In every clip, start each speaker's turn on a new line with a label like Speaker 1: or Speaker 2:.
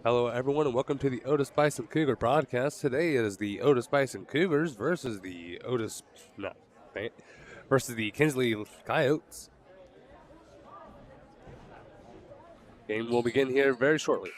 Speaker 1: Hello, everyone, and welcome to the Otis-Bison Cougar podcast. Today is the Otis-Bison Cougars versus the versus the Kinsley Coyotes. Game will begin here very shortly.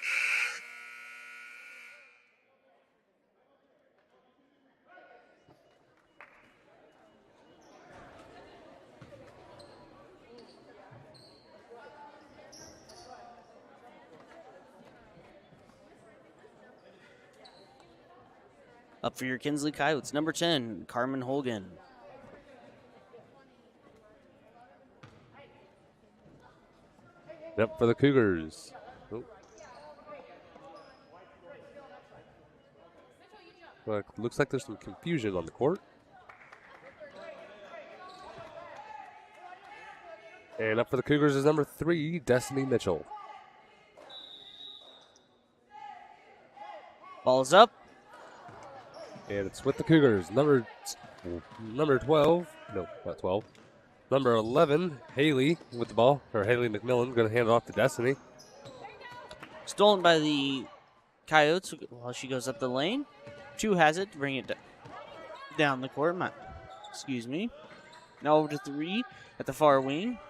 Speaker 2: Up for your Kinsley Coyotes, number 10, Carmen Holgan.
Speaker 1: Up for the Cougars. Well, looks like there's some confusion on the court. And up for the Cougars is number 3, Destiny Mitchell.
Speaker 2: Ball's up.
Speaker 1: And it's with the Cougars. Number 12. No, not 12. Number 11, Haley with the ball. Or Haley McMillan going to hand it off to Destiny.
Speaker 2: Stolen by the Coyotes while she goes up the lane. 2 has it to bring it down the court. Excuse me. Now over to 3 at the far wing.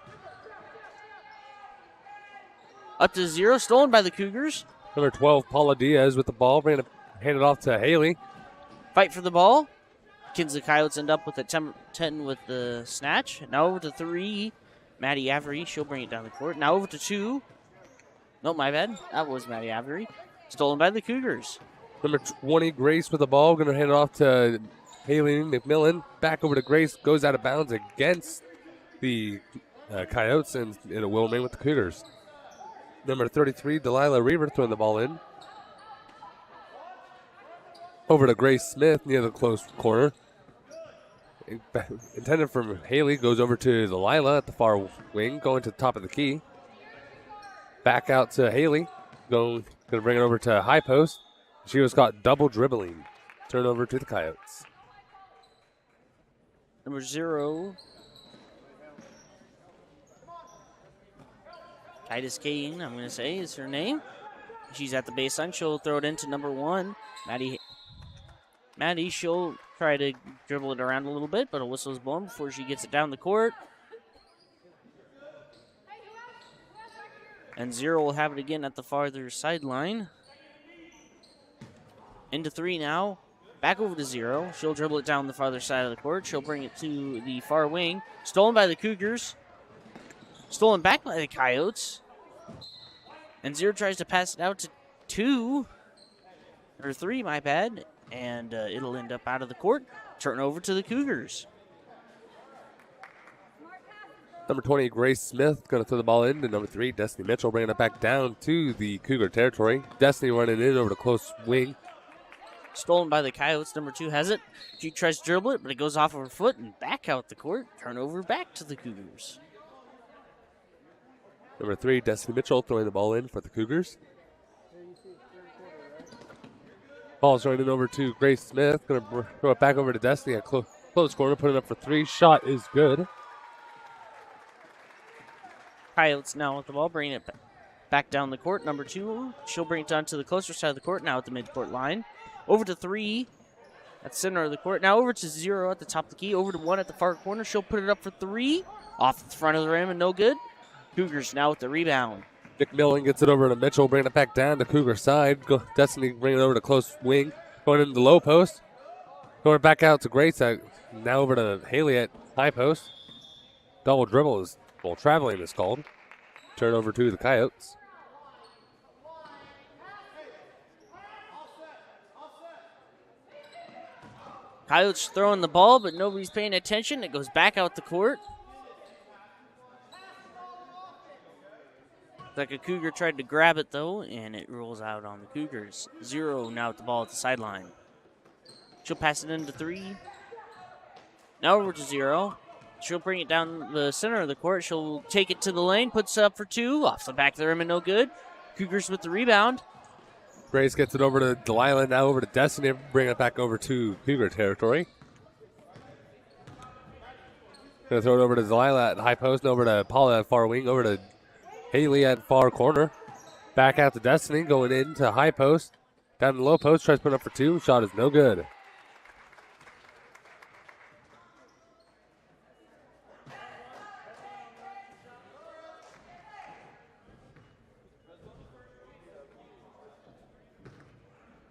Speaker 2: Up to 0. Stolen by the Cougars.
Speaker 1: Number 12, Paula Diaz with the ball. Hand it off to Haley.
Speaker 2: Fight for the ball. Kinsley Coyotes end up with a 10 with the snatch. Now over to 3, Maddie Avery. She'll bring it down the court. Now over to 2. No, my bad. That was Maddie Avery. Stolen by the Cougars.
Speaker 1: Number 20, Grace with the ball. Going to hand it off to Haley McMillan. Back over to Grace. Goes out of bounds against the Coyotes, and it will remain with the Cougars. Number 33, Delilah Reaver throwing the ball in. Over to Grace Smith near the close corner. Intended from Haley, goes over to Delilah at the far wing, going to the top of the key. Back out to Haley, going to bring it over to high post. She was caught double dribbling. Turnover to the Coyotes.
Speaker 2: Number 0. Titus Kane, I'm going to say, is her name. She's at the baseline. She'll throw it into number 1, Maddie, she'll try to dribble it around a little bit, but a whistle is blown before she gets it down the court. And 0 will have it again at the farther sideline. Into 3 now. Back over to 0. She'll dribble it down the farther side of the court. She'll bring it to the far wing. Stolen by the Cougars. Stolen back by the Coyotes. And 0 tries to pass it out to 2. Or 3, my bad. And it'll end up out of the court. Turn over to the Cougars.
Speaker 1: Number 20, Grace Smith going to throw the ball in to number 3, Destiny Mitchell, bringing it back down to the Cougar territory. Destiny running in over the close wing.
Speaker 2: Stolen by the Coyotes. Number 2 has it. She tries to dribble it, but it goes off of her foot and back out the court. Turnover back to the Cougars.
Speaker 1: Number 3, Destiny Mitchell throwing the ball in for the Cougars. Ball's running over to Grace Smith. Going to throw it back over to Destiny at close corner. Put it up for 3. Shot is good.
Speaker 2: Coyotes now with the ball. Bringing it back down the court. Number 2. She'll bring it down to the closer side of the court. Now at the midcourt line. Over to 3 at the center of the court. Now over to 0 at the top of the key. Over to 1 at the far corner. She'll put it up for 3. Off the front of the rim and no good. Cougars now with the rebound.
Speaker 1: McMillan gets it over to Mitchell, bringing it back down to Cougar side. Destiny bringing it over to close wing, going into the low post. Going back out to Grace, now over to Haley at high post. Double dribble is, traveling is called. Turnover to the Coyotes.
Speaker 2: Coyotes throwing the ball, but nobody's paying attention. It goes back out the court. Like a Cougar tried to grab it, though, and it rolls out on the Cougars. 0 now with the ball at the sideline. She'll pass it into 3. Now over to 0. She'll bring it down the center of the court. She'll take it to the lane, puts it up for 2. Off the back of the rim and no good. Cougars with the rebound.
Speaker 1: Grace gets it over to Delilah, now over to Destiny, bring it back over to Cougar territory. Going to throw it over to Delilah at high post, over to Paula at far wing, over to Haley at far corner. Back out to Destiny, going into high post. Down to low post, tries to put it up for two. Shot is no good.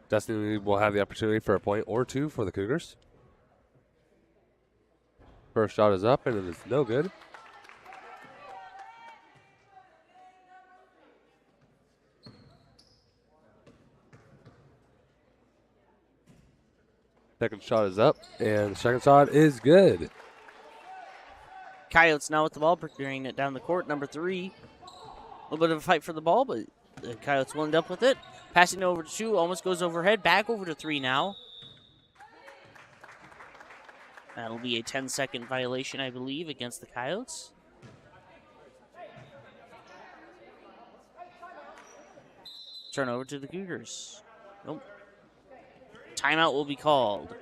Speaker 1: Destiny will have the opportunity for a point or two for the Cougars. First shot is up, and it is no good. Second shot is up, and the second shot is good.
Speaker 2: Coyotes now with the ball, bringing it down the court. Number 3. A little bit of a fight for the ball, but the Coyotes will end up with it. Passing over to 2, almost goes overhead. Back over to 3 now. That'll be a 10-second violation, I believe, against the Coyotes. Turnover to the Cougars. Nope. Timeout will be called.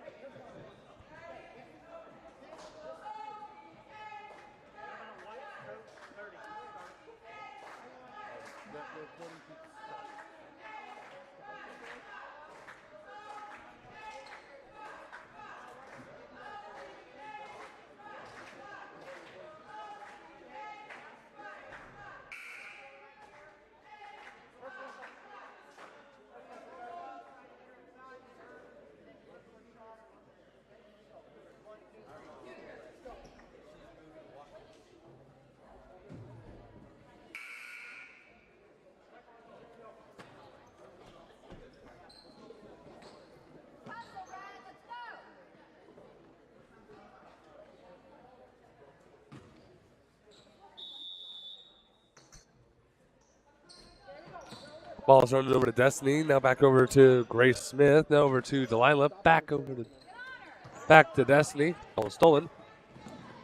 Speaker 1: Ball's running over to Destiny. Now back over to Grace Smith. Now over to Delilah. Back to Destiny. Ball stolen.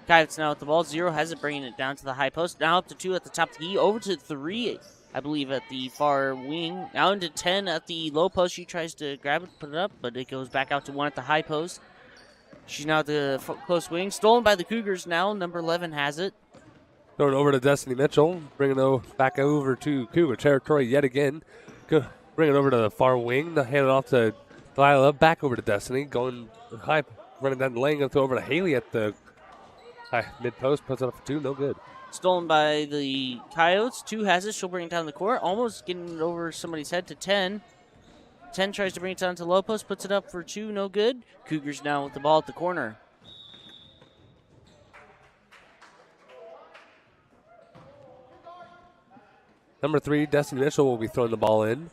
Speaker 2: Coyotes now with the ball. 0 has it, bringing it down to the high post. Now up to 2 at the top of the key. Over to 3, I believe, at the far wing. Now into 10 at the low post. She tries to grab it, put it up, but it goes back out to 1 at the high post. She's now at the close wing. Stolen by the Cougars now. Number 11 has it.
Speaker 1: Throwing over to Destiny Mitchell. Bringing it back over to Cougar territory yet again. Bringing it over to the far wing. Hand it off to Delilah. Back over to Destiny. Going high, running down the lane. Going to throw over to Haley at the high mid post. Puts it up for 2. No good.
Speaker 2: Stolen by the Coyotes. 2 has it. She'll bring it down the court. Almost getting it over somebody's head to 10. 10 tries to bring it down to low post. Puts it up for 2. No good. Cougars now with the ball at the corner.
Speaker 1: Number 3, Destiny Mitchell will be throwing the ball in.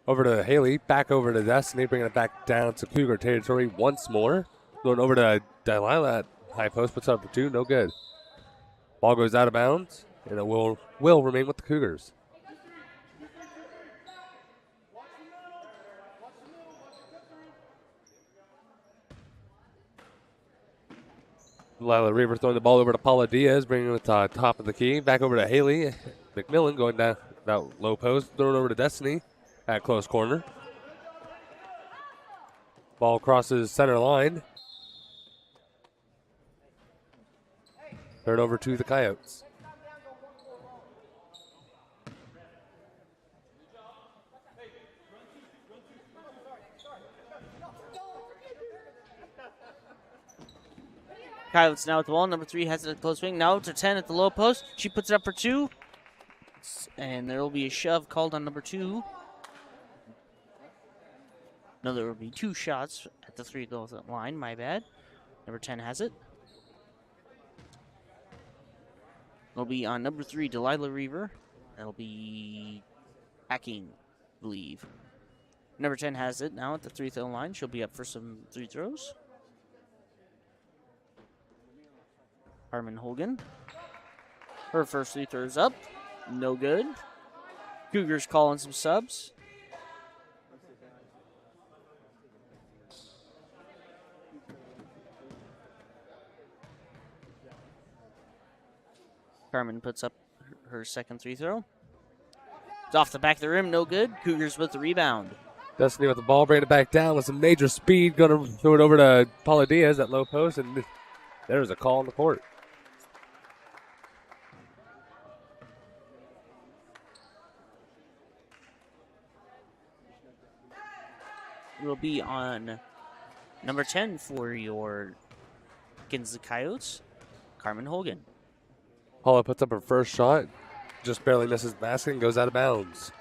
Speaker 1: Over to Haley. Back over to Destiny. Bringing it back down to Cougar territory once more. Going over to Delilah at high post. Puts it up for 2. No good. Ball goes out of bounds. And it will remain with the Cougars. Delilah Reaver throwing the ball over to Paula Diaz. Bringing it to the top of the key. Back over to Haley. McMillan going down that low post, throwing over to Destiny at close corner. Ball crosses center line. Turn over to the Coyotes.
Speaker 2: Coyotes now with the ball. Number 3 has it at close wing. Now to 10 at the low post. She puts it up for 2. And there will be a shove called on number 2. No, there will be 2 shots at the 3-goal line. My bad. Number 10 has it. It'll be on number 3, Delilah Reaver. That'll be hacking, I believe. Number 10 has it now at the 3-throw line. She'll be up for some 3 throws. Harmon Hogan. Her first 3 throws up. No good. Cougars calling some subs. Carmen puts up her second 3 throw. It's off the back of the rim. No good. Cougars with the rebound.
Speaker 1: Destiny with the ball, bringing it back down with some major speed. Going to throw it over to Paula Diaz at low post. And there's a call on the court.
Speaker 2: will be on number 10 for your Kinsley Coyotes, Carmen Hogan.
Speaker 1: Paula puts up her first shot, just barely misses the basket and goes out of bounds.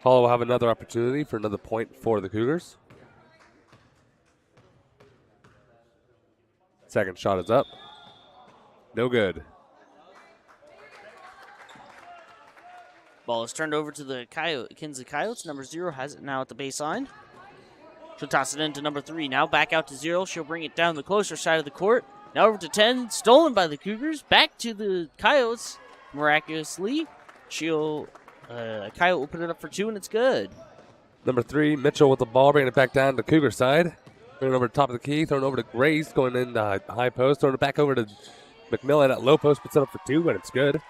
Speaker 1: Paula will have another opportunity for another point for the Cougars. Second shot is up. No good.
Speaker 2: Ball is turned over to the Kinsley Coyotes. Number 0 has it now at the baseline. She'll toss it into number 3. Now back out to 0. She'll bring it down the closer side of the court. Now over to 10. Stolen by the Cougars. Back to the Coyotes. Miraculously, Coyote will put it up for 2, and it's good.
Speaker 1: Number 3, Mitchell with the ball, bringing it back down to Cougar side. Bringing it over to top of the key, throwing it over to Grace, going in the high post, throwing it back over to McMillan at low post, puts it up for 2, and it's good.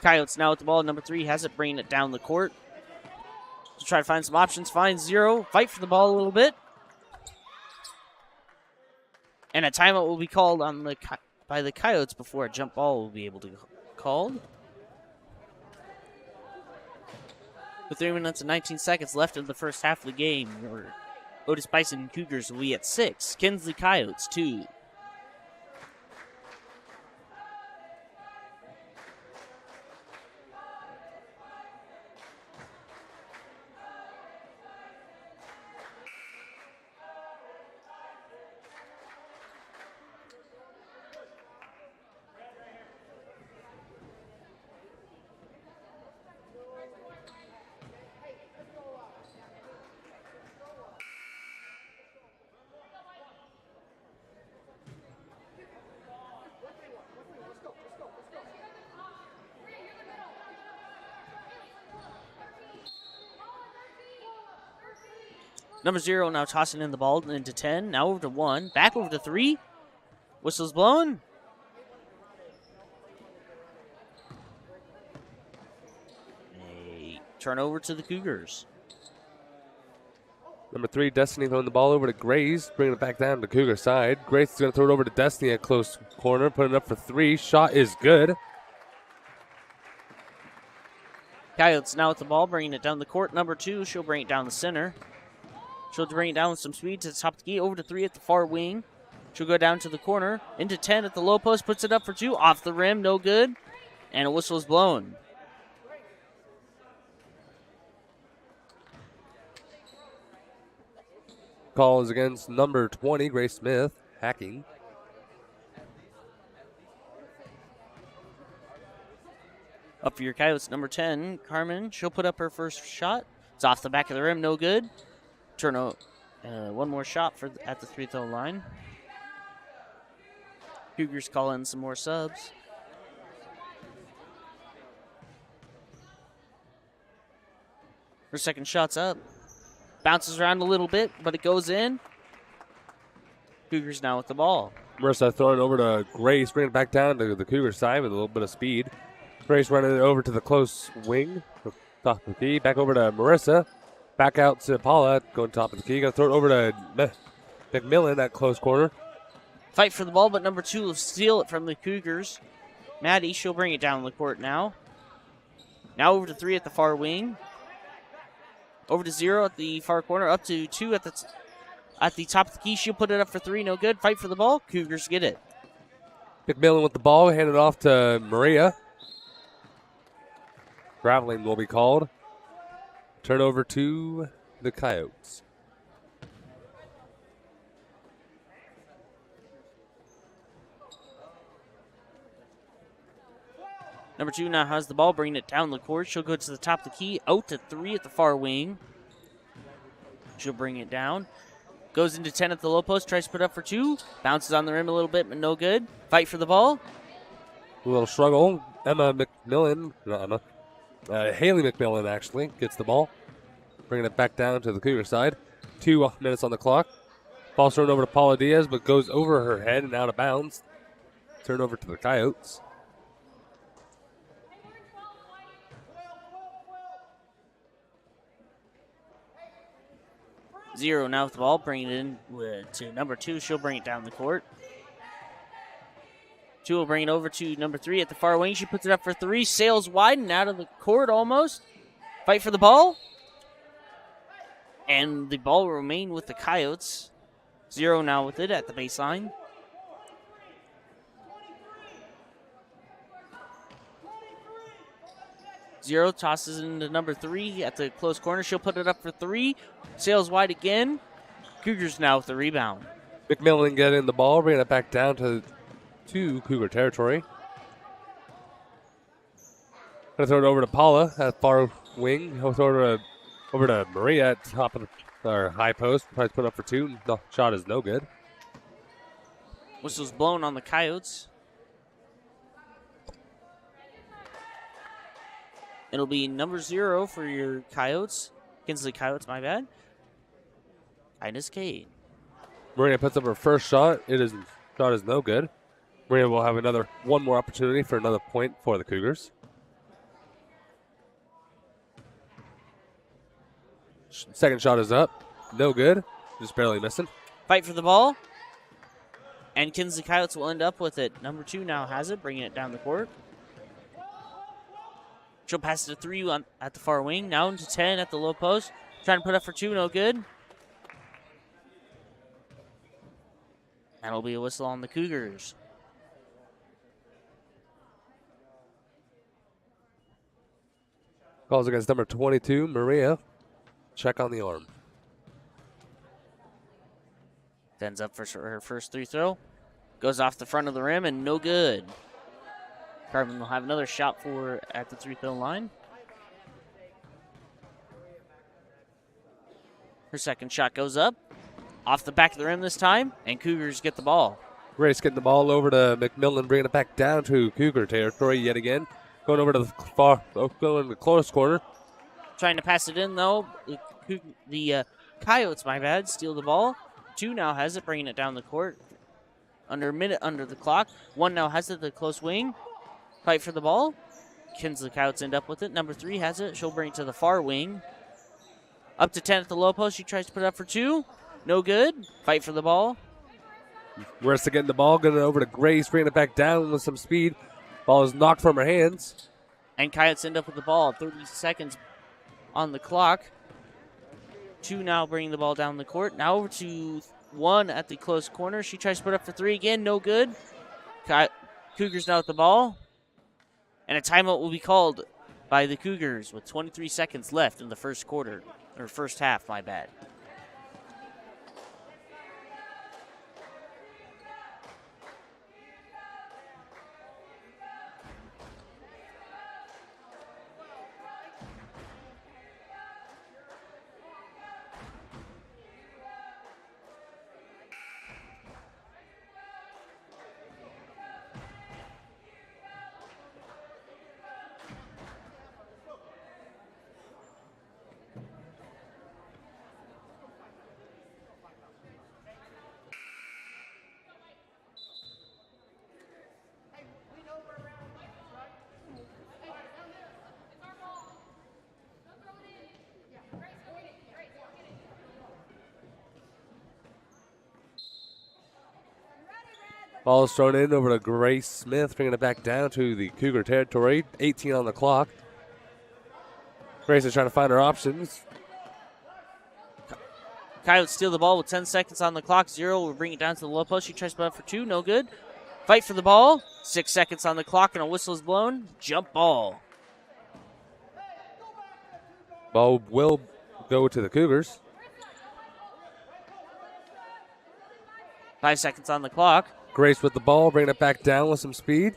Speaker 2: Coyotes now with the ball. Number 3 has it, bringing it down the court. To try to find some options. Finds 0. Fight for the ball a little bit. And a timeout will be called on by the Coyotes before a jump ball will be able to be called. With 3 minutes and 19 seconds left in the first half of the game, your Otis-Bison Cougars will be at 6. Kinsley Coyotes 2. Number 0 now tossing in the ball into 10. Now over to 1. Back over to 3. Whistle's blown. A turnover to the Cougars.
Speaker 1: Number 3, Destiny throwing the ball over to Grace, bringing it back down to Cougar side. Grace is going to throw it over to Destiny at close corner, putting it up for 3. Shot is good.
Speaker 2: Coyotes now with the ball, bringing it down the court. Number 2, she'll bring it down the center. She'll bring it down with some speed to the top of the key. Over to 3 at the far wing. She'll go down to the corner. Into 10 at the low post. Puts it up for 2. Off the rim. No good. And a whistle is blown.
Speaker 1: Call is against number 20, Grace Smith, hacking.
Speaker 2: Up for your Coyotes, number 10, Carmen. She'll put up her first shot. It's off the back of the rim. No good. One more shot at the free throw line. Cougars call in some more subs. Her second shot's up. Bounces around a little bit, but it goes in. Cougars now with the ball.
Speaker 1: Marissa throwing it over to Grace, bringing it back down to the Cougar side with a little bit of speed. Grace running it over to the close wing, top of the key. Back over to Marissa. Back out to Paula, going top of the key. Going to throw it over to McMillan at close corner.
Speaker 2: Fight for the ball, but number 2 will steal it from the Cougars. Maddie, she'll bring it down the court now. Now over to 3 at the far wing. Over to 0 at the far corner. Up to 2 at the top of the key. She'll put it up for 3. No good. Fight for the ball. Cougars get it.
Speaker 1: McMillan with the ball. Hand it off to Maria. Traveling will be called. Turnover to the Coyotes.
Speaker 2: Number 2 now has the ball, bringing it down the court. She'll go to the top of the key. Out to 3 at the far wing. She'll bring it down. Goes into 10 at the low post. Tries to put up for 2. Bounces on the rim a little bit, but no good. Fight for the ball.
Speaker 1: A little struggle. Haley McMillan actually gets the ball. Bringing it back down to the Cougar side. 2 minutes on the clock. Ball thrown over to Paula Diaz, but goes over her head and out of bounds. Turnover to the Coyotes.
Speaker 2: Zero now with the ball, bringing it in to number 2. She'll bring it down the court. 2 will bring it over to number 3 at the far wing. She puts it up for 3. Sails wide and out of the court almost. Fight for the ball. And the ball will remain with the Coyotes. 0 now with it at the baseline. Zero tosses it into number 3 at the close corner. She'll put it up for 3. Sails wide again. Cougars now with the rebound.
Speaker 1: McMillan getting the ball, bringing it back down to Cougar territory. Gonna throw it over to Paula at far wing. He'll throw it over to Maria at top of our high post. Tries to put up for 2. The shot is no good.
Speaker 2: Whistle's blown on the Coyotes. It'll be number 0 for your Coyotes. Kinsley Coyotes, my bad. Ines Cade.
Speaker 1: Maria puts up her first shot. Shot is no good. Maria will have one more opportunity for another point for the Cougars. Second shot is up. No good. Just barely missing.
Speaker 2: Fight for the ball. And Kinsley Coyotes will end up with it. Number 2 now has it, bringing it down the court. She'll pass it to 3 at the far wing. Now into 10 at the low post. Trying to put up for 2, no good. That'll be a whistle on the Cougars.
Speaker 1: Calls against number 22, Maria. Check on the arm.
Speaker 2: Ends up for her first 3 throw. Goes off the front of the rim and no good. Carmen will have another shot for at the 3-throw line. Her second shot goes up. Off the back of the rim this time, and Cougars get the ball.
Speaker 1: Grace getting the ball over to McMillan, bringing it back down to Cougar territory yet again. Going over to the close corner.
Speaker 2: Trying to pass it in, though. The Coyotes, my bad, steal the ball. 2 now has it, bringing it down the court. Under a minute under the clock. 1 now has it, the close wing. Fight for the ball. Kinsley Coyotes end up with it. Number 3 has it. She'll bring it to the far wing. Up to 10 at the low post. She tries to put it up for 2. No good. Fight for the ball.
Speaker 1: Marissa getting the ball, getting it over to Grace, bringing it back down with some speed. Ball is knocked from her hands.
Speaker 2: And Coyotes end up with the ball. 30 seconds on the clock. 2 now bringing the ball down the court. Now over to 1 at the close corner. She tries to put up for 3 again. No good. Cougars now with the ball. And a timeout will be called by the Cougars with 23 seconds left in the first quarter. Or first half, my bad.
Speaker 1: Ball is thrown in over to Grace Smith, bringing it back down to the Cougar territory. 18 on the clock. Grace is trying to find her options.
Speaker 2: Coyotes steal the ball with 10 seconds on the clock. 0 will bring it down to the low post. She tries to put up for 2. No good. Fight for the ball. 6 seconds on the clock and a whistle is blown. Jump ball.
Speaker 1: Ball will go to the Cougars.
Speaker 2: 5 seconds on the clock.
Speaker 1: Grace with the ball, bringing it back down with some speed.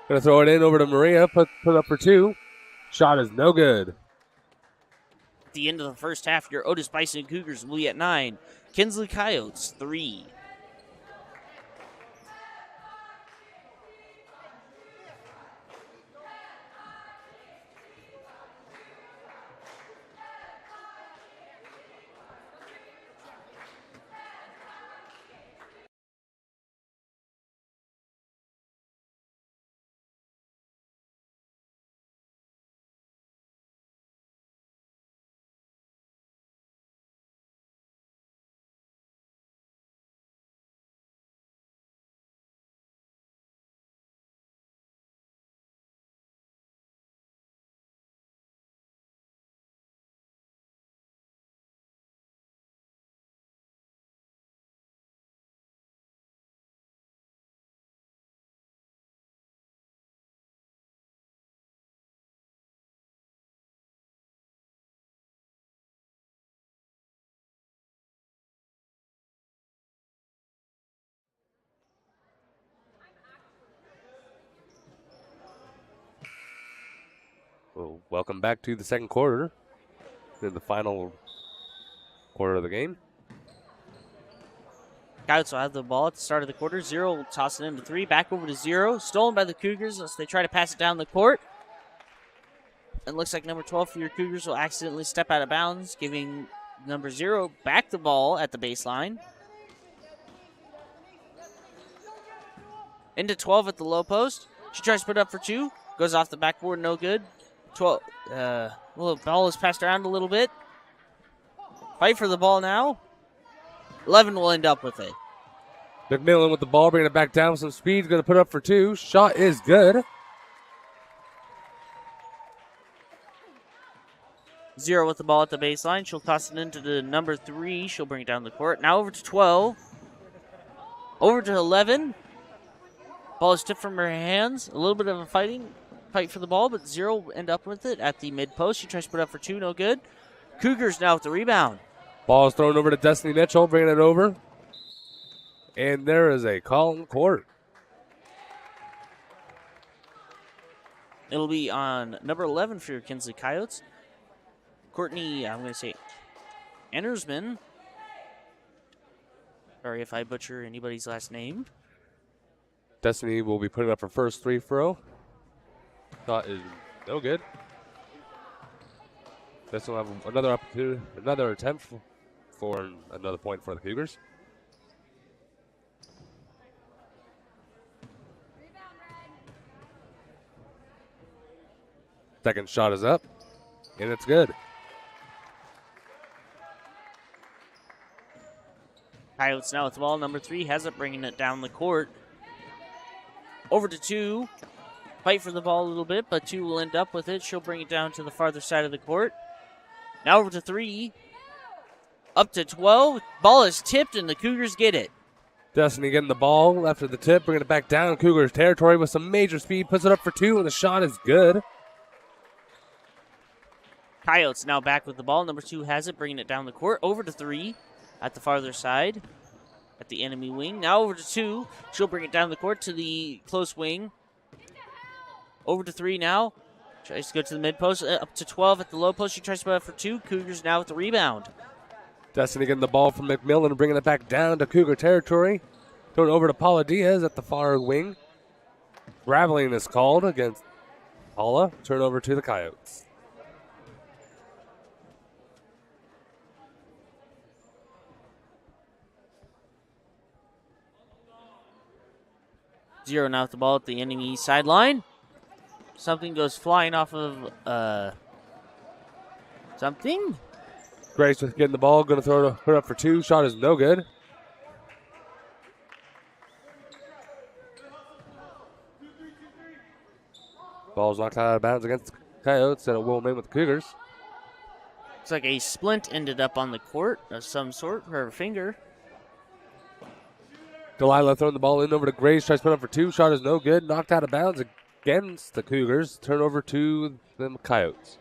Speaker 1: Going to throw it in over to Maria, put up for 2. Shot is no good.
Speaker 2: At the end of the first half, your Otis-Bison Cougars will be at 9. Kinsley Coyotes, 3.
Speaker 1: So welcome back to the second quarter, in the final quarter of the game.
Speaker 2: Coyotes will have the ball at the start of the quarter. Zero will toss it into three. Back over to Zero. Stolen by the Cougars as they try to pass it down the court. And looks like number 12 for your Cougars will accidentally step out of bounds, giving number 0 back the ball at the baseline. Into 12 at the low post. She tries to put it up for 2. Goes off the backboard, no good. 12. Well, the ball is passed around a little bit. Fight for the ball now. 11 will end up with it.
Speaker 1: McMillan with the ball, bringing it back down with some speed. Going to put up for 2. Shot is good.
Speaker 2: 0 with the ball at the baseline. She'll toss it into the number 3. She'll bring it down the court. Now over to 12. Over to 11. Ball is tipped from her hands. A little bit of a fight for the ball, but 0 will end up with it at the mid post. She tries to put up for 2. No good. Cougars now with the rebound.
Speaker 1: Ball is thrown over to Destiny Mitchell, bringing it over. And there is a call on the court.
Speaker 2: It'll be on number 11 for your Kinsley Coyotes. Courtney, I'm going to say Ennersman. Sorry if I butcher anybody's last name.
Speaker 1: Destiny will be putting up her first free throw. Shot is no good. This will have another opportunity, another attempt for another point for the Cougars. Second shot is up, and it's good.
Speaker 2: Coyotes now with the ball. Number 3 has it, bringing it down the court. Over to 2. Fight for the ball a little bit, but 2 will end up with it. She'll bring it down to the farther side of the court. Now over to 3. Up to 12. Ball is tipped, and the Cougars get it.
Speaker 1: Destiny getting the ball after the tip, bringing it back down Cougars territory with some major speed. Puts it up for 2, and the shot is good.
Speaker 2: Coyotes now back with the ball. Number 2 has it, bringing it down the court. Over to 3 at the farther side at the enemy wing. Now over to 2. She'll bring it down the court to the close wing. Over to 3 now. Tries to go to the mid post. Up to 12 at the low post. She tries to put up for 2. Cougars now with the rebound.
Speaker 1: Destiny getting the ball from McMillan, bringing it back down to Cougar territory. Throwing it over to Paula Diaz at the far wing. Traveling is called against Paula. Turnover to the Coyotes.
Speaker 2: Zero now with the ball at the enemy sideline. Something goes flying off of something.
Speaker 1: Grace with getting the ball, going to throw it up for 2. Shot is no good. Ball's knocked out of bounds against the Coyotes, and it will remain with the Cougars.
Speaker 2: Looks like a splint ended up on the court of some sort for her finger.
Speaker 1: Delilah throwing the ball in over to Grace, tries to put up for 2. Shot is no good. Knocked out of bounds against the Cougars. Turnover to the Coyotes.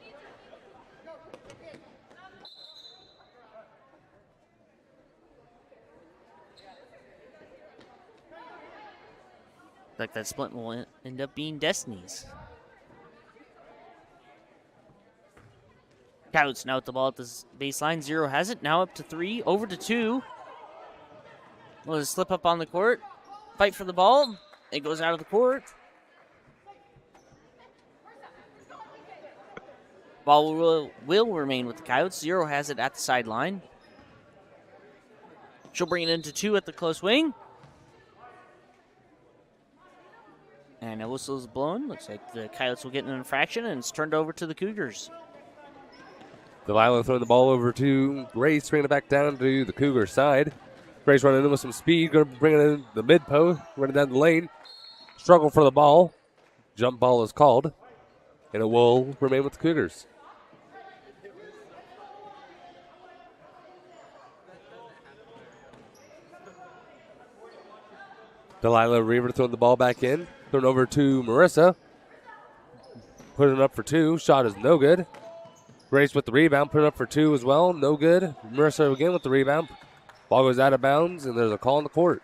Speaker 2: Like that splint will end up being Destiny's. Coyotes now with the ball at the baseline. 0 has it. Now up to 3. Over to 2. Will slip up on the court. Fight for the ball. It goes out of the court. Ball will remain with the Coyotes. 0 has it at the sideline. She'll bring it into 2 at the close wing. And a whistle is blown. Looks like the Coyotes will get an infraction, and it's turned over to the Cougars.
Speaker 1: Delilah throwing the ball over to Grace, bringing it back down to the Cougar side. Grace running in with some speed, going to bring it in the mid post, running down the lane. Struggle for the ball. Jump ball is called, and it will remain with the Cougars. Delilah Reaver throwing the ball back in. Thrown over to Marissa. Putting it up for 2. Shot is no good. Grace with the rebound. Put it up for 2 as well. No good. Marissa again with the rebound. Ball goes out of bounds, and there's a call on the court.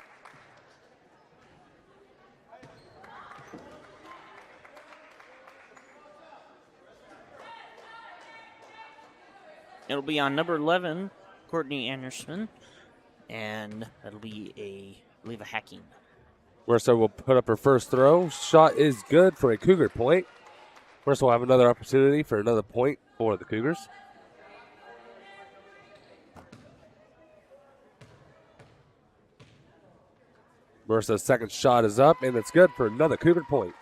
Speaker 2: be on number 11, Courtney Anderson, and that'll be I believe, a hacking.
Speaker 1: Marissa will put up her first throw. Shot is good for a Cougar point. Marissa will have another opportunity for another point for the Cougars. Marissa's second shot is up, and it's good for another Cougar point.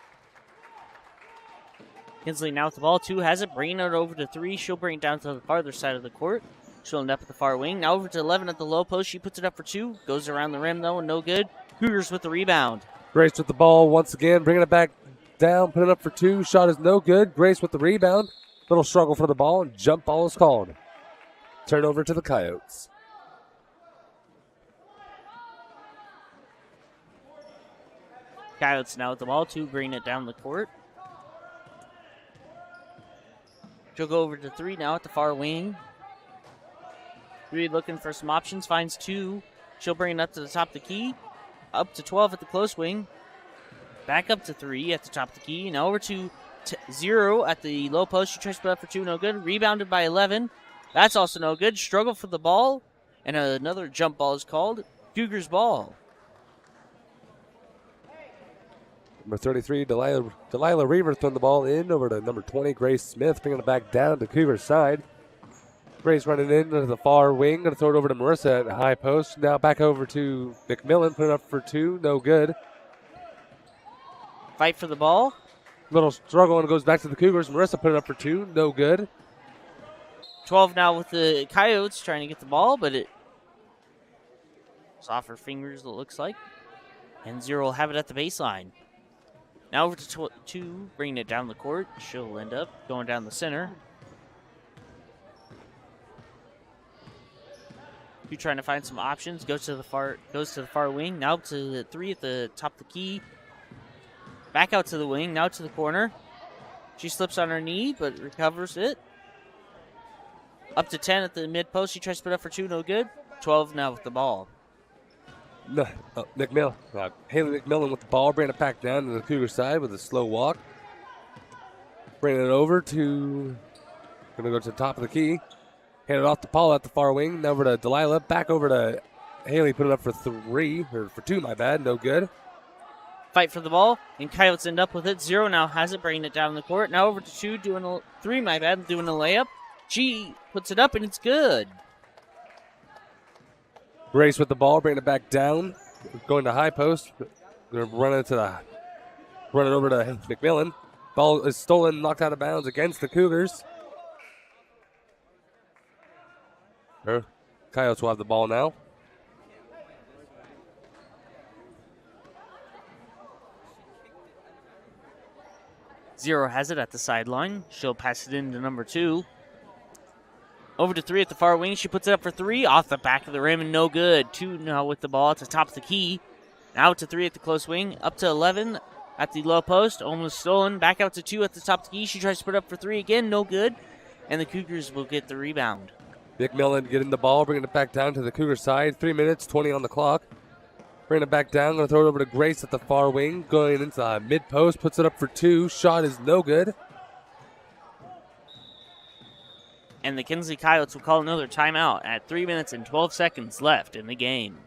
Speaker 2: Kinsley now with the ball. 2 has it, bringing it over to 3. She'll bring it down to the farther side of the court. She'll end up at the far wing. Now over to 11 at the low post. She puts it up for 2. Goes around the rim, though, and no good. Cougars with the rebound.
Speaker 1: Grace with the ball once again, bringing it back down, putting it up for 2. Shot is no good. Grace with the rebound. Little struggle for the ball, and jump ball is called. Turnover to the Coyotes.
Speaker 2: Coyotes now with the ball. 2 bringing it down the court. She'll go over to 3 now at the far wing. 3 looking for some options, finds 2. She'll bring it up to the top of the key. Up to 12 at the close wing. Back up to 3 at the top of the key. Now over to 0 at the low post. She tries to put up for 2, no good. Rebounded by 11. That's also no good. Struggle for the ball. And another jump ball is called. Cougars ball.
Speaker 1: Number 33, Delilah Reaver throwing the ball in over to number 20, Grace Smith, bringing it back down to Cougar side. Grace running in to the far wing, going to throw it over to Marissa at the high post. Now back over to McMillan, putting up for 2, no good.
Speaker 2: Fight for the ball.
Speaker 1: Little struggle, and it goes back to the Cougars. Marissa putting up for 2, no good.
Speaker 2: 12 now with the Coyotes trying to get the ball, but it's off her fingers, it looks like. And 0 will have it at the baseline. Now over to 2, bringing it down the court. She'll end up going down the center. 2 trying to find some options. Goes to the far wing. Now to the 3 at the top of the key. Back out to the wing. Now to the corner. She slips on her knee, but recovers it. Up to 10 at the mid post. She tries to put up for 2, no good. 12 now with the ball.
Speaker 1: No, Haley McMillan with the ball, bringing it back down to the Cougar side with a slow walk. Bringing it over to, going to go to the top of the key. Hand it off to Paul at the far wing. Now over to Delilah. Back over to Haley, put it up for 3, or for 2, my bad. No good.
Speaker 2: Fight for the ball, and Coyotes end up with it. 0 now has it, bringing it down the court. Now over to 2, doing a 3, my bad, doing a layup. She puts it up, and it's good.
Speaker 1: Grace with the ball, bringing it back down. Going to high post. Going to run it over to McMillan. Ball is stolen, knocked out of bounds against the Cougars. Coyotes will have the ball now.
Speaker 2: Zero has it at the sideline. She'll pass it in to number 2. Over to 3 at the far wing. She puts it up for 3. Off the back of the rim and no good. 2 now with the ball at the top of the key. Now to 3 at the close wing. Up to 11 at the low post. Almost stolen. Back out to 2 at the top of the key. She tries to put up for 3 again. No good. And the Cougars will get the rebound.
Speaker 1: McMillan getting the ball, bringing it back down to the Cougar side. 3 minutes, 20 on the clock. Bringing it back down. Going to throw it over to Grace at the far wing. Going into the mid post. Puts it up for 2. Shot is no good.
Speaker 2: And the Kinsley Coyotes will call another timeout at 3 minutes and 12 seconds left in the game.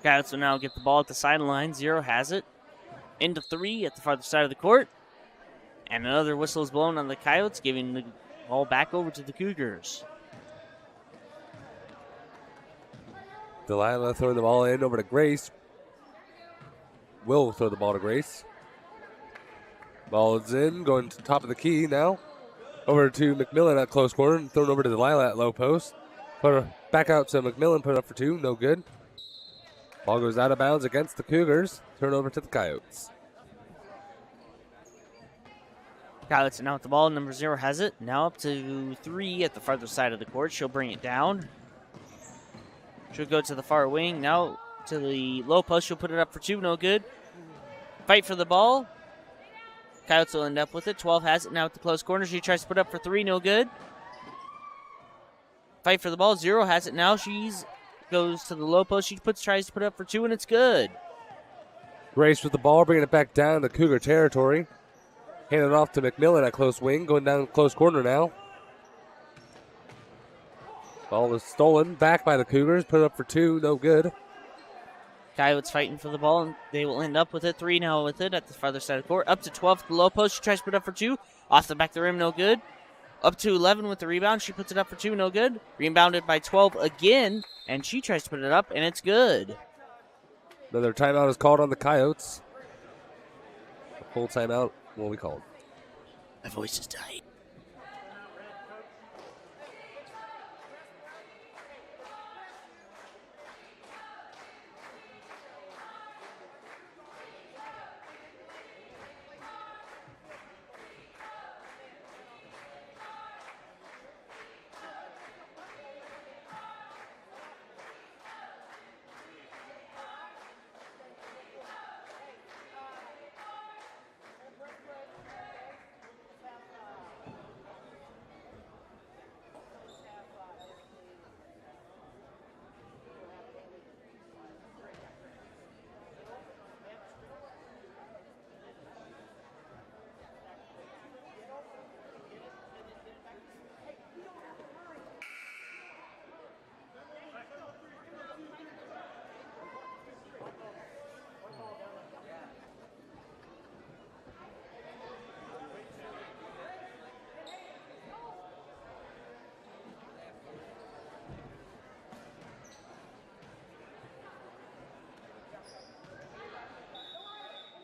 Speaker 2: Coyotes will now get the ball at the sideline. Zero has it. Into three at the farther side of the court. And another whistle is blown on the Coyotes, giving the ball back over to the Cougars.
Speaker 1: Delilah throwing the ball in over to Grace. Will throw the ball to Grace. Ball is in, going to the top of the key now. Over to McMillan at close corner, and thrown over to Delilah at low post. Put her back out to McMillan, put it up for two, no good. Ball goes out of bounds against the Cougars. Turn over to the Coyotes.
Speaker 2: Coyotes now with the ball. Number 0 has it. Now up to 3 at the farther side of the court. She'll bring it down. She'll go to the far wing. Now to the low post. She'll put it up for 2. No good. Fight for the ball. Coyotes will end up with it. 12 has it now at the close corner. She tries to put up for 3. No good. Fight for the ball. 0 has it now. She goes to the low post. She tries to put up for 2, and it's good.
Speaker 1: Grace with the ball, bringing it back down to Cougar territory. Handed off to McMillan at close wing, going down close corner now. Ball is stolen, back by the Cougars, put it up for 2, no good.
Speaker 2: Coyotes fighting for the ball, and they will end up with it. 3 now with it at the farther side of the court. Up to 12 at the low post. She tries to put it up for 2. Off the back of the rim, no good. Up to 11 with the rebound. She puts it up for 2, no good. Rebounded by 12 again, and she tries to put it up, and it's good.
Speaker 1: Another timeout is called on the Coyotes. A full timeout will be called.
Speaker 2: My voice is tight.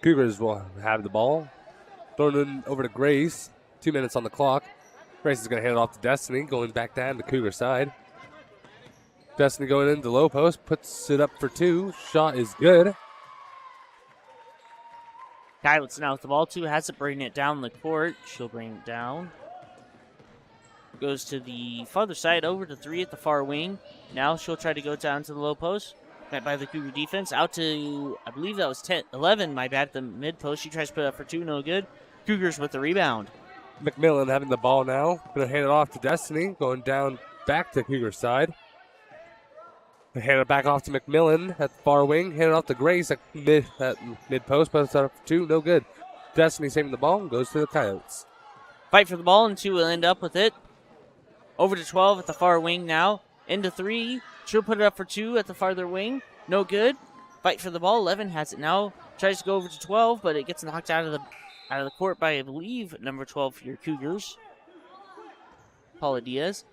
Speaker 1: Cougars will have the ball. Thrown in over to Grace. 2 minutes on the clock. Grace is going to hand it off to Destiny, going back down the Cougar side. Destiny going into low post, puts it up for 2. Shot is good.
Speaker 2: Coyotes now with the ball. 2 has it, bringing it down the court. She'll bring it down. Goes to the farther side, over to 3 at the far wing. Now she'll try to go down to the low post. Met by the Cougar defense. Out to, I believe that was 11, my bad, at the mid post. She tries to put it up for 2, no good. Cougars with the rebound.
Speaker 1: McMillan having the ball now. Going to hand it off to Destiny, going down back to Cougar side. They hand it back off to McMillan at the far wing. Hand it off to Grace at mid post. Puts it up for 2, no good. Destiny saving the ball and goes to the Coyotes.
Speaker 2: Fight for the ball, and 2 will end up with it. Over to 12 at the far wing now. Into 3. She'll put it up for 2 at the farther wing. No good. Fight for the ball. 11 has it now. Tries to go over to 12, but it gets knocked out of the court by, I believe, number 12 for your Cougars, Paula Diaz.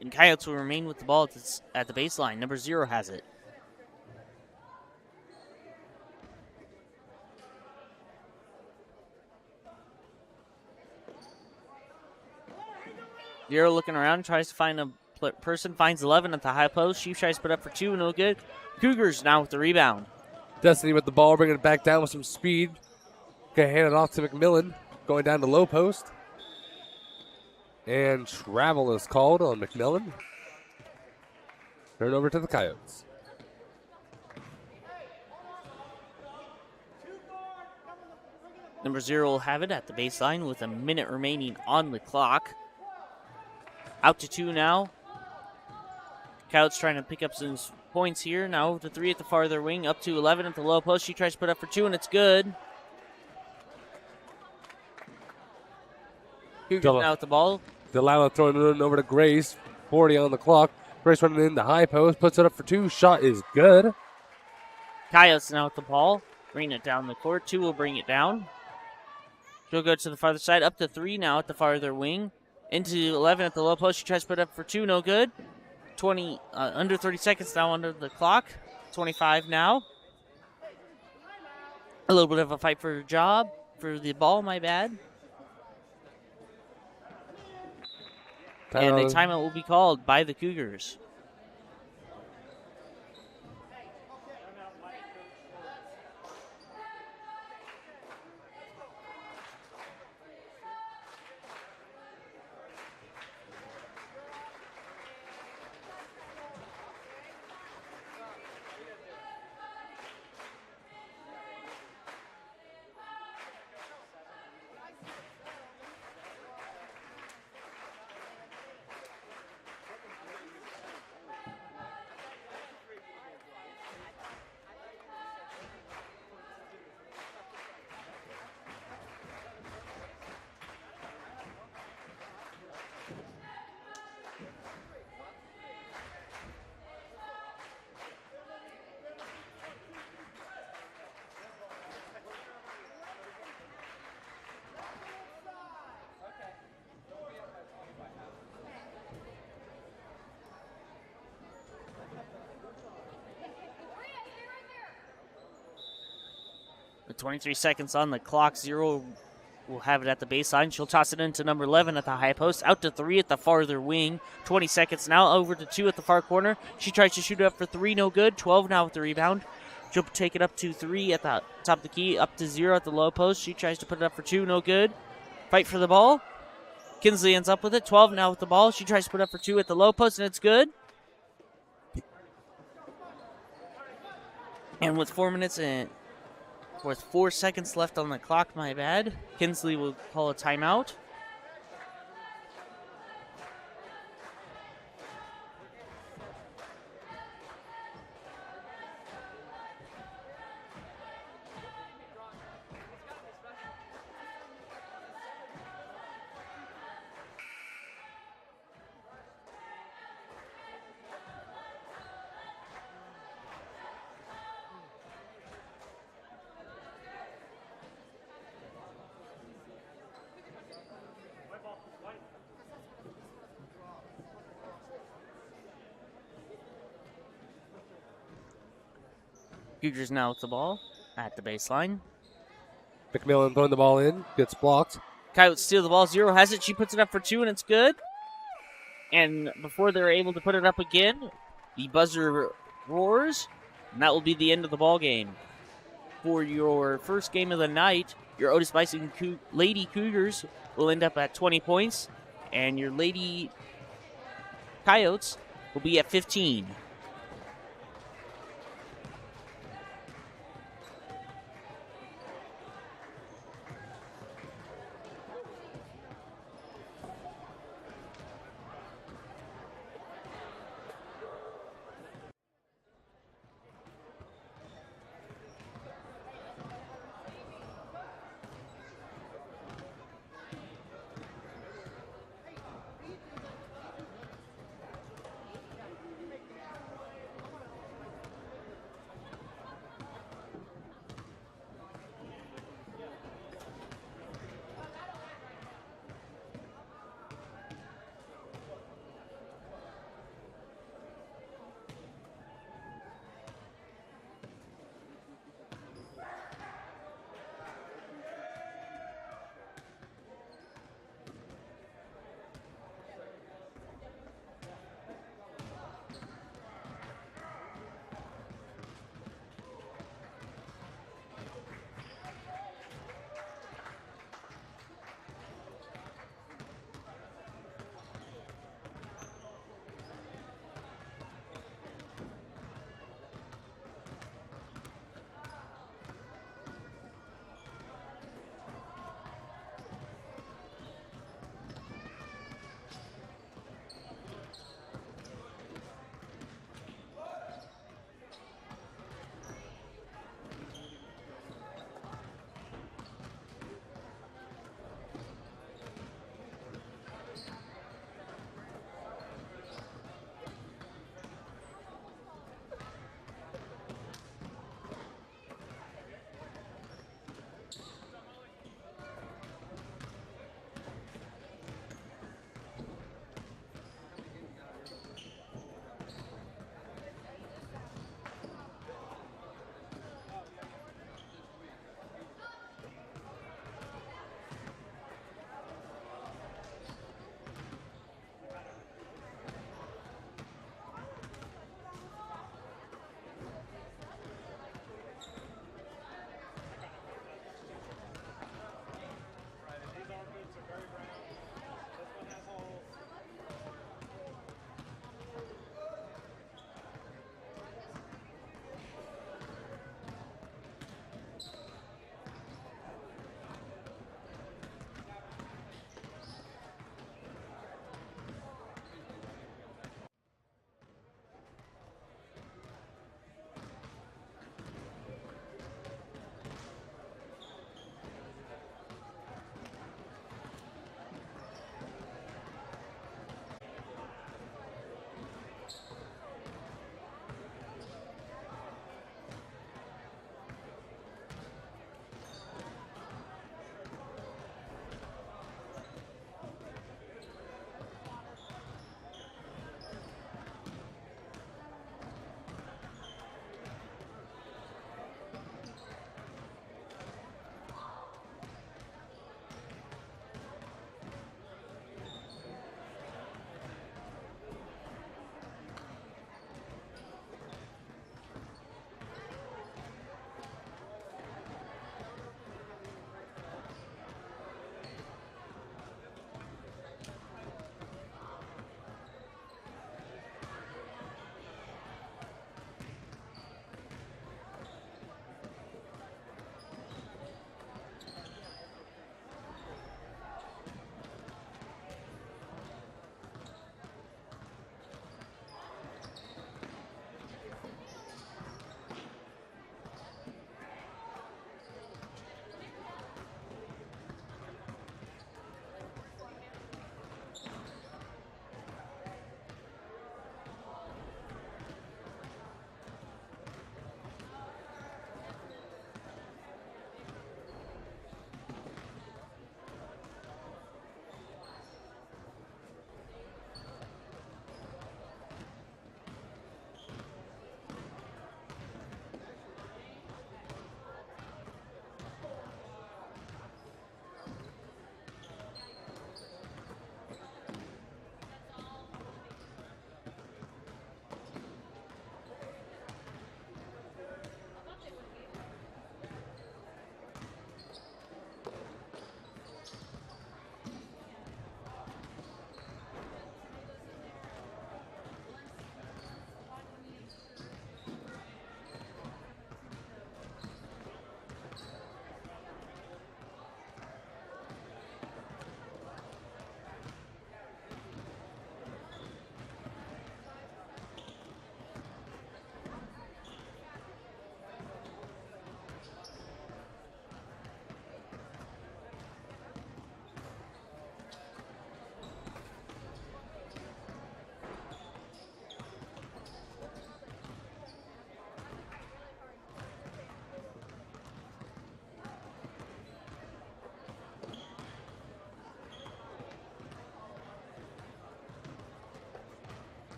Speaker 2: And Coyotes will remain with the ball at the baseline. Number 0 has it. Zero looking around, tries to find a person, finds 11 at the high post. She tries to put up for 2, no good. Cougars now with the rebound.
Speaker 1: Destiny with the ball, bringing it back down with some speed. Gonna hand it off to McMillan, going down to low post. And travel is called on McMillan. Turn over to the Coyotes.
Speaker 2: Number 0 will have it at the baseline with a minute remaining on the clock. Out to 2 now. Coyotes trying to pick up some points here. Now over to 3 at the farther wing. Up to 11 at the low post. She tries to put up for 2, and it's good. Cougars now with the ball.
Speaker 1: Delilah throwing it over to Grace. 40 on the clock. Grace running in the high post, puts it up for 2. Shot is good.
Speaker 2: Coyotes now with the ball, bringing it down the court. 2 will bring it down. She'll go to the farther side, up to 3 now at the farther wing. Into 11 at the low post. She tries to put it up for 2, no good. Under 30 seconds now under the clock. 25 now. A little bit of a fight for the ball, my bad. And a timeout will be called by the Cougars. With 23 seconds on the clock, 0 will have it at the baseline. She'll toss it into number 11 at the high post. Out to 3 at the farther wing. 20 seconds now. Over to 2 at the far corner. She tries to shoot it up for 3. No good. 12 now with the rebound. She'll take it up to 3 at the top of the key. Up to 0 at the low post. She tries to put it up for 2. No good. Fight for the ball. Kinsley ends up with it. 12 now with the ball. She tries to put it up for 2 at the low post, and it's good. And with 4 seconds left on the clock, my bad, Kinsley will call a timeout. Cougars now with the ball at the baseline.
Speaker 1: McMillan throwing the ball in, gets blocked.
Speaker 2: Coyotes steal the ball. 0 has it. She puts it up for 2, and it's good. And before they're able to put it up again, the buzzer roars, and that will be the end of the ball game. For your first game of the night, your Otis-Bison Lady Cougars will end up at 20 points, and your Lady Coyotes will be at 15.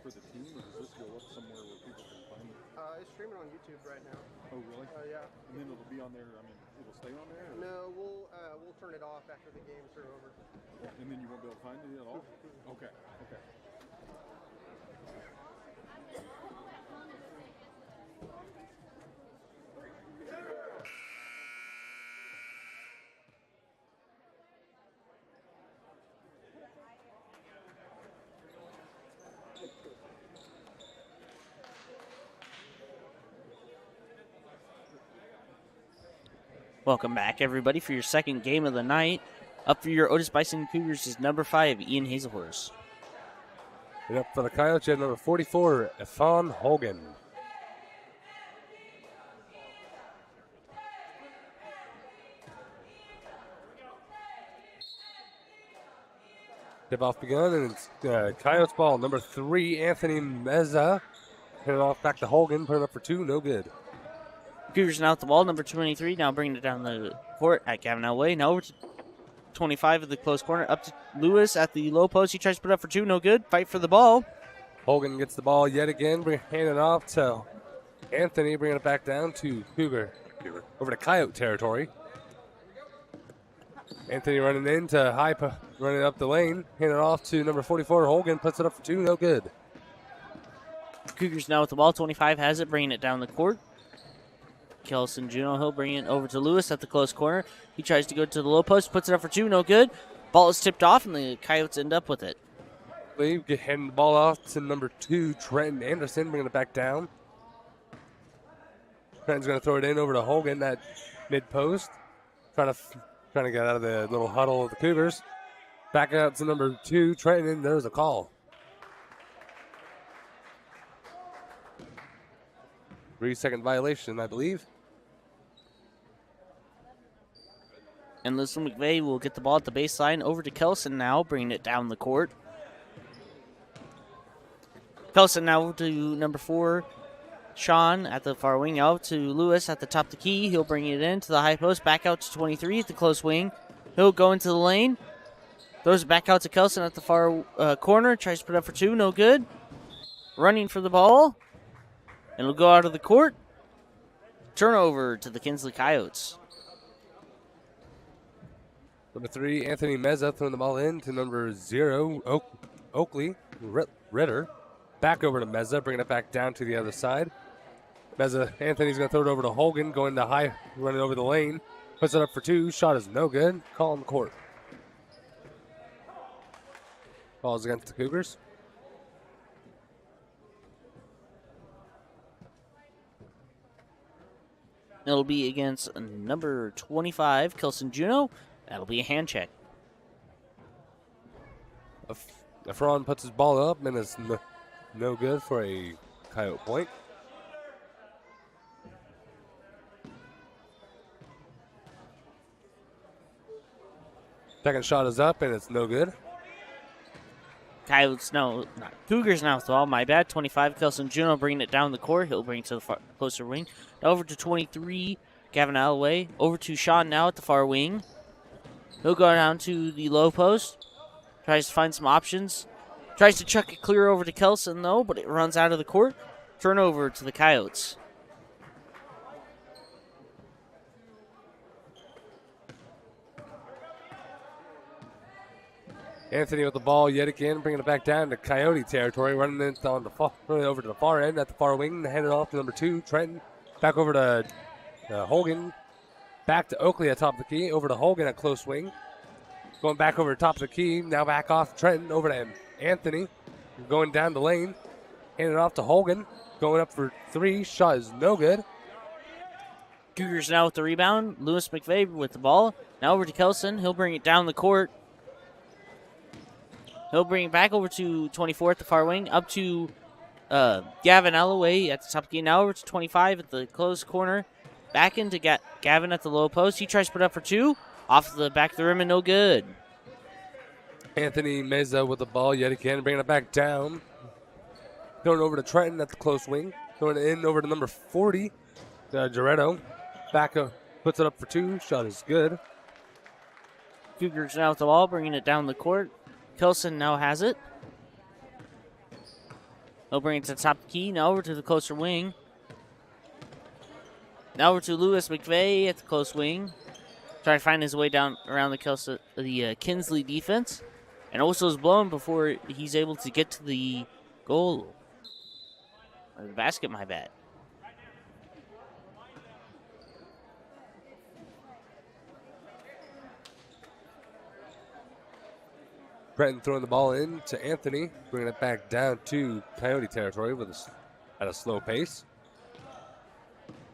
Speaker 3: for the team, or does this go up somewhere where people can find it?
Speaker 4: It's streaming on YouTube right now.
Speaker 3: Oh, really?
Speaker 4: Yeah.
Speaker 3: And then it'll be on there. I mean, it'll stay on there. Or?
Speaker 4: No, we'll turn it off after the games are over.
Speaker 3: And then you won't be able to find it at all. Okay. Okay.
Speaker 2: Welcome back, everybody, for your second game of the night. Up for your Otis-Bison Cougars is number 5, Ian Hazelhorse.
Speaker 1: And up for the Coyotes, you have number 44, Efan Hogan. Tip off begun, and it's Coyotes ball. Number 3, Anthony Meza. Hit it off back to Hogan, put it up for 2, no good.
Speaker 2: Cougars now at the ball, number 23, now bringing it down the court at Gavin Elway. Now over to 25 at the close corner, up to Lewis at the low post. He tries to put it up for 2, no good. Fight for the ball.
Speaker 1: Hogan gets the ball yet again, hand it off to Anthony, bringing it back down to Cougar. Over to Coyote territory. Anthony running into running up the lane, hand it off to number 44, Hogan, puts it up for 2, no good.
Speaker 2: Cougars now with the ball, 25 has it, bringing it down the court. Kelson Juno, he'll bring it over to Lewis at the close corner. He tries to go to the low post, puts it up for 2, no good. Ball is tipped off, and the Coyotes end up with it.
Speaker 1: Handing the ball off to number 2, Trenton Anderson, bringing it back down. Trenton's going to throw it in over to Hogan at mid-post. Trying to get out of the little huddle of the Cougars. Back out to number 2, Trenton, and there's a call. 3-second violation, I believe.
Speaker 2: And Listen McVeigh will get the ball at the baseline over to Kelson now, bringing it down the court. Kelson now to number 4, Sean at the far wing, out to Lewis at the top of the key. He'll bring it in to the high post, back out to 23 at the close wing. He'll go into the lane, throws it back out to Kelson at the far corner, tries to put up for 2, no good. Running for the ball, and it'll go out of the court. Turnover to the Kinsley Coyotes.
Speaker 1: Number 3, Anthony Meza throwing the ball in to number 0, Oakley Ritter. Back over to Meza, bringing it back down to the other side. Anthony's going to throw it over to Hogan, going to high, running over the lane. Puts it up for 2. Shot is no good. Call on the court. Ball's against the Cougars.
Speaker 2: It'll be against number 25, Kelson Juno. That'll be a hand check.
Speaker 1: Efron puts his ball up, and it's no good for a Coyote point. Second shot is up, and it's no good.
Speaker 2: Coyotes, Cougars now with the ball. My bad. 25, Kelson Juno bringing it down the court. He'll bring it to the closer wing. Now over to 23, Gavin Alloway. Over to Sean now at the far wing. He'll go down to the low post. Tries to find some options. Tries to chuck it clear over to Kelson, though, but it runs out of the court. Turnover to the Coyotes.
Speaker 1: Anthony with the ball yet again, bringing it back down to Coyote territory, running over to the far end at the far wing, handed off to number 2, Trenton. Back over to Hogan. Back to Oakley at top of the key, over to Hogan at close wing. Going back over to top of the key, now back off Trenton, over to Anthony. Going down the lane, handing it off to Hogan. Going up for 3, shot is no good.
Speaker 2: Cougars now with the rebound. Lewis McVeigh with the ball. Now over to Kelson. He'll bring it down the court. He'll bring it back over to 24 at the far wing. Up to Gavin Alloway at the top of the key. Now over to 25 at the close corner. Back into Gavin at the low post. He tries to put up for 2. Off the back of the rim and no good.
Speaker 1: Anthony Meza with the ball yet again, bringing it back down. Going over to Trenton at the close wing. Going in over to number 40, Giretto. Back puts it up for 2. Shot is good.
Speaker 2: Cougars now with the ball, bringing it down the court. Kelson now has it. He'll bring it to the top of the key. Now over to the closer wing. Now over to Lewis McVeigh at the close wing. Trying to find his way down around the Kinsley defense. And also is blown before he's able to get to the goal. Or the basket, my bad.
Speaker 1: Breton throwing the ball in to Anthony, bringing it back down to Coyote territory at a slow pace.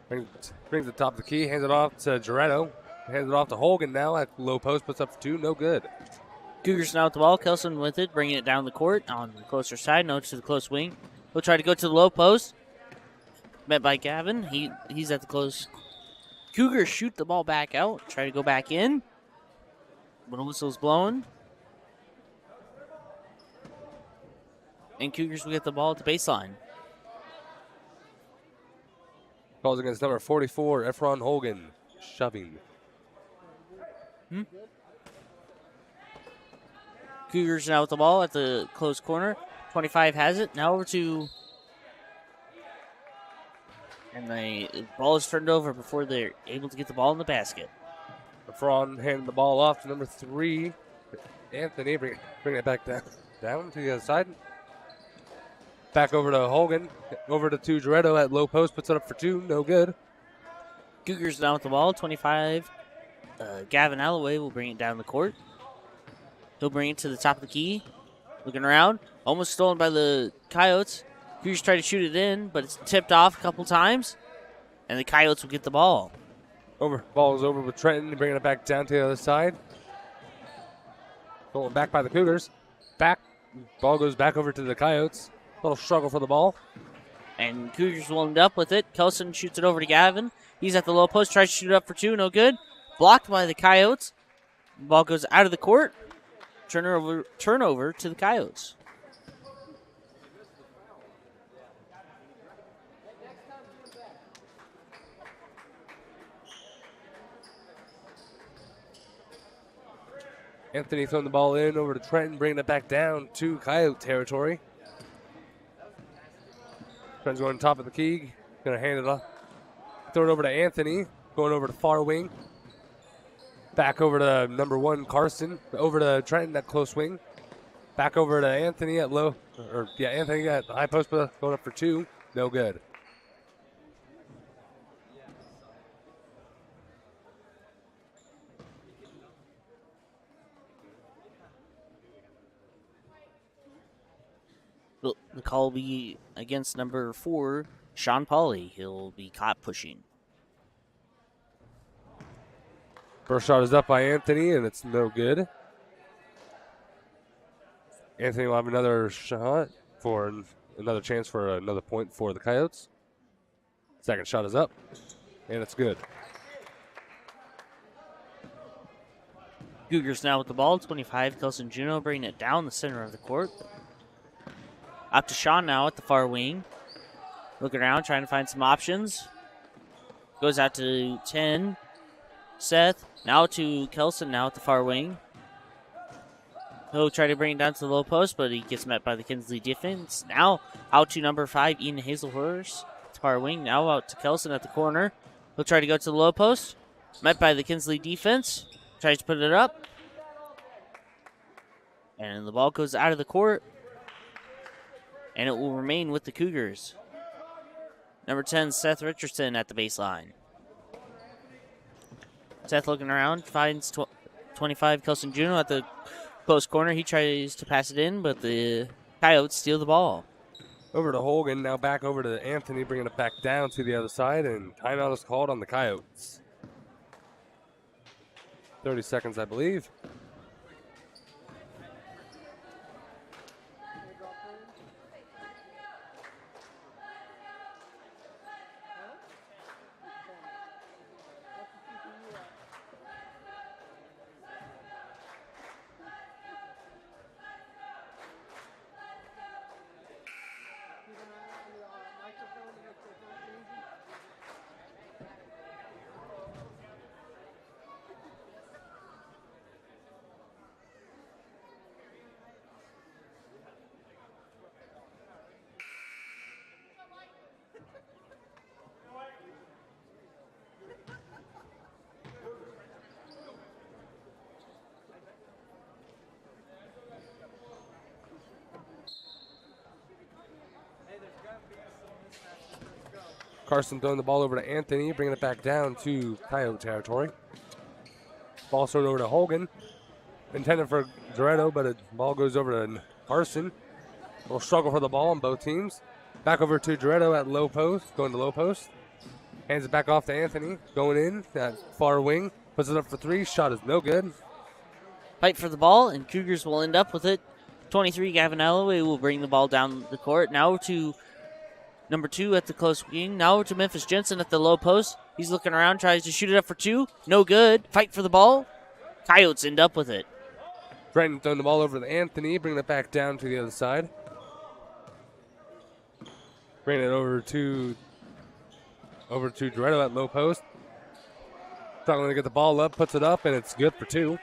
Speaker 1: Brings the top of the key, hands it off to Giretto. Hands it off to Holgan now at low post, puts up for two, no good.
Speaker 2: Cougars now with the ball. Kelson with it, bringing it down the court on the closer side. No, to the close wing. He'll try to go to the low post. Met by Gavin. He's at the close. Cougars shoot the ball back out. Try to go back in. But a whistle's blown. And Cougars will get the ball at the baseline.
Speaker 1: Calls against number 44, Efron Holgan, shoving.
Speaker 2: Cougars now with the ball at the close corner. 25 has it. Now over to... And the ball is turned over before they're able to get the ball in the basket.
Speaker 1: Efron handing the ball off to number 3, Anthony, bring it back down to the other side. Back over to Holgan, over to Giretto at low post, puts it up for two, no good.
Speaker 2: Cougars down with the ball, 25. Gavin Alloway will bring it down the court. He'll bring it to the top of the key. Looking around, almost stolen by the Coyotes. Cougars try to shoot it in, but it's tipped off a couple times, and the Coyotes will get the ball.
Speaker 1: Ball is over with Trenton, bringing it back down to the other side. Stolen back by the Cougars. Ball goes back over to the Coyotes. Little struggle for the ball.
Speaker 2: And Cougars will end up with it. Kelson shoots it over to Gavin. He's at the low post, tries to shoot it up for two, no good. Blocked by the Coyotes. Ball goes out of the court. Turnover to the Coyotes.
Speaker 1: Anthony throwing the ball in over to Trenton, bringing it back down to Coyote territory. Trenton's going top of the key, going to hand it off. Throw it over to Anthony, going over to far wing. Back over to number 1, Carson. Over to Trenton at close wing. Back over to Anthony at Anthony at high post, going up for two. No good.
Speaker 2: The call will be against number 4, Sean Pauly. He'll be caught pushing.
Speaker 1: First shot is up by Anthony, and it's no good. Anthony will have another shot for another chance for another point for the Coyotes. Second shot is up, and it's good.
Speaker 2: Cougars now with the ball. 25, Kelson Juno bringing it down the center of the court. Up to Sean now at the far wing. Looking around, trying to find some options. Goes out to 10. Seth. Now to Kelson now at the far wing. He'll try to bring it down to the low post, but he gets met by the Kinsley defense. Now out to number 5, Ian Hazelhurst at the far wing. Now out to Kelson at the corner. He'll try to go to the low post. Met by the Kinsley defense. Tries to put it up. And the ball goes out of the court. And it will remain with the Cougars. Number 10, Seth Richardson at the baseline. Seth looking around, finds 25, Kelson Juno at the close corner. He tries to pass it in, but the Coyotes steal the ball.
Speaker 1: Over to Holgan, now back over to Anthony, bringing it back down to the other side, and timeout is called on the Coyotes. 30 seconds, I believe. Carson throwing the ball over to Anthony, bringing it back down to Coyote territory. Ball thrown over to Hogan. Intended for Dorado, but the ball goes over to Carson. We'll struggle for the ball on both teams. Back over to Dorado at low post, going to low post. Hands it back off to Anthony, going in that far wing. Puts it up for three. Shot is no good.
Speaker 2: Fight for the ball, and Cougars will end up with it. 23, Gavin Alloway will bring the ball down the court. Now to number 2 at the close wing. Now to Memphis Jensen at the low post. He's looking around, tries to shoot it up for 2. No good. Fight for the ball. Coyotes end up with it.
Speaker 1: Brenton throwing the ball over to Anthony, bringing it back down to the other side. Bringing it over to Dorado at low post. Struggling to get the ball up, puts it up, and it's good for 2.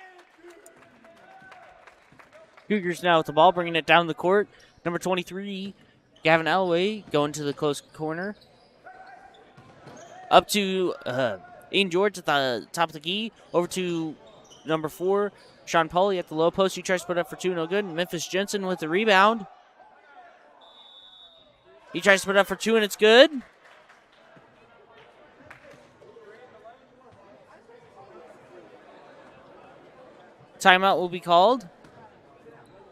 Speaker 2: Cougars now with the ball, bringing it down the court. Number 23, Gavin Alloway, going to the close corner. Up to Aiden George at the top of the key. Over to number 4, Sean Pauly at the low post. He tries to put up for 2, no good. Memphis Jensen with the rebound. He tries to put up for 2, and it's good. Timeout will be called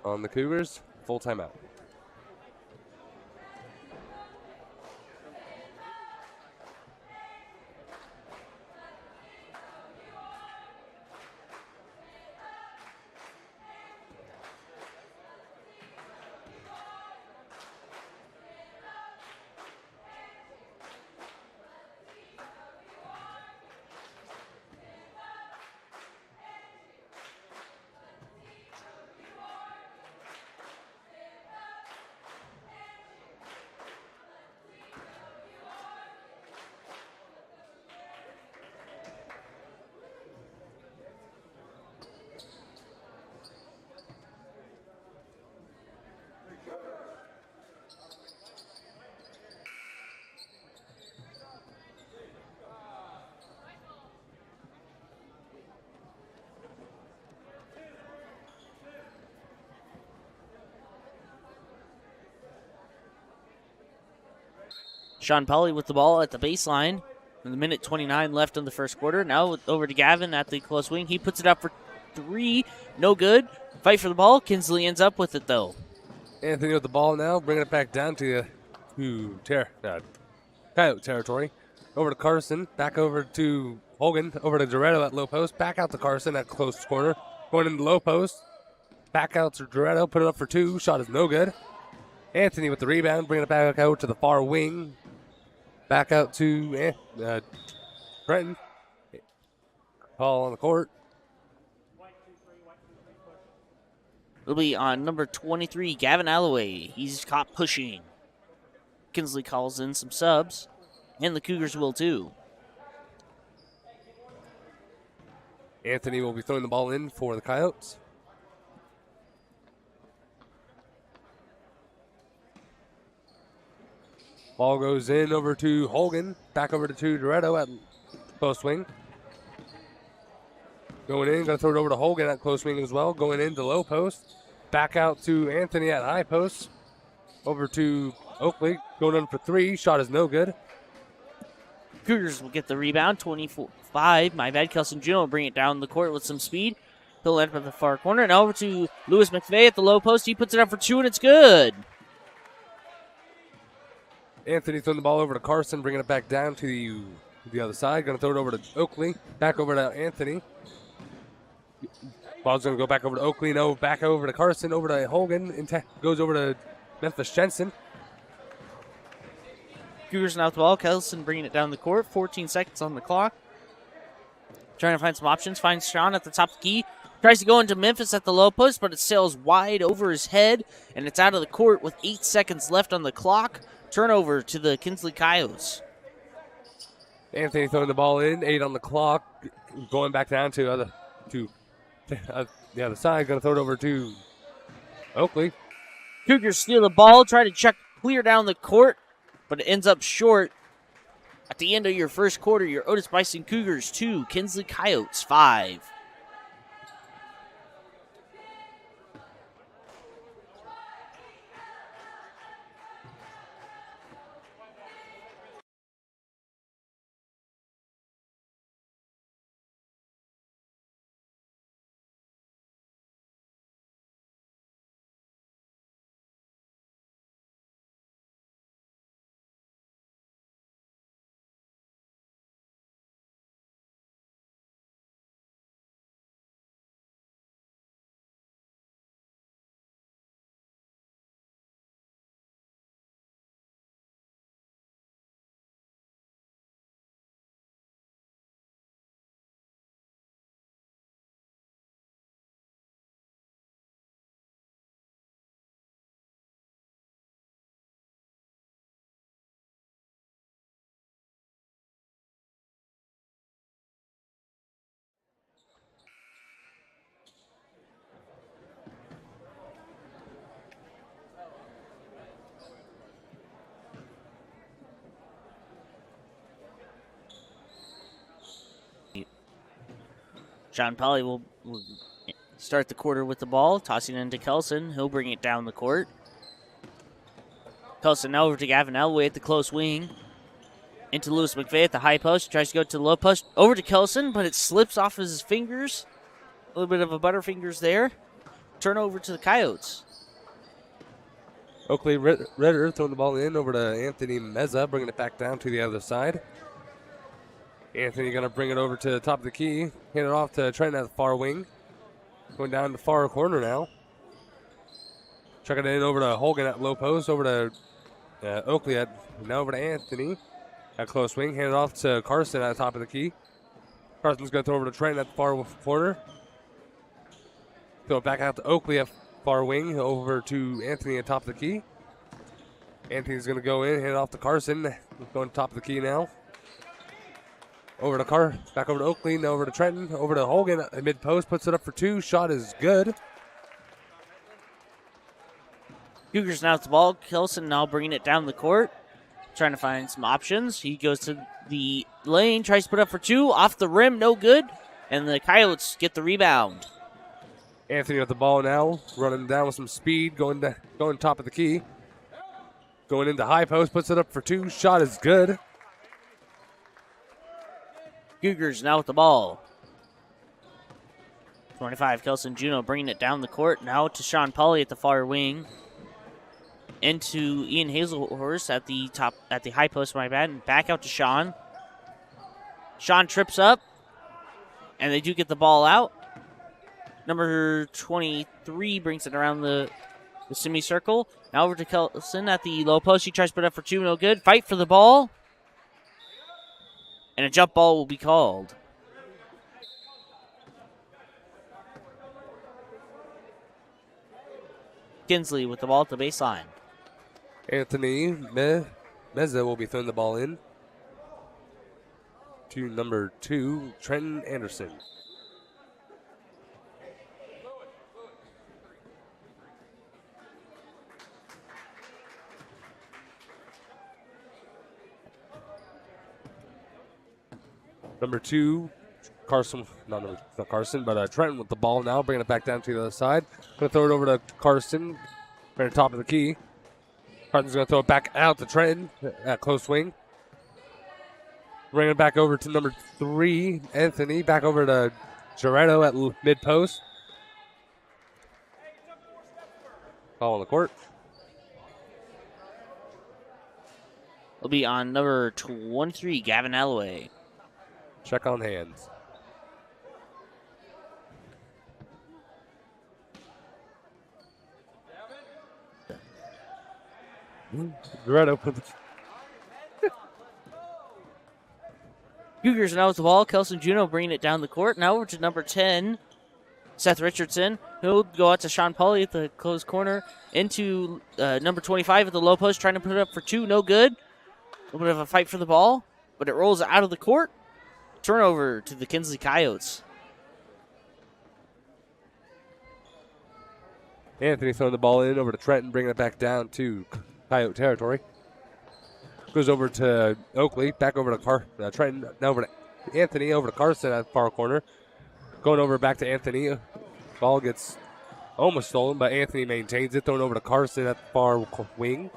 Speaker 1: On the Cougars, full timeout.
Speaker 2: Sean Pauly with the ball at the baseline. With a minute 29 left in the first quarter. Now over to Gavin at the close wing. He puts it up for 3. No good. Fight for the ball. Kinsley ends up with it, though.
Speaker 1: Anthony with the ball now, bringing it back down to Coyote territory. Over to Carson, back over to Hogan, over to Dorado at low post, back out to Carson at close corner. Going into low post, back out to Dorado, put it up for 2. Shot is no good. Anthony with the rebound, bringing it back out to the far wing. Back out to Brenton. Ball on the court.
Speaker 2: It'll be on number 23, Gavin Alloway. He's caught pushing. Kinsley calls in some subs, and the Cougars will too.
Speaker 1: Anthony will be throwing the ball in for the Coyotes. Ball goes in over to Hogan. Back over to Dorado at close wing. Going in, going to throw it over to Hogan at close wing as well. Going into low post. Back out to Anthony at high post. Over to Oakley. Going in for 3. Shot is no good.
Speaker 2: Cougars will get the rebound. 24-5. My bad. Kelson Juno will bring it down the court with some speed. He'll end up at the far corner. And over to Lewis McVeigh at the low post. He puts it up for 2, and it's good.
Speaker 1: Anthony throwing the ball over to Carson, bringing it back down to the other side. Going to throw it over to Oakley. Back over to Anthony. Ball's going to go back over to Oakley. No, back over to Carson. Over to Hogan. Goes over to Memphis Jensen.
Speaker 2: Cougars now with the ball. Kelson bringing it down the court. 14 seconds on the clock. Trying to find some options. Finds Sean at the top of the key. Tries to go into Memphis at the low post, but it sails wide over his head, and it's out of the court with 8 seconds left on the clock. Turnover to the Kinsley Coyotes.
Speaker 1: Anthony throwing the ball in. 8 on the clock. Going back down to the other side. Going to throw it over to Oakley.
Speaker 2: Cougars steal the ball. Try to check clear down the court, but it ends up short. At the end of your first quarter, your Otis-Bison Cougars 2, Kinsley Coyotes 5. Sean Polly will start the quarter with the ball, tossing it into Kelson. He'll bring it down the court. Kelson now over to Gavin Elway at the close wing. Into Lewis McVeigh at the high post. Tries to go to the low post. Over to Kelson, but it slips off his fingers. A little bit of a butterfingers there. Turnover to the Coyotes.
Speaker 1: Oakley Ritter throwing the ball in over to Anthony Meza, bringing it back down to the other side. Anthony going to bring it over to the top of the key. Hand it off to Trent at the far wing. Going down the far corner now. Chucking it in over to Hogan at low post. Over to Oakley now over to Anthony at close wing. Hand it off to Carson at the top of the key. Carson's going to throw over to Trent at the far corner. Throw it back out to Oakley at far wing. Over to Anthony at top of the key. Anthony's going to go in. Hand it off to Carson. Going to top of the key now. Over to back over to Oakley, now over to Trenton, over to Hogan at mid-post, puts it up for two. Shot is good.
Speaker 2: Cougars now with the ball. Kelson now bringing it down the court, trying to find some options. He goes to the lane, tries to put up for two, off the rim, no good, and the Coyotes get the rebound.
Speaker 1: Anthony with the ball now, running down with some speed, going top of the key. Going into high post, puts it up for two. Shot is good.
Speaker 2: Cougars now with the ball. 25, Kelson Juno bringing it down the court. Now to Sean Polly at the far wing. Into Ian Hazelhorse at the high post, my bad. And back out to Sean. Sean trips up. And they do get the ball out. Number 23 brings it around the semicircle. Now over to Kelson at the low post. He tries to put up for two, no good. Fight for the ball. And a jump ball will be called. Kinsley with the ball at the baseline.
Speaker 1: Anthony Meza will be throwing the ball in to number 2, Trenton Anderson. Number 2, Carson, not Carson, but Trenton with the ball now, bringing it back down to the other side. Going to throw it over to Carson, right at the top of the key. Carson's going to throw it back out to Trenton at close wing. Bringing it back over to number 3, Anthony, back over to Giretto at mid-post. Ball on the court.
Speaker 2: Will be on number 23, Gavin Alloway.
Speaker 1: Check on hands. Giretto put the
Speaker 2: Cougars now with the ball. Kelson Juno bringing it down the court. Now over to number 10, Seth Richardson. He'll go out to Sean Polly at the closed corner. Into number 25 at the low post, trying to put it up for two. No good. A little bit of a fight for the ball, but it rolls out of the court. Turnover to the Kinsley Coyotes.
Speaker 1: Anthony throwing the ball in over to Trenton, bringing it back down to Coyote territory. Goes over to Oakley, back over to Trenton, now over to Anthony, over to Carson at the far corner. Going over back to Anthony. Ball gets almost stolen, but Anthony maintains it, throwing over to Carson at the far wing.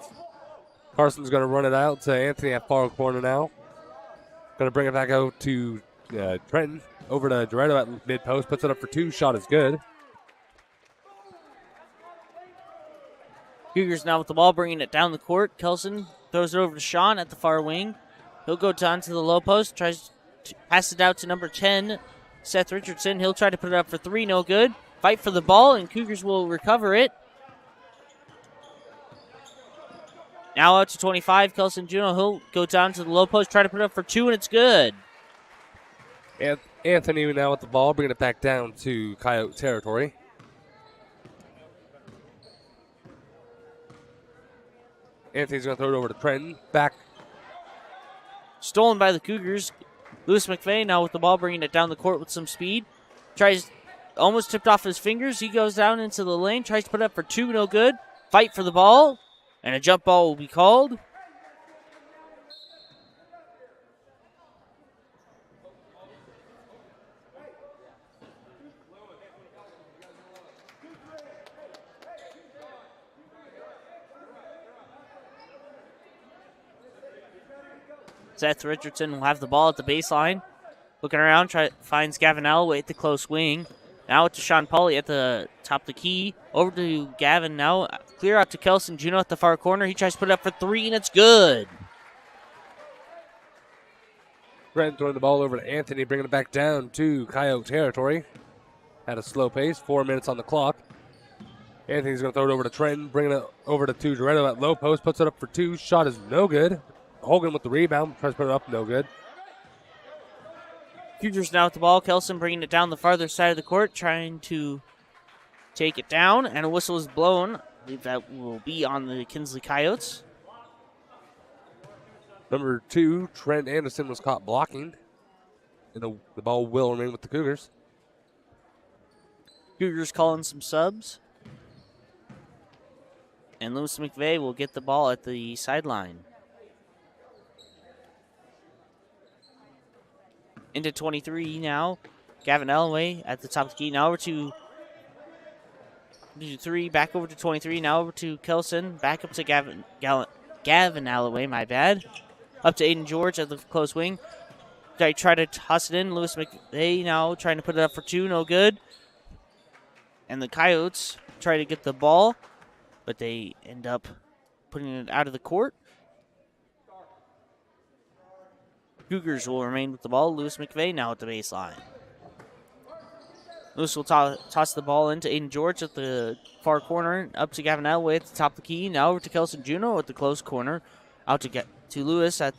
Speaker 1: Carson's going to run it out to Anthony at far corner now. Going to bring it back out to Trenton. Over to Giretto at mid-post. Puts it up for two. Shot is good.
Speaker 2: Cougars now with the ball, bringing it down the court. Kelson throws it over to Sean at the far wing. He'll go down to the low post. Tries to pass it out to number 10, Seth Richardson. He'll try to put it up for three. No good. Fight for the ball, and Cougars will recover it. Now out to 25, Kelson Juno. He'll go down to the low post, try to put it up for two, and it's good.
Speaker 1: Anthony now with the ball, bringing it back down to Coyote territory. Anthony's going to throw it over to Trenton. Back.
Speaker 2: Stolen by the Cougars. Lewis McVeigh now with the ball, bringing it down the court with some speed. Tries, almost tipped off his fingers. He goes down into the lane, tries to put it up for two, no good. Fight for the ball. And a jump ball will be called. Seth Richardson will have the ball at the baseline. Looking around, finds Gavin Alloway at the close wing. Now to Sean Pauly at the top of the key. Over to Gavin now. Clear out to Kelson Juno at the far corner. He tries to put it up for three, and it's good.
Speaker 1: Brent throwing the ball over to Anthony, bringing it back down to Coyote territory. At a slow pace, 4 minutes on the clock. Anthony's going to throw it over to Trenton, bringing it over to Doretto at low post, puts it up for two. Shot is no good. Hogan with the rebound, tries to put it up, no good.
Speaker 2: Cougars now with the ball. Kelson bringing it down the farther side of the court, trying to take it down, and a whistle is blown. I believe that will be on the Kinsley Coyotes.
Speaker 1: Number 2, Trent Anderson was caught blocking, and the ball will remain with the Cougars.
Speaker 2: Cougars calling some subs. And Lewis McVeigh will get the ball at the sideline. Into 23 now. Gavin Alloway at the top of the key. Now over to 3. Back over to 23. Now over to Kelson. Back up to Gavin Alloway, my bad. Up to Aiden George at the close wing. They try to toss it in. Lewis McVeigh now trying to put it up for two. No good. And the Coyotes try to get the ball, but they end up putting it out of the court. Cougars will remain with the ball. Lewis McVeigh now at the baseline. Lewis will toss the ball into Aiden George at the far corner. Up to Gavin Alloway at the top of the key. Now over to Kelson Juno at the close corner. Out to Lewis at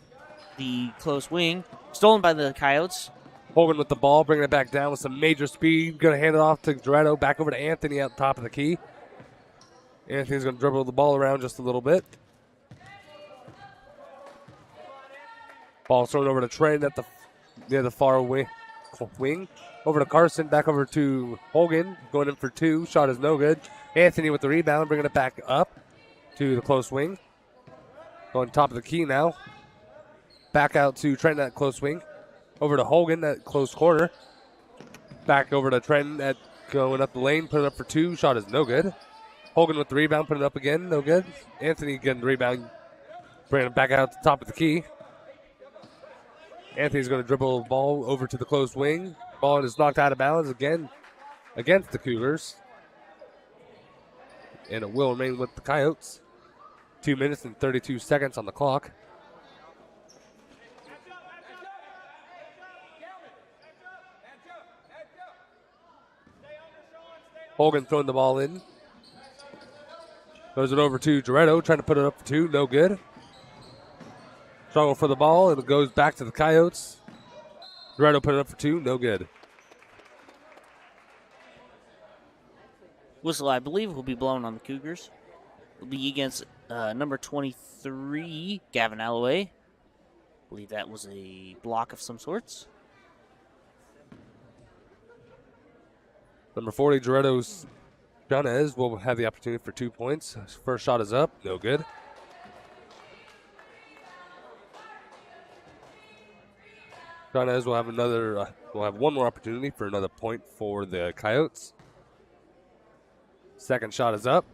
Speaker 2: the close wing. Stolen by the Coyotes.
Speaker 1: Hogan with the ball, bringing it back down with some major speed. Going to hand it off to Doretto. Back over to Anthony at the top of the key. Anthony's going to dribble the ball around just a little bit. Ball thrown over to Trent at near the far wing. Over to Carson, back over to Hogan, going in for two. Shot is no good. Anthony with the rebound, bringing it back up to the close wing. Going top of the key now. Back out to Trent at close wing. Over to Hogan at close corner. Back over to Trenton at going up the lane, put it up for two. Shot is no good. Hogan with the rebound, put it up again, no good. Anthony getting the rebound, bringing it back out to the top of the key. Anthony's going to dribble the ball over to the close wing. Ball is knocked out of bounds again against the Cougars. And it will remain with the Coyotes. 2 minutes and 32 seconds on the clock. Hogan throwing the ball in. Throws it over to Doretto, trying to put it up for two, no good. Struggle for the ball, and it goes back to the Coyotes. Doretto put it up for two, no good.
Speaker 2: Whistle, I believe, will be blown on the Cougars. Will be against number 23, Gavin Alloway. I believe that was a block of some sorts.
Speaker 1: Number 40, Doretto's Jones will have the opportunity for 2 points. His first shot is up, no good. Jones will have one more opportunity for another point for the Coyotes. Second shot is up,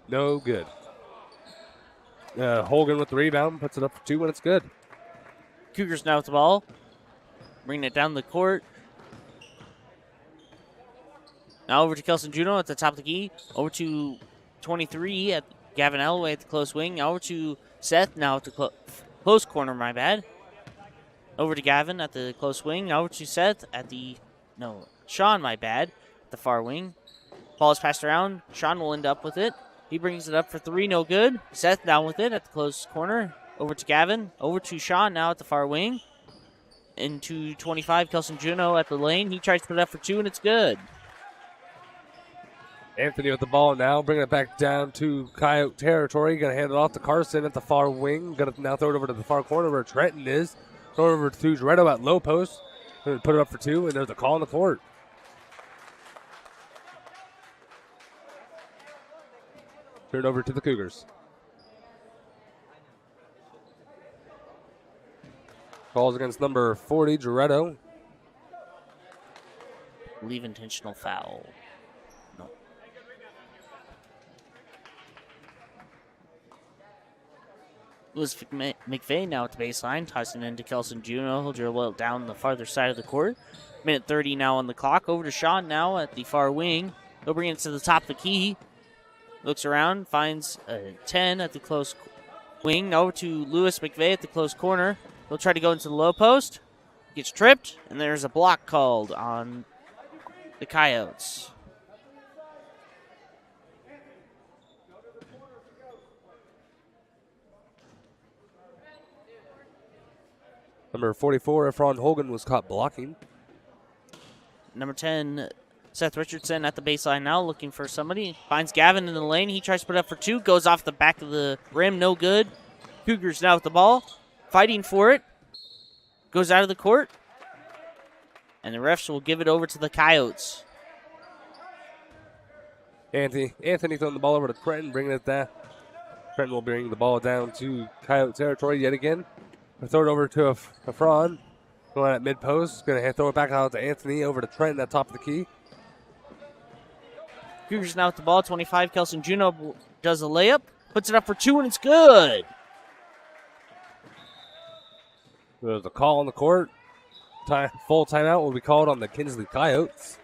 Speaker 1: no good. Hogan with the rebound, puts it up for two when it's good.
Speaker 2: Cougars now with the ball, bringing it down the court. Now over to Kelson Juno at the top of the key. Over to 23 at Gavin Alloway at the close wing. Now over to Seth now at the close corner, my bad. Over to Gavin at the close wing. Now over to Seth at Sean, my bad, at the far wing. Ball is passed around. Sean will end up with it. He brings it up for three, no good. Seth down with it at the close corner. Over to Gavin. Over to Sean now at the far wing. Into 25, Kelson Juno at the lane. He tries to put it up for two, and it's good.
Speaker 1: Anthony with the ball now, bringing it back down to Coyote territory. Going to hand it off to Carson at the far wing. Going to now throw it over to the far corner where Trenton is. Throw it over to Doretto at low post. Going to put it up for two, and there's a call on the court. Turn it over to the Cougars. Calls against number 40, Doretto.
Speaker 2: Leave intentional foul. No. Lewis McVeigh now at the baseline, tossing into Kelson Juno. He'll dribble it down the farther side of the court. Minute 30 now on the clock. Over to Sean now at the far wing. He'll bring it to the top of the key. Looks around, finds a 10 at the close wing. Now over to Lewis McVeigh at the close corner. He'll try to go into the low post. Gets tripped, and there's a block called on the Coyotes.
Speaker 1: Number 44, Efron Hogan, was caught blocking.
Speaker 2: Number 10, Seth Richardson at the baseline now, looking for somebody. Finds Gavin in the lane. He tries to put up for two. Goes off the back of the rim. No good. Cougars now with the ball. Fighting for it. Goes out of the court. And the refs will give it over to the Coyotes.
Speaker 1: Anthony throwing the ball over to Trenton, bringing it down. Trenton will bring the ball down to Coyote territory yet again. We'll throw it over to Efron. Going at mid-post. Going to throw it back out to Anthony. Over to Trenton at top of the key.
Speaker 2: Cougars now with the ball. 25, Kelson Juno does a layup. Puts it up for two, and it's good.
Speaker 1: There's a call on the court. Full timeout will be called on the Kinsley Coyotes.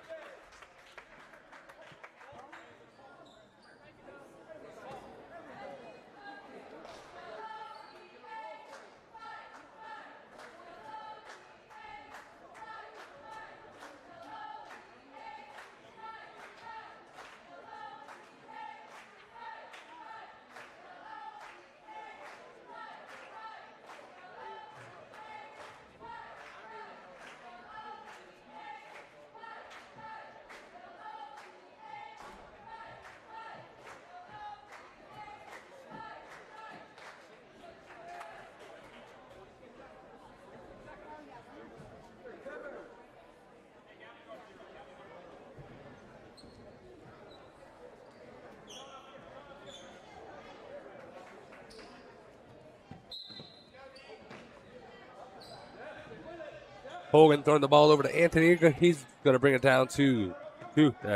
Speaker 1: Hogan throwing the ball over to Anthony. He's going to bring it down to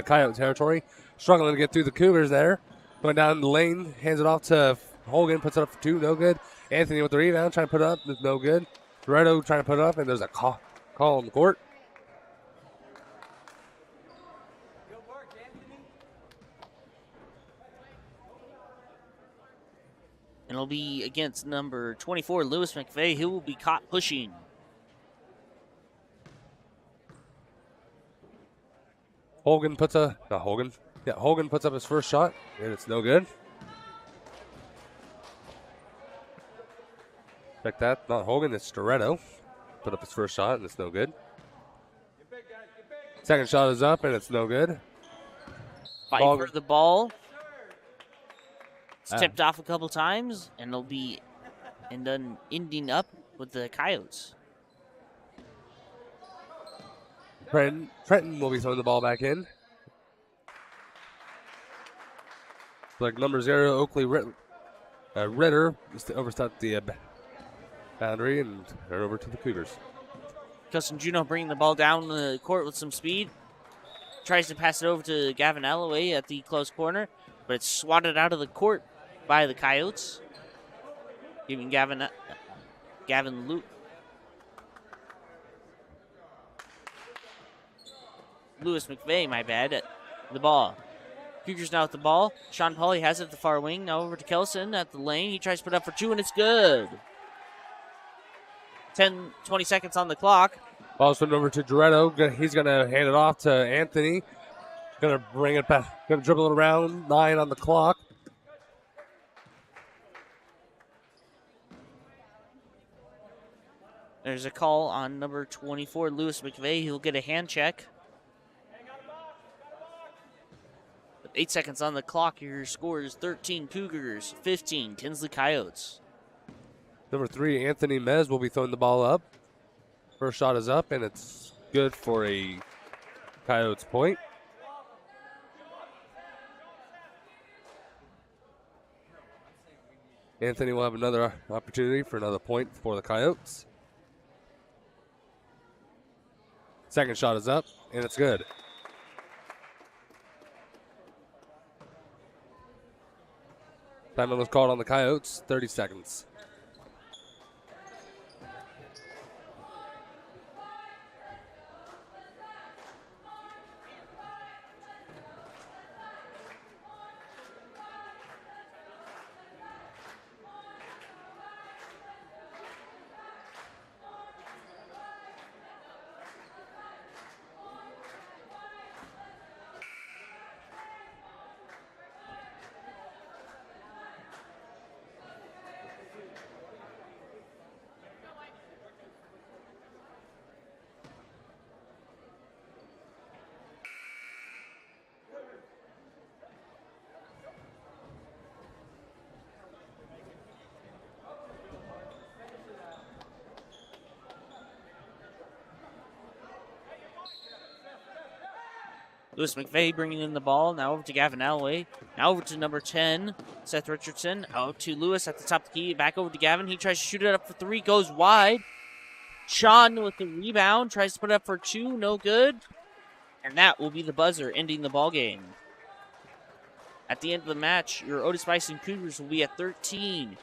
Speaker 1: Coyote territory. Struggling to get through the Cougars there. Going down the lane, hands it off to Hogan, puts it up for two, no good. Anthony with the rebound, trying to put it up, no good. Dorado trying to put it up, and there's a call on the court.
Speaker 2: And it'll be against number 24, Lewis McVeigh. He will be caught pushing.
Speaker 1: Hogan puts up his first shot, and it's no good. Check that, not Hogan, it's Dorado. Put up his first shot, and it's no good. Second shot is up, and it's no good.
Speaker 2: Fight for the ball. It's tipped off a couple times, and it'll be ending up with the Coyotes.
Speaker 1: Trenton will be throwing the ball back in. Like number 0, Oakley Ritter overstepped the boundary and turn over to the Cougars.
Speaker 2: Kelson Juno bringing the ball down the court with some speed. Tries to pass it over to Gavin Alloway at the close corner, but it's swatted out of the court by the Coyotes. Giving Gavin Lewis McVeigh, my bad, at the ball. Cougars now with the ball. Sean Pauly has it at the far wing. Now over to Kelson at the lane. He tries to put up for two, and it's good. 20 seconds on the clock.
Speaker 1: Ball's turned over to Dorado. He's going to hand it off to Anthony. Going to bring it back. Going to dribble it around. 9 on the clock.
Speaker 2: There's a call on number 24, Lewis McVeigh. He'll get a hand check. 8 seconds on the clock. Your score is 13 Cougars, 15 Kinsley Coyotes.
Speaker 1: Number 3, Anthony Mez will be throwing the ball up. First shot is up, and it's good for a Coyotes point. Anthony will have another opportunity for another point for the Coyotes. Second shot is up, and it's good. Timeout was called on the Coyotes, 30 seconds.
Speaker 2: Lewis McVeigh bringing in the ball. Now over to Gavin Alloway. Now over to number 10, Seth Richardson. Out to Lewis at the top of the key. Back over to Gavin. He tries to shoot it up for 3. Goes wide. Sean with the rebound. Tries to put it up for 2. No good. And that will be the buzzer ending the ball game. At the end of the match, your Otis-Bison Cougars will be at 13.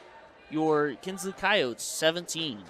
Speaker 2: Your Kinsley Coyotes, 17.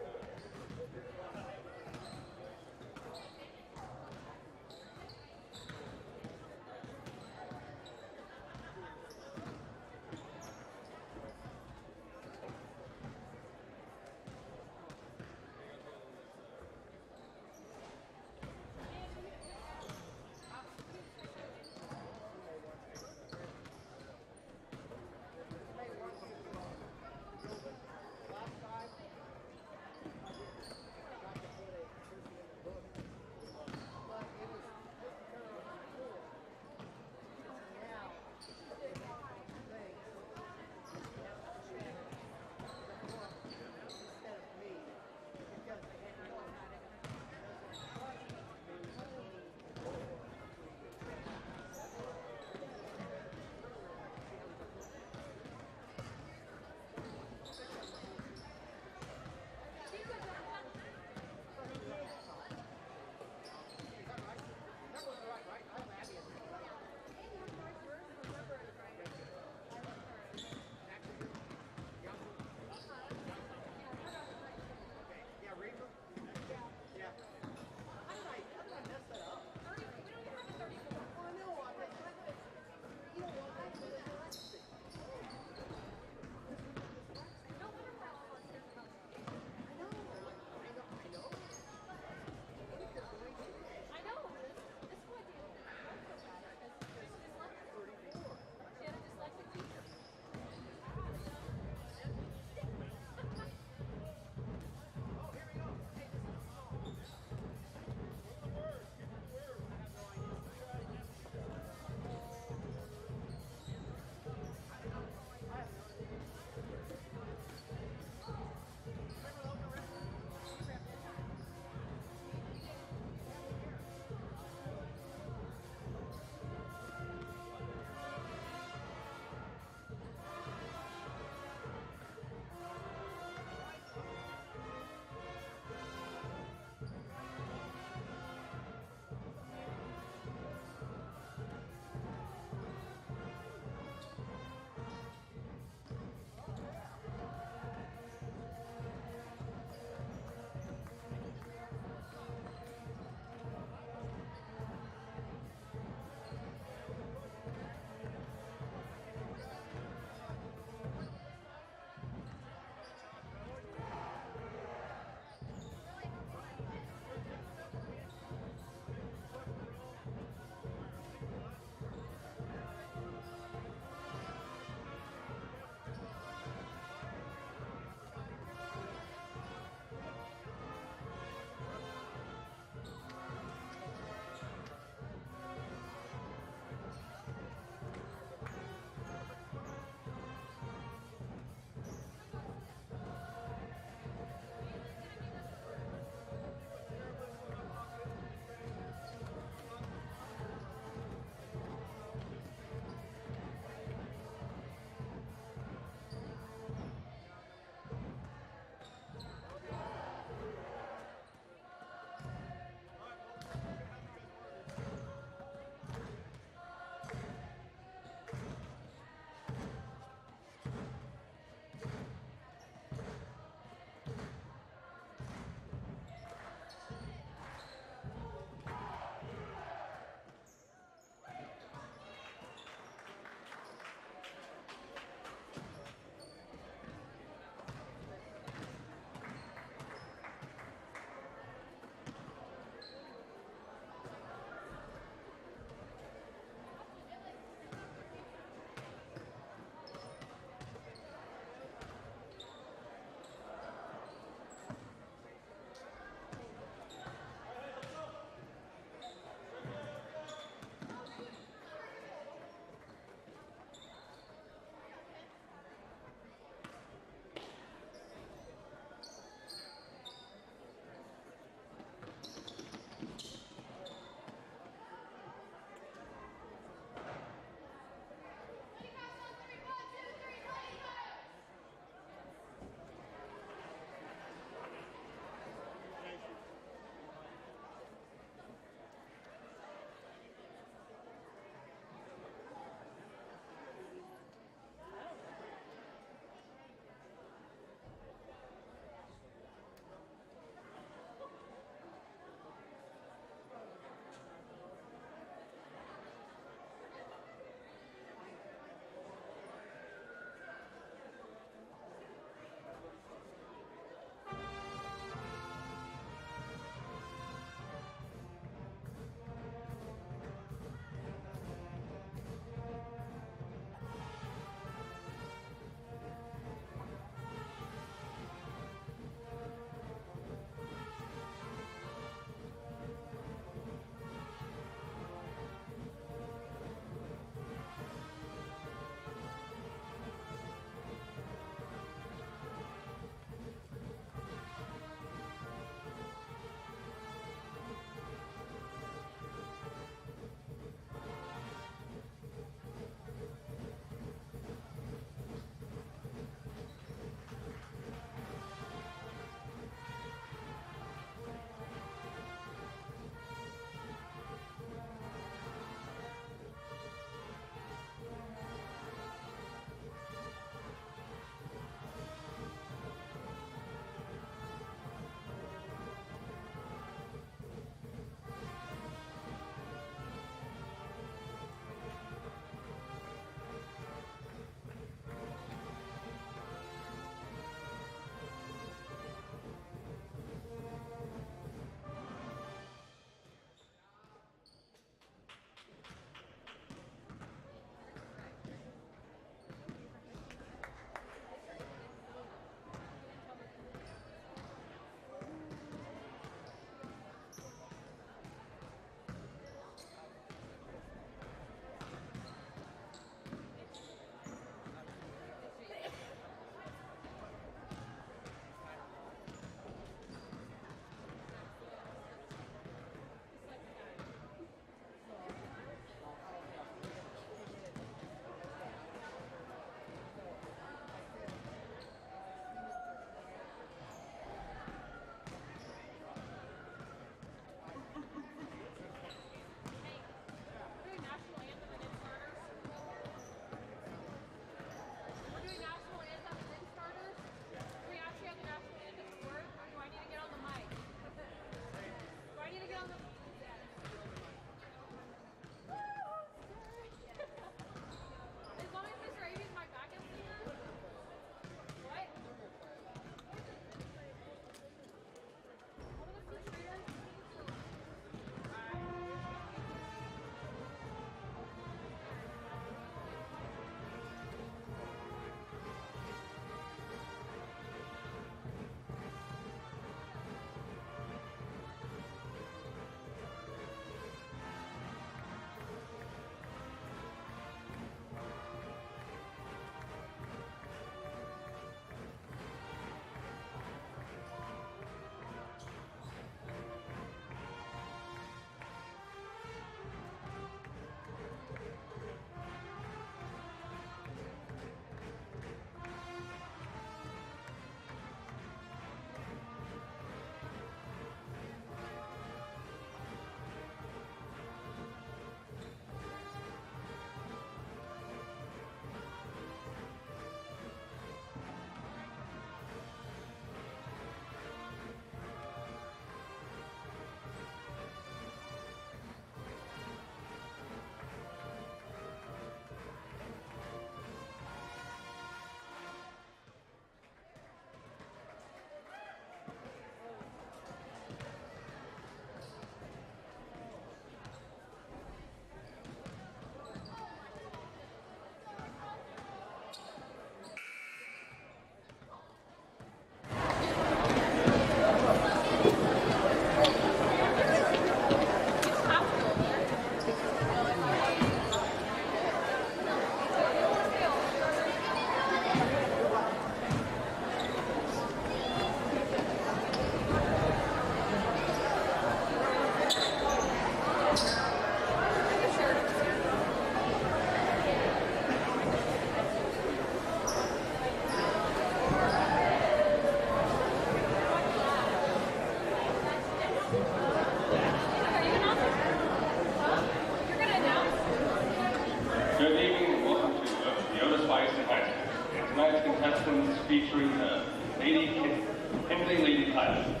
Speaker 5: tonight's contestants featuring the Kinsley Lady Pilots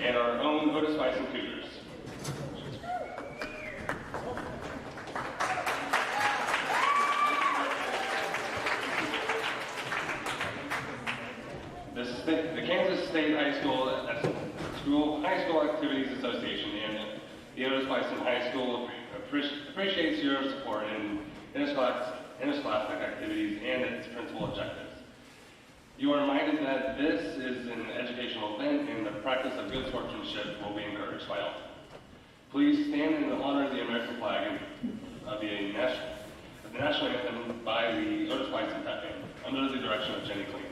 Speaker 5: and our own Otis-Bison Cougars. The Kansas State High School Activities Association and the Otis-Bison High School appreciates your support in interscholastic activities and its principal objectives. You are reminded that this is an educational event and the practice of good sportsmanship will be encouraged by all. Please stand in honor of the American flag and of the national anthem by the Otis-Bison Pep Band under the direction of Jenny Clean.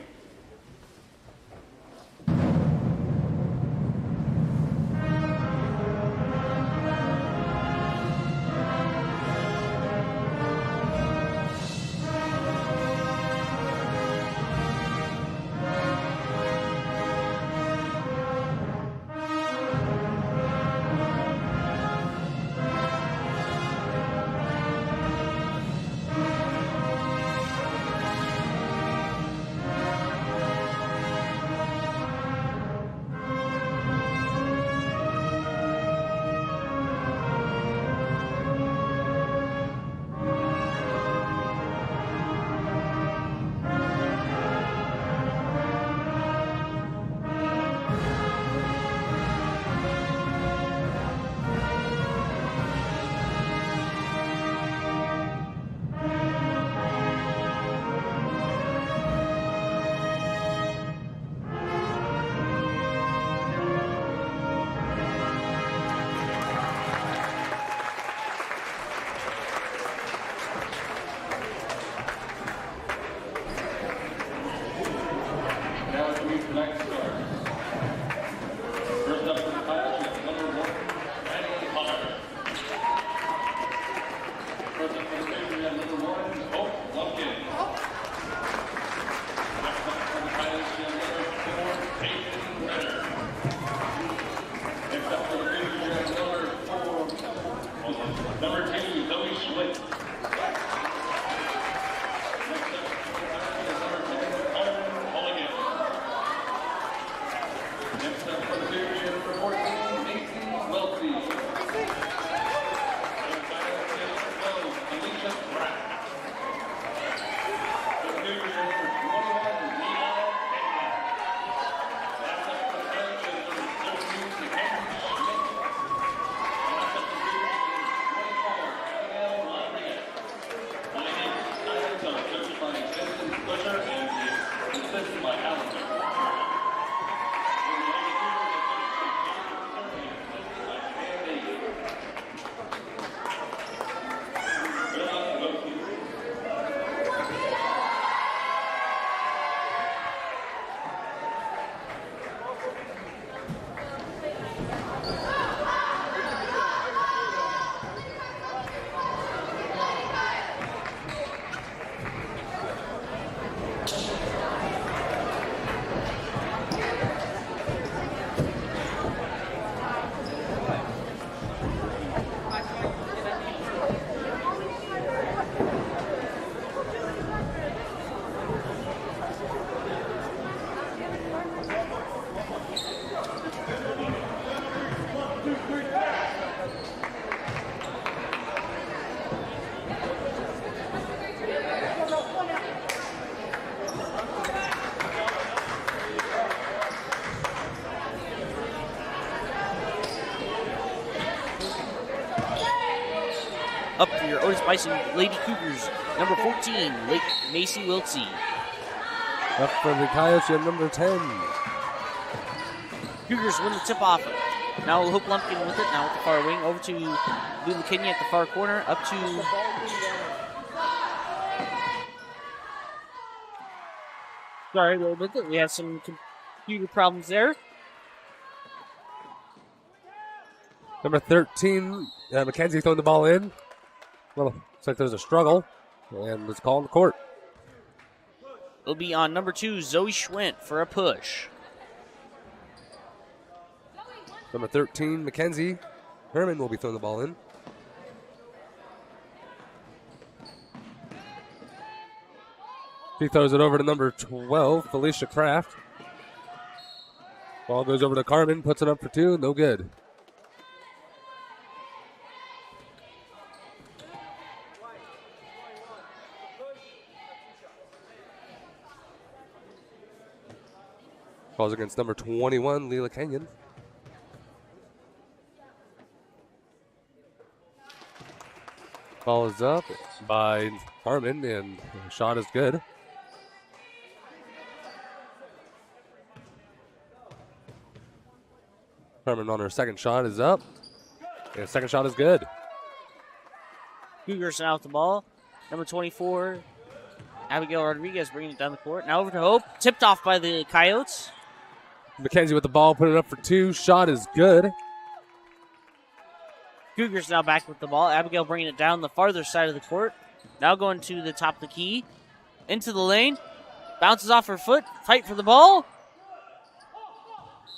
Speaker 2: Up for your Otis-Bison Lady Cougars, number 14, Macy Wiltsey.
Speaker 1: Up for the Coyotes, you have number 10.
Speaker 2: Cougars win the tip-off. Now Hope Lumpkin with it, now with the far wing. Over to Lou McKinney at the far corner. Up to... Sorry, a little bit. We have some computer problems there.
Speaker 1: Number 13, Mackenzie throwing the ball in. Well, looks like there's a struggle, and it's called in the court.
Speaker 2: It'll be on number 2, Zoe Schwint for a push.
Speaker 1: Number 13, Mackenzie Herman will be throwing the ball in. He throws it over to number 12, Felicia Kraft. Ball goes over to Carmen, puts it up for 2, no good. Falls against number 21, Leela Kenyon. Ball is up by Carmen, and the shot is good. Carmen on her second shot is up, and the second shot is good.
Speaker 2: Cougars now with the ball. Number 24, Abigail Rodriguez bringing it down the court. Now over to Hope. Tipped off by the Coyotes.
Speaker 1: McKenzie with the ball, putting it up for 2. Shot is good.
Speaker 2: Cougars now back with the ball. Abigail bringing it down the farther side of the court. Now going to the top of the key. Into the lane. Bounces off her foot. Fight for the ball.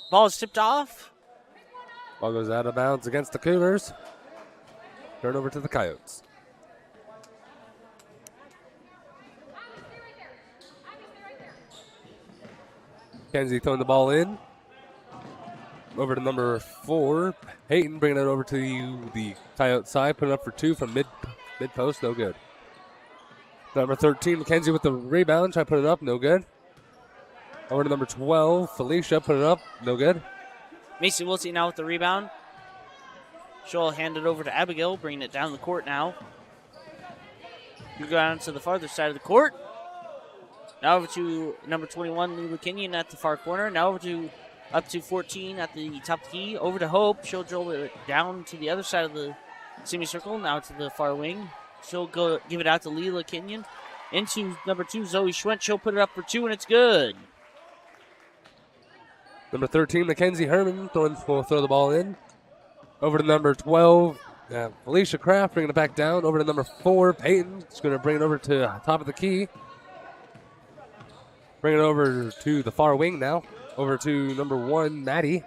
Speaker 2: Ball is tipped off.
Speaker 1: Ball goes out of bounds against the Cougars. Turn over to the Coyotes. Kenzie throwing the ball in. Over to number 4, Peyton, bringing it over to the Coyote side, putting it up for 2 from mid post, no good. Number 13, Mackenzie with the rebound, try to put it up, no good. Over to number 12, Felicia, put it up, no good.
Speaker 2: Macy Wiltsey now with the rebound. She'll hand it over to Abigail, bringing it down the court now. We go down to the farther side of the court. Now over to number 21, Lulu Kenyon at the far corner. Now over to up to 14 at the top of the key. Over to Hope. She'll dribble it down to the other side of the semicircle. Now to the far wing. She'll go give it out to Leela Kenyon. Into number 2, Zoe Schwent. She'll put it up for 2, and it's good.
Speaker 1: Number 13, Mackenzie Herman, will throw the ball in. Over to number 12, Felicia Kraft, bringing it back down. Over to number 4, Peyton. She's going to bring it over to top of the key. Bring it over to the far wing now. Over to number 1, Maddie.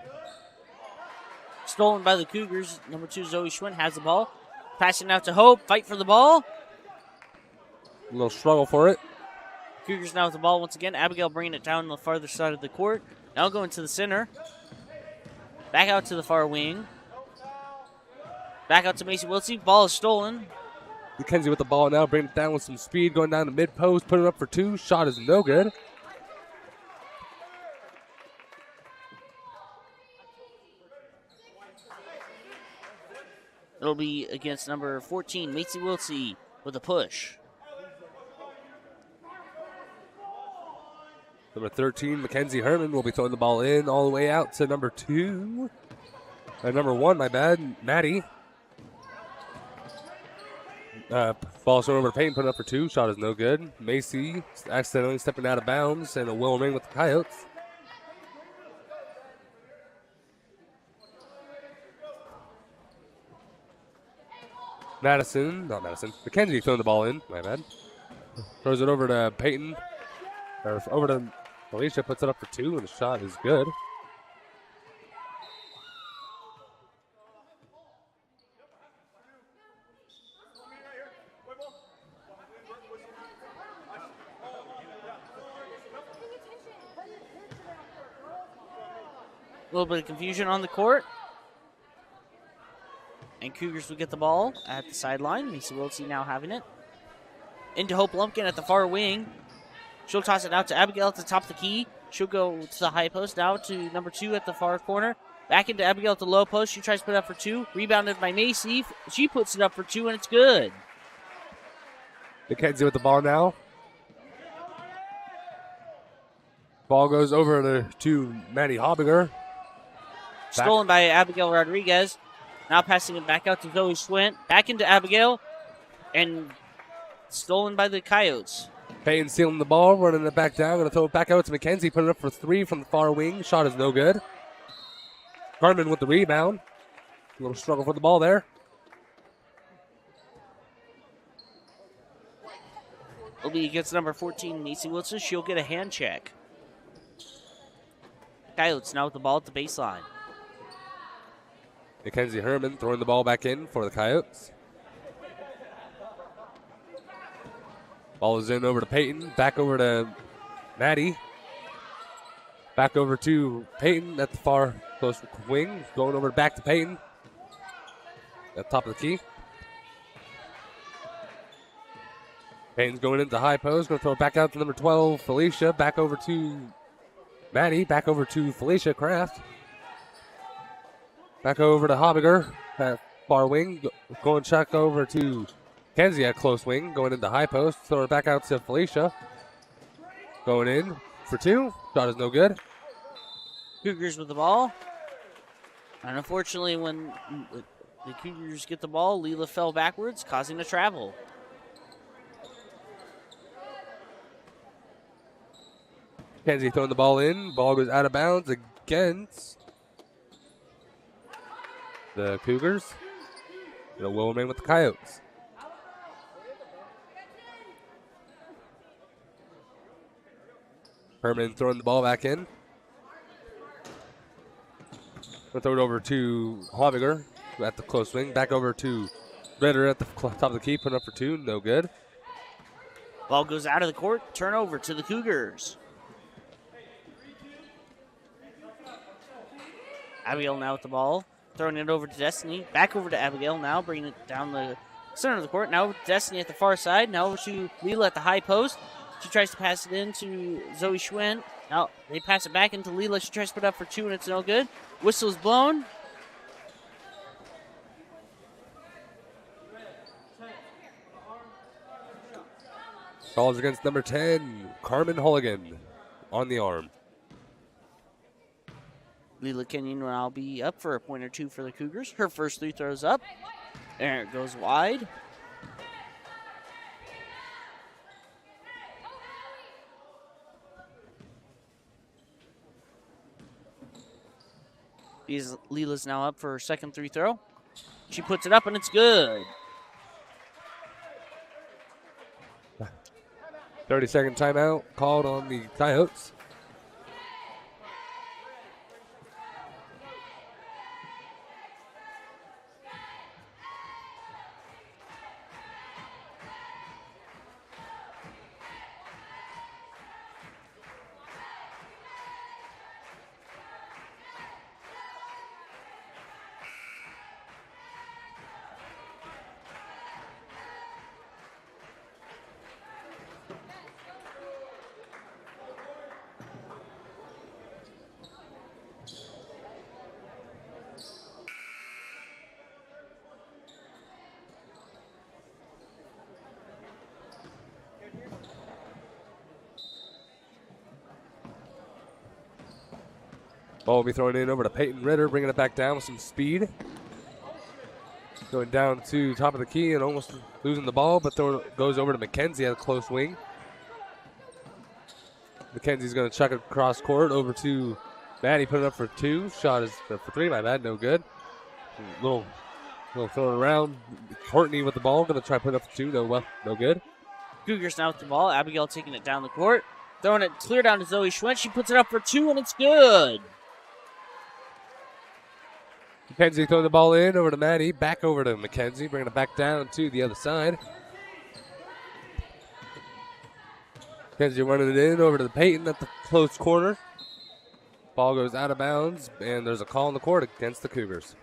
Speaker 2: Stolen by the Cougars. Number 2, Zoe Schwint has the ball. Passing out to Hope. Fight for the ball.
Speaker 1: A little struggle for it.
Speaker 2: Cougars now with the ball once again. Abigail bringing it down the farther side of the court. Now going to the center. Back out to the far wing. Back out to Macy Wiltsey. Ball is stolen.
Speaker 1: Mackenzie with the ball now. Bringing it down with some speed. Going down the mid post. Putting it up for 2. Shot is no good.
Speaker 2: It'll be against number 14, Macy Wiltsey, with a push.
Speaker 1: Number 13, Mackenzie Herman will be throwing the ball in all the way out to number 2. Number 1, my bad, Maddie. Ball thrown over to Payne, putting up for 2. Shot is no good. Macy accidentally stepping out of bounds, and it will remain with the Coyotes. Mackenzie throwing the ball in, my bad. Throws it over to Peyton, or over to Alicia, puts it up for 2, and the shot is good.
Speaker 2: A little bit of confusion on the court. And Cougars will get the ball at the sideline. Macy Wiltsey now having it. Into Hope Lumpkin at the far wing. She'll toss it out to Abigail at the top of the key. She'll go to the high post now to number 2 at the far corner. Back into Abigail at the low post. She tries to put it up for 2. Rebounded by Macy. She puts it up for 2, and it's good.
Speaker 1: Mackenzie with the ball now. Ball goes over to Maddie Hobbinger.
Speaker 2: Stolen by Abigail Rodriguez. Now passing it back out to Zoe Schwint. Back into Abigail. And stolen by the Coyotes.
Speaker 1: Payton stealing the ball, running it back down. Going to throw it back out to Mackenzie. Put it up for 3 from the far wing. Shot is no good. Carmen with the rebound. A little struggle for the ball there.
Speaker 2: It'll be against number 14, Macy Wilson. She'll get a hand check. Coyotes now with the ball at the baseline.
Speaker 1: Mackenzie Herman throwing the ball back in for the Coyotes. Ball is in over to Peyton. Back over to Maddie. Back over to Peyton at the far close wing. Going over back to Peyton. At the top of the key. Peyton's going into high post. Going to throw it back out to number 12, Felicia. Back over to Maddie. Back over to Felicia Kraft. Back over to Hobbiger at far wing. Going check over to Kenzie at close wing. Going into high post. Throw it back out to Felicia. Going in for two. Shot is no good.
Speaker 2: Cougars with the ball. And unfortunately, when the Cougars get the ball, Leela fell backwards, causing a travel.
Speaker 1: Kenzie throwing the ball in. Ball goes out of bounds against the Cougars. It will remain with the Coyotes. Herman throwing the ball back in. We'll throw it over to Hobbiger at the close wing. Back over to Ritter at the top of the key. Put up for two. No good.
Speaker 2: Ball goes out of the court. Turnover to the Cougars. Abigail now with the ball. Throwing it over to Destiny. Back over to Abigail now. Bringing it down the center of the court. Now over to Destiny at the far side. Now over to Leela at the high post. She tries to pass it in to Zoe Schwinn. Now they pass it back into Leela. She tries to put up for two, and it's no good. Whistle is blown.
Speaker 1: Calls against number 10, Carmen Hulligan, on the arm.
Speaker 2: Leela Kenyon will now be up for a point or two for the Cougars. Her first three throws up. There it goes wide. Leela's now up for her second three throw. She puts it up and it's good.
Speaker 1: 30-second timeout called on the Coyotes. Ball will be thrown in over to Peyton Ritter, bringing it back down with some speed. Going down to top of the key and almost losing the ball, but goes over to McKenzie at a close wing. McKenzie's going to chuck it across court over to Maddie, put it up for two. Shot is for three, my bad, no good. Little throwing around. Courtney with the ball, going to try to put it up for two, no good.
Speaker 2: Cougars now with the ball. Abigail taking it down the court. Throwing it clear down to Zoe Schwinn. She puts it up for two, and it's good.
Speaker 1: McKenzie throwing the ball in over to Maddie. Back over to McKenzie, bringing it back down to the other side. McKenzie running it in over to the Peyton at the close corner. Ball goes out of bounds, and there's a call on the court against the Cougars.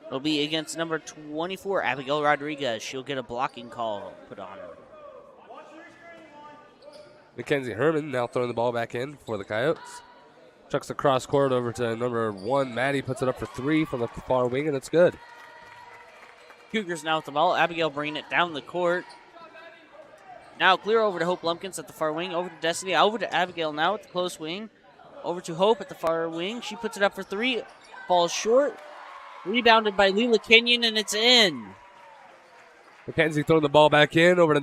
Speaker 2: It'll be against number 24, Abigail Rodriguez. She'll get a blocking call put on her.
Speaker 1: Mackenzie Herman now throwing the ball back in for the Coyotes. Chucks the cross court over to number 1, Maddie. Puts it up for three from the far wing, and it's good.
Speaker 2: Cougars now with the ball. Abigail bringing it down the court. Now clear over to Hope Lumpkins at the far wing. Over to Destiny. Over to Abigail now at the close wing. Over to Hope at the far wing. She puts it up for three. Falls short. Rebounded by Leela Kenyon, and it's in.
Speaker 1: McKenzie throwing the ball back in over to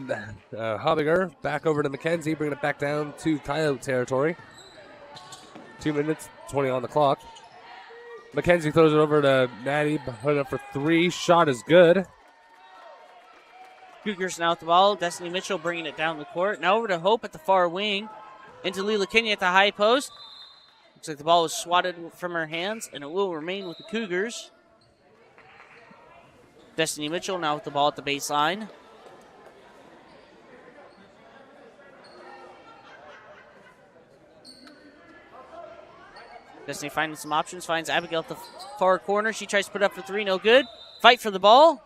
Speaker 1: Hobbiger. Back over to McKenzie, bringing it back down to Coyote territory. 2 minutes, 20 on the clock. McKenzie throws it over to Maddie, put it up for three. Shot is good.
Speaker 2: Cougars now with the ball. Destiny Mitchell bringing it down the court. Now over to Hope at the far wing. Into Leela Kenyon at the high post. Looks like the ball was swatted from her hands, and it will remain with the Cougars. Destiny Mitchell now with the ball at the baseline. Destiny finding some options, finds Abigail at the far corner. She tries to put up for three, no good. Fight for the ball.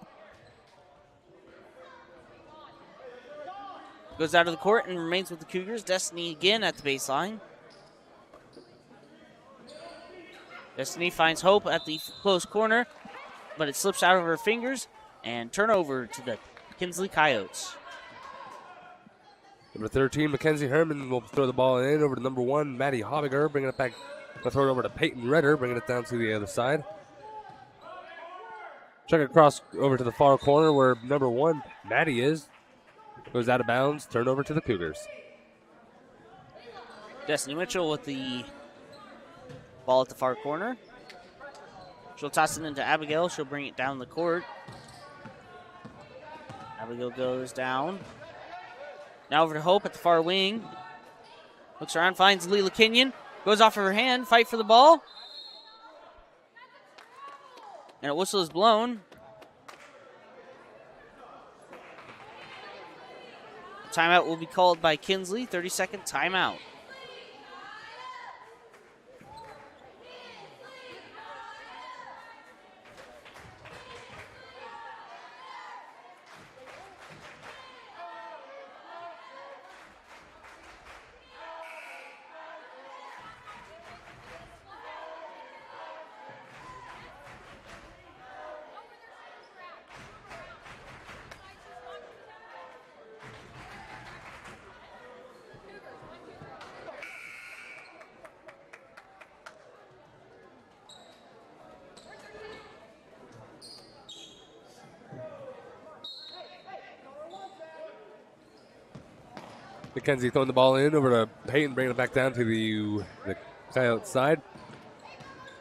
Speaker 2: Goes out of the court and remains with the Cougars. Destiny again at the baseline. Destiny finds Hope at the close corner, but it slips out of her fingers, and turnover to the Kinsley Coyotes.
Speaker 1: Number 13, Mackenzie Herman will throw the ball in over to number 1, Maddie Hobbiger, bringing it back. They'll throw it over to Peyton Redder, bringing it down to the other side. Check it across over to the far corner where number 1, Maddie is. Goes out of bounds, turnover to the Cougars.
Speaker 2: Destiny Mitchell with the ball at the far corner. She'll toss it into Abigail. She'll bring it down the court. Abigail goes down. Now over to Hope at the far wing. Looks around, finds Leela Kenyon. Goes off of her hand, fight for the ball. And a whistle is blown. Timeout will be called by Kinsley. 30-second timeout.
Speaker 1: Mackenzie throwing the ball in over to Peyton, bringing it back down to the Coyote side.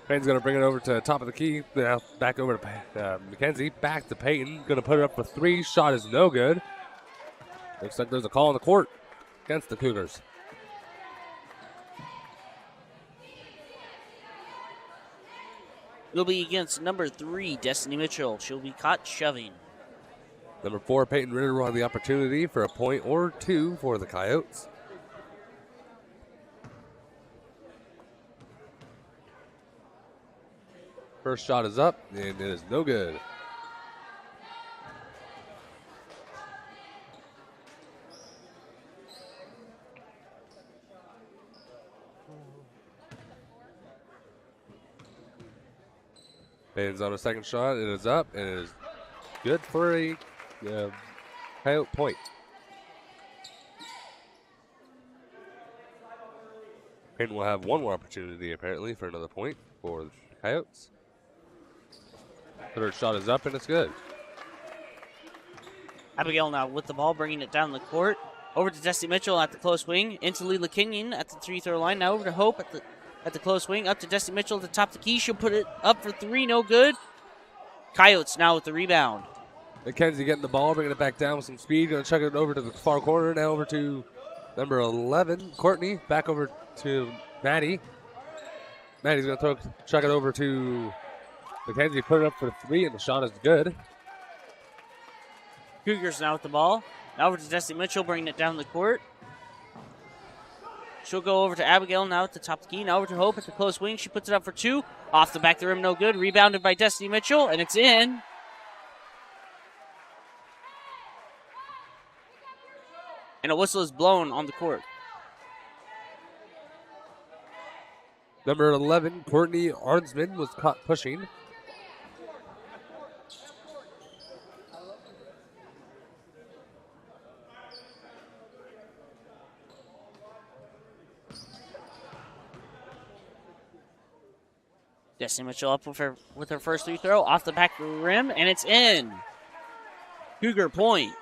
Speaker 1: Peyton's going to bring it over to the top of the key. Now back over to Mackenzie. Back to Peyton. Going to put it up for three. Shot is no good. Looks like there's a call on the court against the Cougars.
Speaker 2: It'll be against number 3, Destiny Mitchell. She'll be caught shoving.
Speaker 1: Number 4, Peyton Ritter will have the opportunity for a point or two for the Coyotes. First shot is up, and it is no good. Peyton's on a second shot. It is up, and it is good for a Coyote point. Peyton will have one more opportunity, apparently, for another point for the Coyotes. Third shot is up, and it's good.
Speaker 2: Abigail now with the ball, bringing it down the court. Over to Destiny Mitchell at the close wing. Into Leela Kenyon at the free-throw line. Now over to Hope at the close wing. Up to Destiny Mitchell at the top of the key. She'll put it up for three. No good. Coyotes now with the rebound.
Speaker 1: Mackenzie getting the ball, bringing it back down with some speed. Going to chuck it over to the far corner. Now over to number 11, Courtney. Back over to Maddie. Maddie's going to chuck it over to Mackenzie. Put it up for three, and the shot is good.
Speaker 2: Cougars now with the ball. Now over to Destiny Mitchell, bringing it down the court. She'll go over to Abigail now at the top of the key. Now over to Hope at the close wing. She puts it up for two. Off the back of the rim, no good. Rebounded by Destiny Mitchell, and it's in. And a whistle is blown on the court.
Speaker 1: Number 11, Courtney Arnsman, was caught pushing.
Speaker 2: Destiny Mitchell up with her first free throw off the back of the rim, and it's in. Cougar point.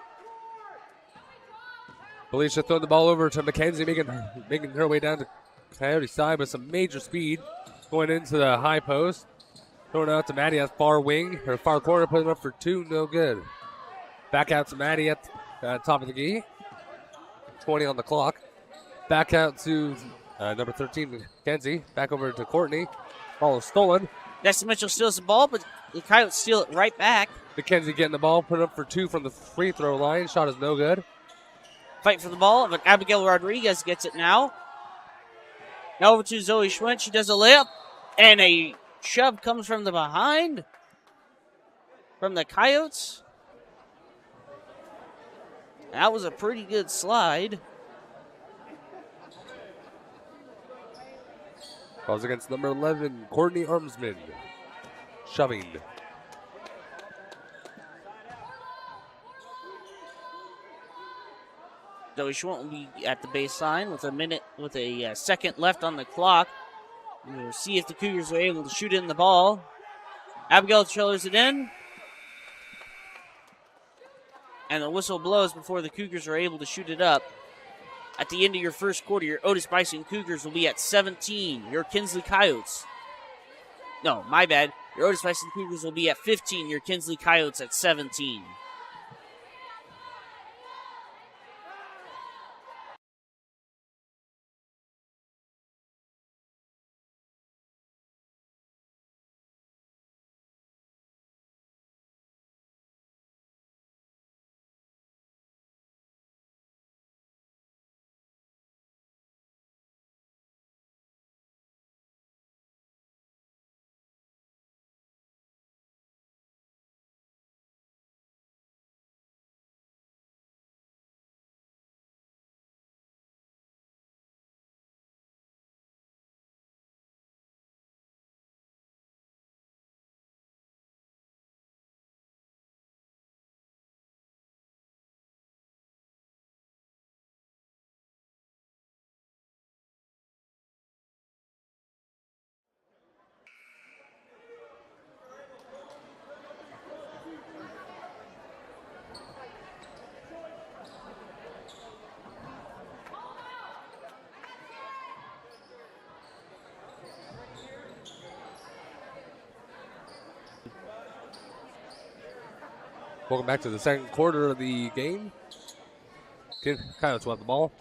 Speaker 1: Felicia throwing the ball over to Mackenzie, making her way down to Coyote side with some major speed. Going into the high post. Throwing out to Maddie at far wing. Her far corner, putting it up for two, no good. Back out to Maddie at top of the key. 20 on the clock. Back out to number 13, Mackenzie. Back over to Courtney. Ball is stolen.
Speaker 2: Destiny Mitchell steals the ball, but the Coyotes steal it right back.
Speaker 1: McKenzie getting the ball, put up for 2 from the free throw line. Shot is no good.
Speaker 2: Fight for the ball, but Abigail Rodriguez gets it now. Now over to Zoe Schwint. She does a layup, and a shove comes from the behind from the Coyotes. That was a pretty good slide.
Speaker 1: Falls against number 11, Courtney Armsman. Shoving.
Speaker 2: Zoe Schwint will be at the baseline with a second left on the clock. We'll see if the Cougars are able to shoot in the ball. Abigail trailers it in. And the whistle blows before the Cougars are able to shoot it up. At the end of your first quarter, your Otis-Bison Cougars will be at 17. Your Kinsley Coyotes. No, my bad. Your Otis-Bison Cougars will be at 15. Your Kinsley Coyotes at 17.
Speaker 1: Welcome back to the second quarter of the game. Coyotes want the ball.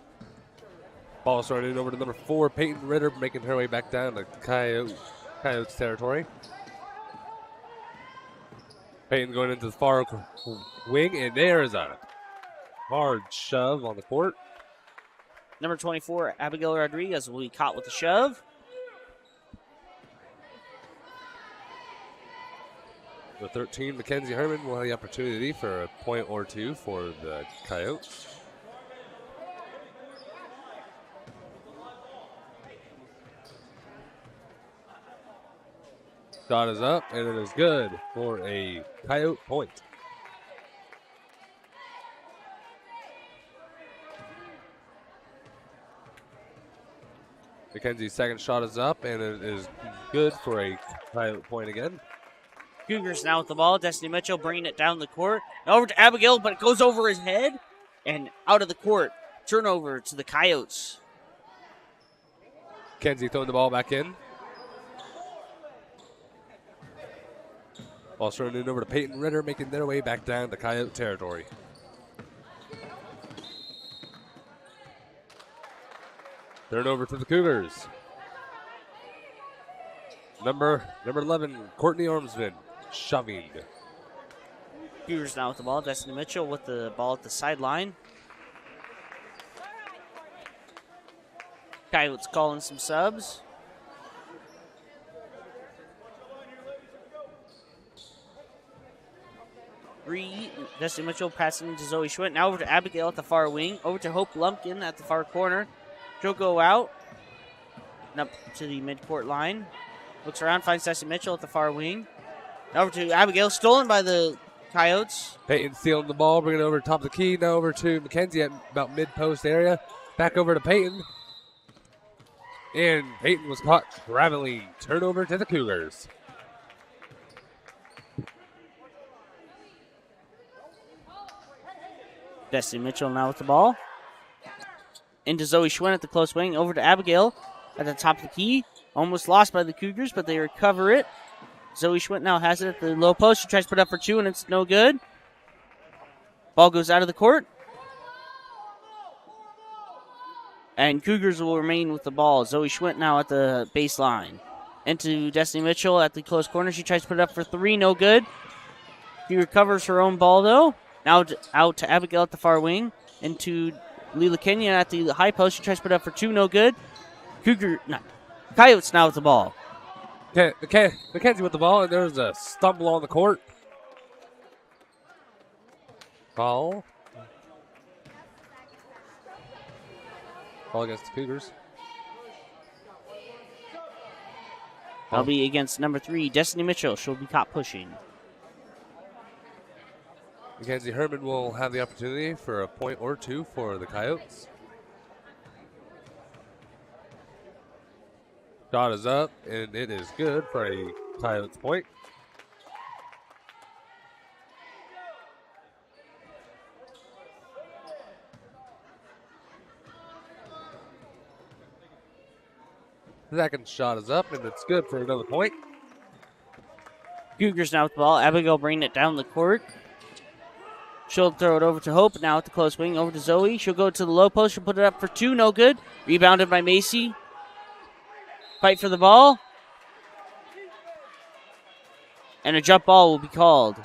Speaker 1: Ball started over to number 4, Peyton Ritter, making her way back down to Coyotes territory. Peyton going into the far wing, and there is a hard shove on the court.
Speaker 2: Number 24, Abigail Rodriguez will be caught with a shove.
Speaker 1: The 13, Mackenzie Herman, will have the opportunity for a point or two for the Coyotes. Shot is up, and it is good for a Coyote point. Mackenzie's second shot is up, and it is good for a Coyote point again.
Speaker 2: Cougars now with the ball. Destiny Mitchell bringing it down the court. Over to Abigail, but it goes over his head and out of the court. Turnover to the Coyotes.
Speaker 1: Kenzie throwing the ball back in. Ball thrown in over to Peyton Ritter, making their way back down to Coyote territory. Turnover to the Cougars. Number 11, Courtney Ormsman, shoving.
Speaker 2: Cougars now with the ball. Destiny Mitchell with the ball at the sideline. Coyotes calling some subs. Destiny Mitchell passing to Zoe Schwint. Now over to Abigail at the far wing. Over to Hope Lumpkin at the far corner. She'll go out and up to the midcourt line. Looks around, finds Destiny Mitchell at the far wing. Over to Abigail, stolen by the Coyotes.
Speaker 1: Peyton stealing the ball, bringing it over top of the key. Now over to Mackenzie at about mid-post area. Back over to Peyton. And Peyton was caught traveling. Turnover to the Cougars.
Speaker 2: Destiny Mitchell now with the ball. Into Zoe Schwinn at the close wing. Over to Abigail at the top of the key. Almost lost by the Cougars, but they recover it. Zoe Schwint now has it at the low post. She tries to put up for two, and it's no good. Ball goes out of the court. And Cougars will remain with the ball. Zoe Schwint now at the baseline. Into Destiny Mitchell at the close corner. She tries to put it up for three, no good. He recovers her own ball, though. Now out to Abigail at the far wing. Into Leela Kenyon at the high post. She tries to put it up for two, no good. Coyotes now with the ball.
Speaker 1: Mackenzie with the ball, and there's a stumble on the court. Ball against the Cougars.
Speaker 2: That'll be against number 3, Destiny Mitchell. She'll be caught pushing.
Speaker 1: Mackenzie Herman will have the opportunity for a point or two for the Coyotes. Shot is up, and it is good for a Coyotes point. Second shot is up, and it's good for another point.
Speaker 2: Cougars now with the ball. Abigail bringing it down the court. She'll throw it over to Hope. Now at the close wing, over to Zoe. She'll go to the low post. She'll put it up for two. No good. Rebounded by Macy. Fight for the ball. And a jump ball will be called.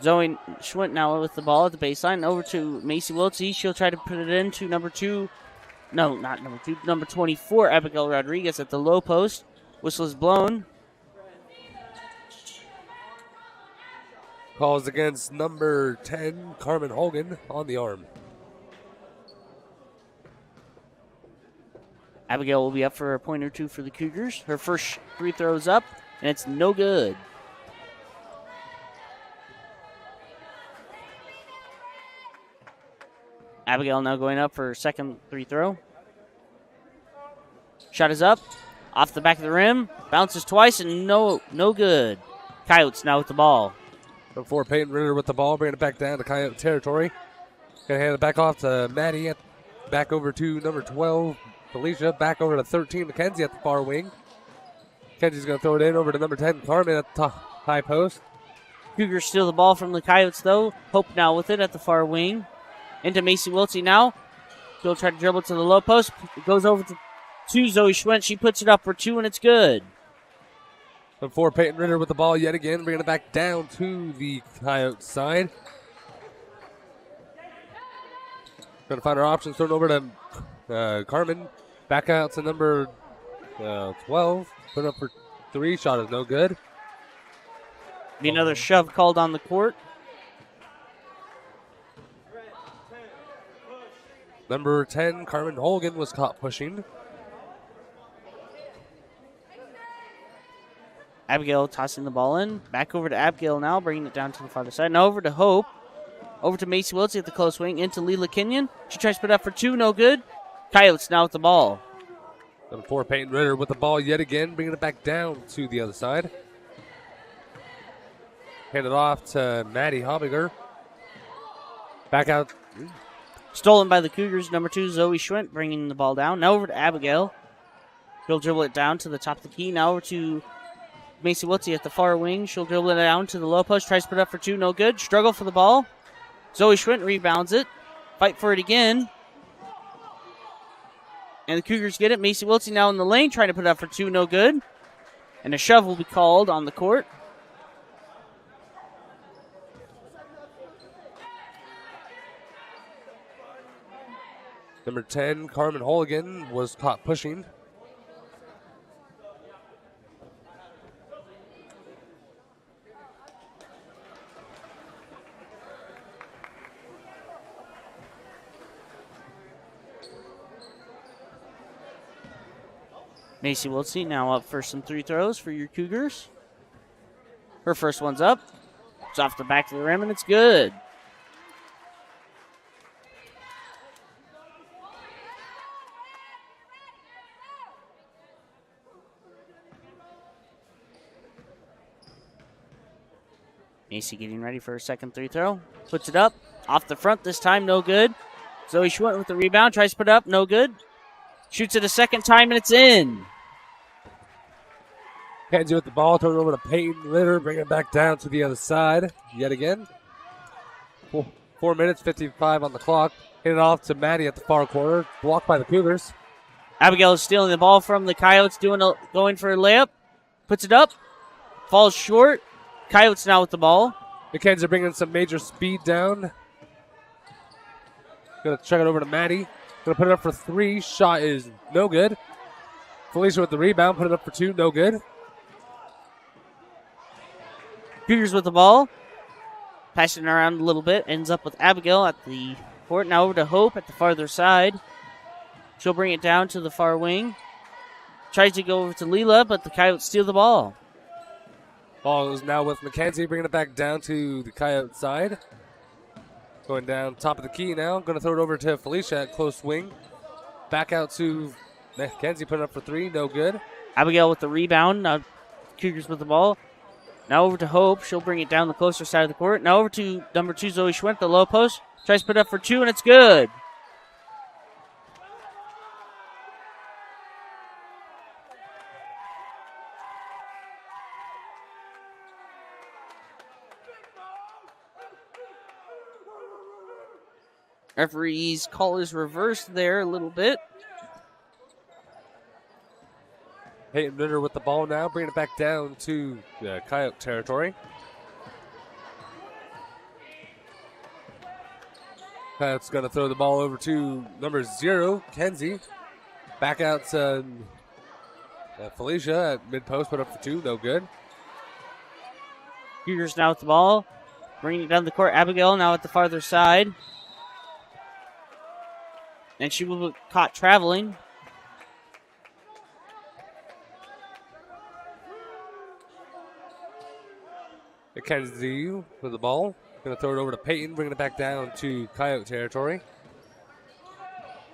Speaker 2: Zoe Schwint now with the ball at the baseline. Over to Macy Wiltsey. She'll try to put it into number 2. No, not number 2. Number 24, Abigail Rodriguez at the low post. Whistle is blown.
Speaker 1: Calls against number 10, Carmen Hogan, on the arm.
Speaker 2: Abigail will be up for a point or two for the Cougars. Her first free throw is up, and it's no good. Abigail now going up for her second free throw. Shot is up, off the back of the rim, bounces twice, and no good. Coyotes now with the ball.
Speaker 1: Number 4, Peyton Ritter with the ball, bringing it back down to Coyote territory. Gonna hand it back off to Maddie, back over to number 12, Felicia, back over to 13, Mackenzie at the far wing. Mackenzie's gonna throw it in over to number 10, Carmen at the high post.
Speaker 2: Cougars steal the ball from the Coyotes, though. Hope now with it at the far wing. Into Macy Wiltsey now. She'll try to dribble to the low post. It goes over to Zoe Schwent. She puts it up for two, and it's good.
Speaker 1: Number 4, Peyton Ritter with the ball yet again, bringing it back down to the Coyote side. Trying to find her options, throwing over to Carmen. Back out to number 12. Put up for 3. Shot is no good.
Speaker 2: Be another shove called on the court.
Speaker 1: Number 10, Carmen Hogan, was caught pushing.
Speaker 2: Abigail tossing the ball in. Back over to Abigail now, bringing it down to the farther side. Now over to Hope. Over to Macy Wiltsey at the close wing. Into Leela Kenyon. She tries to put it up for two. No good. Coyotes now with the ball.
Speaker 1: Number 4, Peyton Ritter with the ball yet again, bringing it back down to the other side. Hand it off to Maddie Hobbiger. Back out.
Speaker 2: Stolen by the Cougars. Number 2, Zoe Schwent, bringing the ball down. Now over to Abigail. She'll dribble it down to the top of the key. Now over to Macy Wiltsey at the far wing. She'll dribble it down to the low post. Tries to put it up for two. No good. Struggle for the ball. Zoe Schwent rebounds it. Fight for it again. And the Cougars get it. Macy Wiltsey now in the lane, trying to put it up for two. No good. And a shove will be called on the court.
Speaker 1: Number 10, Carmen Hogan, was caught pushing.
Speaker 2: Macy Wiltsey now up for some free throws for your Cougars. Her first one's up. It's off the back of the rim, and it's good. Macy getting ready for her second free throw. Puts it up. Off the front this time, no good. Zoe Schwent with the rebound. Tries to put it up, no good. Shoots it a second time, and it's in.
Speaker 1: Kenzie with the ball, throw it over to Peyton Ritter, bring it back down to the other side yet again. 4 minutes, 55 on the clock. Hit it off to Maddie at the far corner. Blocked by the Cougars.
Speaker 2: Abigail is stealing the ball from the Coyotes, going for a layup. Puts it up. Falls short. Coyotes now with the ball.
Speaker 1: The Cans are bringing some major speed down. Gonna check it over to Maddie. Gonna put it up for 3. Shot is no good. Felicia with the rebound. Put it up for 2. No good.
Speaker 2: Cougars with the ball. Passing it around a little bit. Ends up with Abigail at the court. Now over to Hope at the farther side. She'll bring it down to the far wing. Tries to go over to Leela, but the Coyotes steal the ball.
Speaker 1: Ball is now with Mackenzie, bringing it back down to the Coyote side. Going down top of the key now. Going to throw it over to Felicia at close wing. Back out to Mackenzie, putting up for 3. No good.
Speaker 2: Abigail with the rebound. Now Cougars with the ball. Now over to Hope. She'll bring it down the closer side of the court. Now over to number 2, Zoe Schwint, the low post. Tries to put it up for 2, and it's good. Referee's call is reversed there a little bit.
Speaker 1: Peyton Ritter with the ball now, bringing it back down to Coyote territory. Coyote's going to throw the ball over to number 0, Kenzie. Back out to Felicia at mid-post, put up for 2, no good.
Speaker 2: Cougars now with the ball. Bringing it down the court. Abigail now at the farther side. And she will be caught traveling.
Speaker 1: Mackenzie with the ball. Going to throw it over to Peyton, bringing it back down to Coyote territory.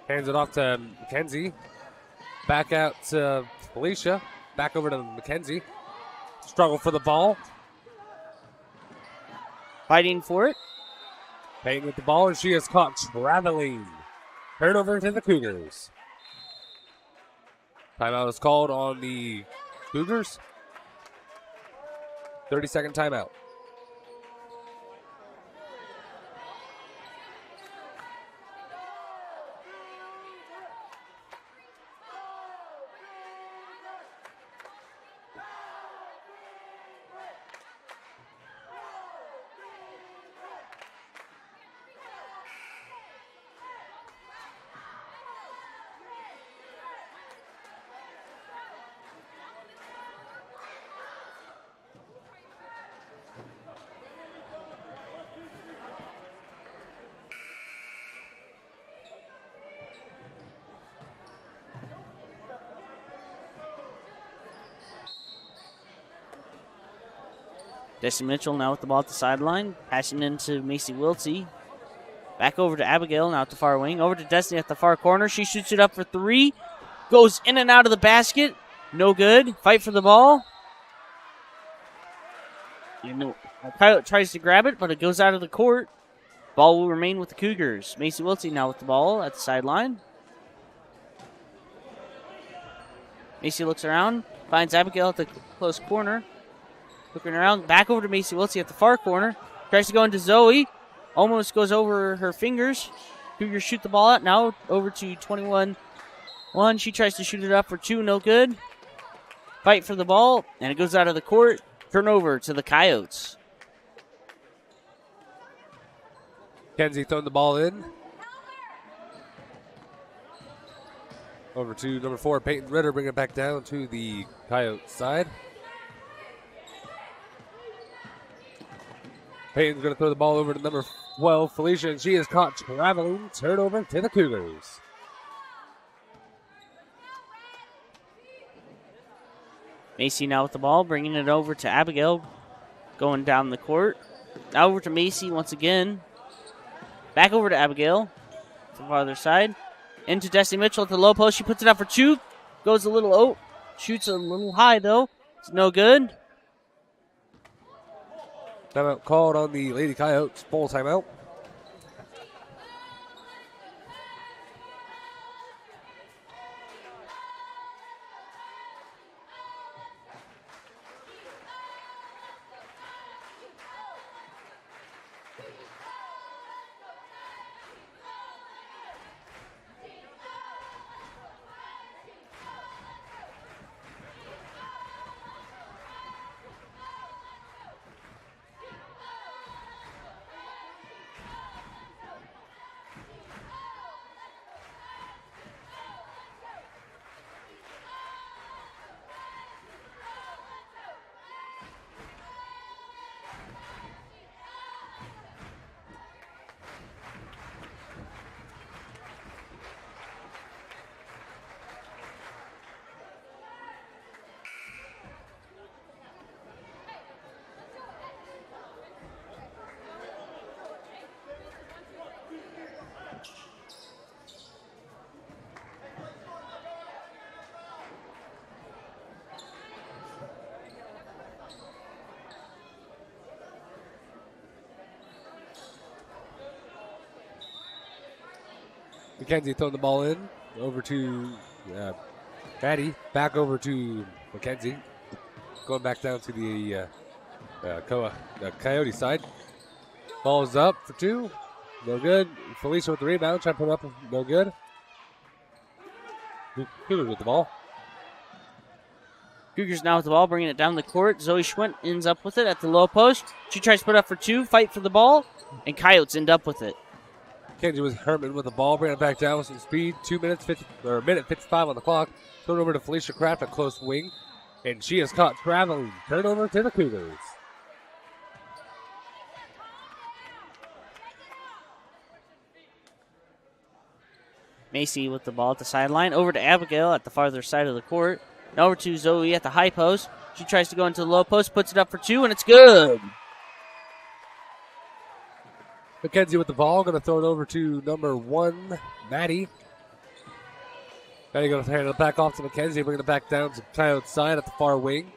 Speaker 1: Hands it off to Mackenzie. Back out to Felicia. Back over to Mackenzie. Struggle for the ball.
Speaker 2: Fighting for it.
Speaker 1: Peyton with the ball, and she is caught traveling. Turnover to the Cougars. Timeout is called on the Cougars. 30-second timeout.
Speaker 2: Destiny Mitchell now with the ball at the sideline. Passing into Macy Wiltsey. Back over to Abigail now at the far wing. Over to Destiny at the far corner. She shoots it up for 3. Goes in and out of the basket. No good. Fight for the ball. Coyote tries to grab it, but it goes out of the court. Ball will remain with the Cougars. Macy Wiltsey now with the ball at the sideline. Macy looks around. Finds Abigail at the close corner. Looking around, back over to Macy Wiltsey at the far corner. Tries to go into Zoe. Almost goes over her fingers. Cougars shoot the ball out. Now over to 21-1. She tries to shoot it up for 2. No good. Fight for the ball, and it goes out of the court. Turnover to the Coyotes.
Speaker 1: Kenzie throwing the ball in. Over to number 4, Peyton Ritter, bringing it back down to the Coyote side. Peyton's going to throw the ball over to number 12, Felicia, and she is caught traveling. Turnover to the Cougars.
Speaker 2: Macy now with the ball, bringing it over to Abigail, going down the court. Now over to Macy once again. Back over to Abigail, to the farther side. Into Destiny Mitchell at the low post. She puts it up for 2. Goes a little out. Shoots a little high, though. It's no good.
Speaker 1: Timeout called on the Lady Coyotes. Full timeout. Mackenzie throwing the ball in. Over to Maddie. Back over to Mackenzie. Going back down to the Coyote side. Ball is up for 2. No good. Felicia with the rebound. Trying to put it up. No good. Cougars with the ball.
Speaker 2: Cougars now with the ball, bringing it down the court. Zoe Schwint ends up with it at the low post. She tries to put up for 2, fight for the ball, and Coyotes end up with it.
Speaker 1: Kenji was Herman with the ball, bringing it back down with some speed. Minute 55 on the clock. Thrown over to Felicia Kraft, a close wing, and she is caught traveling. Turnover to the Cougars.
Speaker 2: Macy with the ball at the sideline. Over to Abigail at the farther side of the court. Now over to Zoe at the high post. She tries to go into the low post, puts it up for 2, and it's good.
Speaker 1: Mackenzie with the ball, going to throw it over to number 1, Maddie. Maddie going to hand it back off to Mackenzie, bringing it back down to Coyote side at the far wing.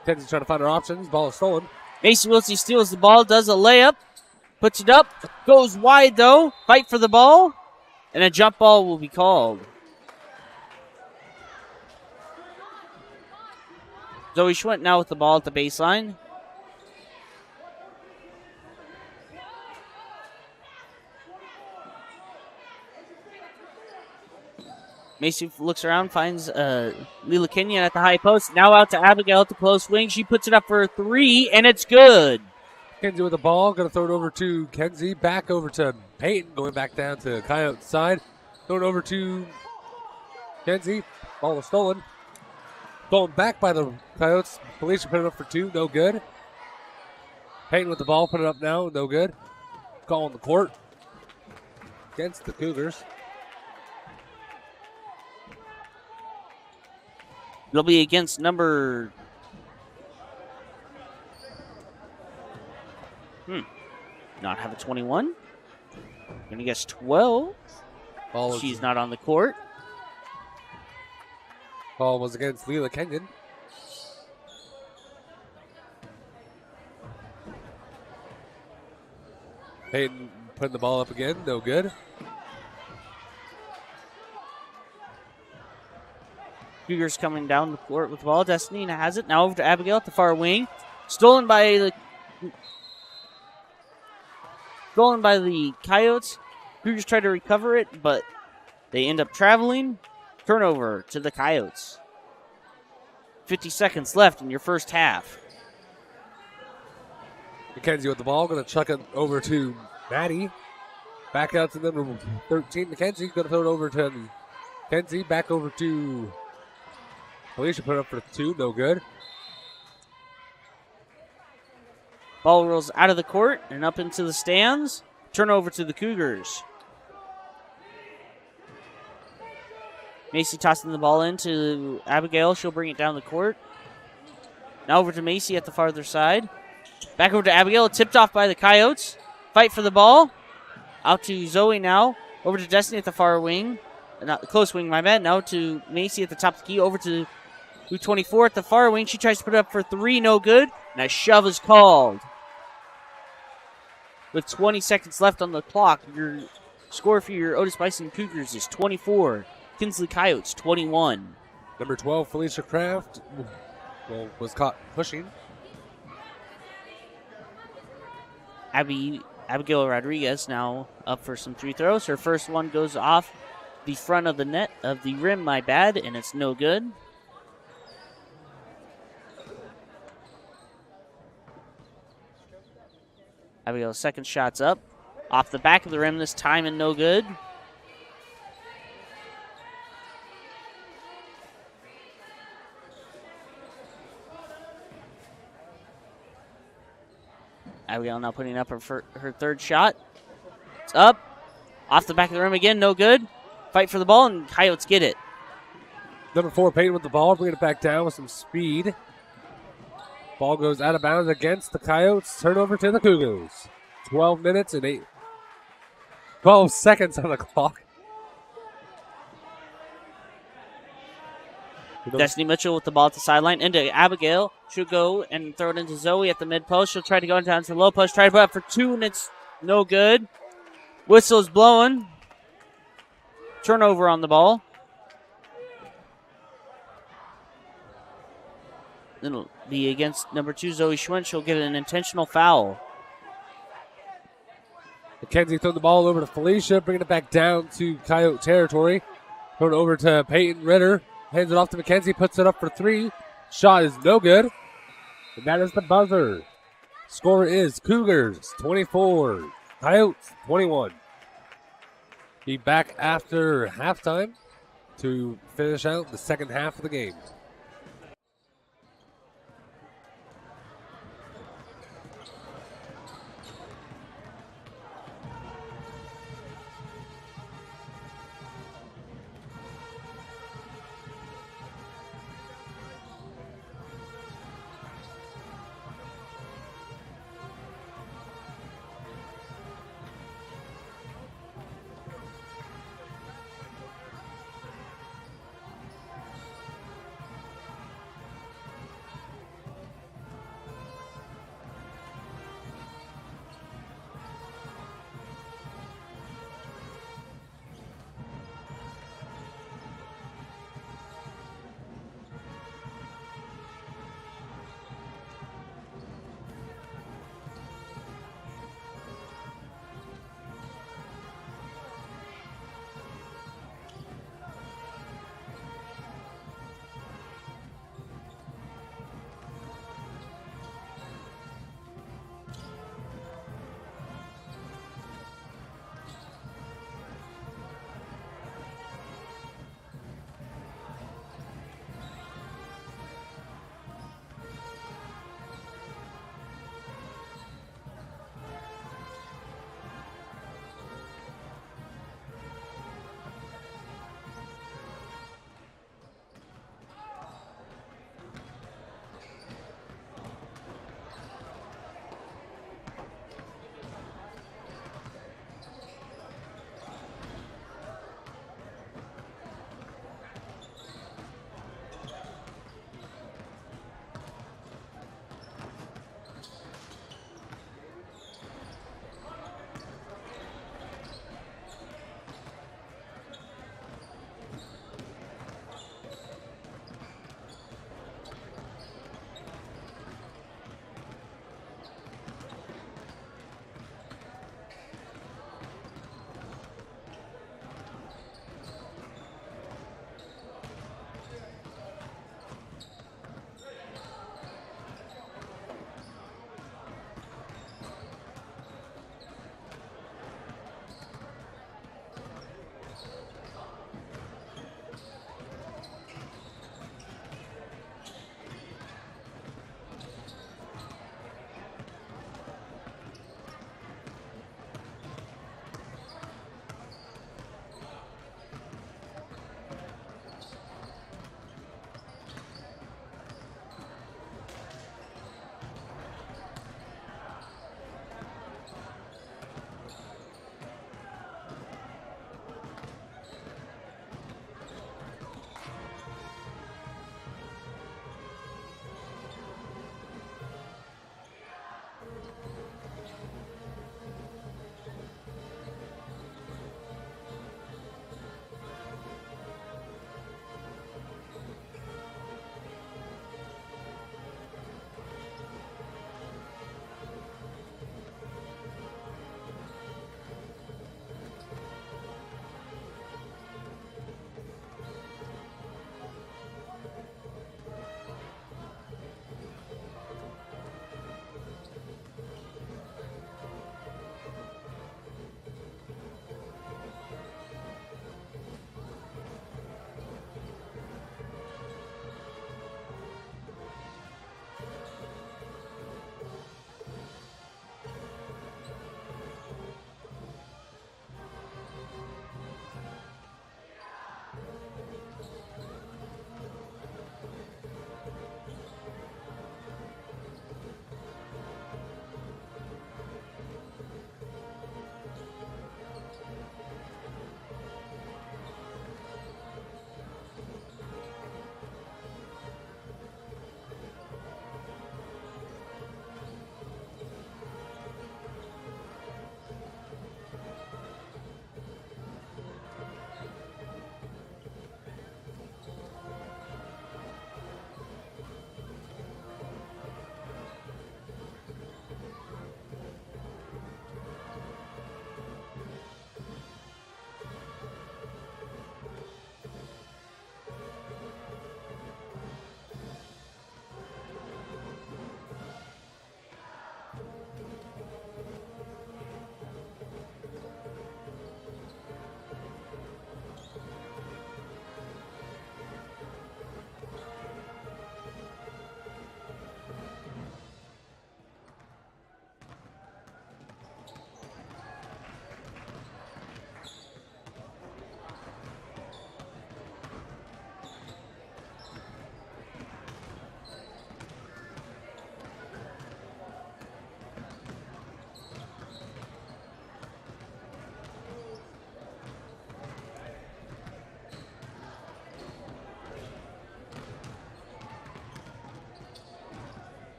Speaker 1: Mackenzie trying to find her options. Ball is stolen.
Speaker 2: Macy Wiltsey steals the ball, does a layup, puts it up, goes wide though. Fight for the ball, and a jump ball will be called. Zoe Schwint now with the ball at the baseline. Macy looks around, finds Lila Kenyon at the high post. Now out to Abigail at the close wing. She puts it up for 3, and it's good.
Speaker 1: Kenzie with the ball, going to throw it over to Kenzie. Back over to Peyton, going back down to Coyote side. Throw it over to Kenzie. Ball is stolen. Stolen back by the Coyotes. Felicia put it up for 2, no good. Peyton with the ball, put it up now, no good. Call on the court against the Cougars.
Speaker 2: It'll be against number... Not have a 21. Gonna guess 12. She's not on the court.
Speaker 1: Ball was against Lila Kenyon. Peyton putting the ball up again, no good.
Speaker 2: Cougars coming down the court with the ball. Destiny has it. Now over to Abigail at the far wing. Stolen by the Coyotes. Cougars try to recover it, but they end up traveling. Turnover to the Coyotes. 50 seconds left in your first half.
Speaker 1: Mackenzie with the ball, going to chuck it over to Maddie. Back out to number 13, Mackenzie. Going to throw it over to Mackenzie. Back over to Felicia, put it up for 2, no good.
Speaker 2: Ball rolls out of the court and up into the stands. Turnover to the Cougars. Macy tossing the ball into Abigail. She'll bring it down the court. Now over to Macy at the farther side. Back over to Abigail. Tipped off by the Coyotes. Fight for the ball. Out to Zoe now. Over to Destiny at the far wing. Not the close wing, my bad. Now to Macy at the top of the key. Over to 24 at the far wing. She tries to put it up for 3. No good. And a shove is called. With 20 seconds left on the clock, your score for your Otis-Bison Cougars is 24. Kinsley Coyotes, 21.
Speaker 1: Number 12, Felicia Kraft, was caught pushing.
Speaker 2: Abigail Rodriguez now up for some free throws. Her first one goes off the front of the net, of the rim, my bad, and it's no good. Abigail's second shot's up. Off the back of the rim this time and no good. Abigail now putting up her third shot. It's up. Off the back of the rim again, no good. Fight for the ball, and Coyotes get it.
Speaker 1: Number 4, Peyton with the ball, bringing it back down with some speed. Ball goes out of bounds against the Coyotes. Turnover to the Cougars. 12 minutes and 12 seconds on the clock.
Speaker 2: Destiny Mitchell with the ball at the sideline. Into Abigail. She'll go and throw it into Zoe at the mid post. She'll try to go down to the low post. Try to put up for 2, and it's no good. Whistle's blowing. Turnover on the ball. It'll be against number 2, Zoe Schwent. She'll get an intentional foul.
Speaker 1: McKenzie throwing the ball over to Felicia, bringing it back down to Coyote territory. Throwing it over to Peyton Ritter. Hands it off to McKenzie, puts it up for 3. Shot is no good. And that is the buzzer. Score is Cougars 24, Coyotes 21. Be back after halftime to finish out the second half of the game.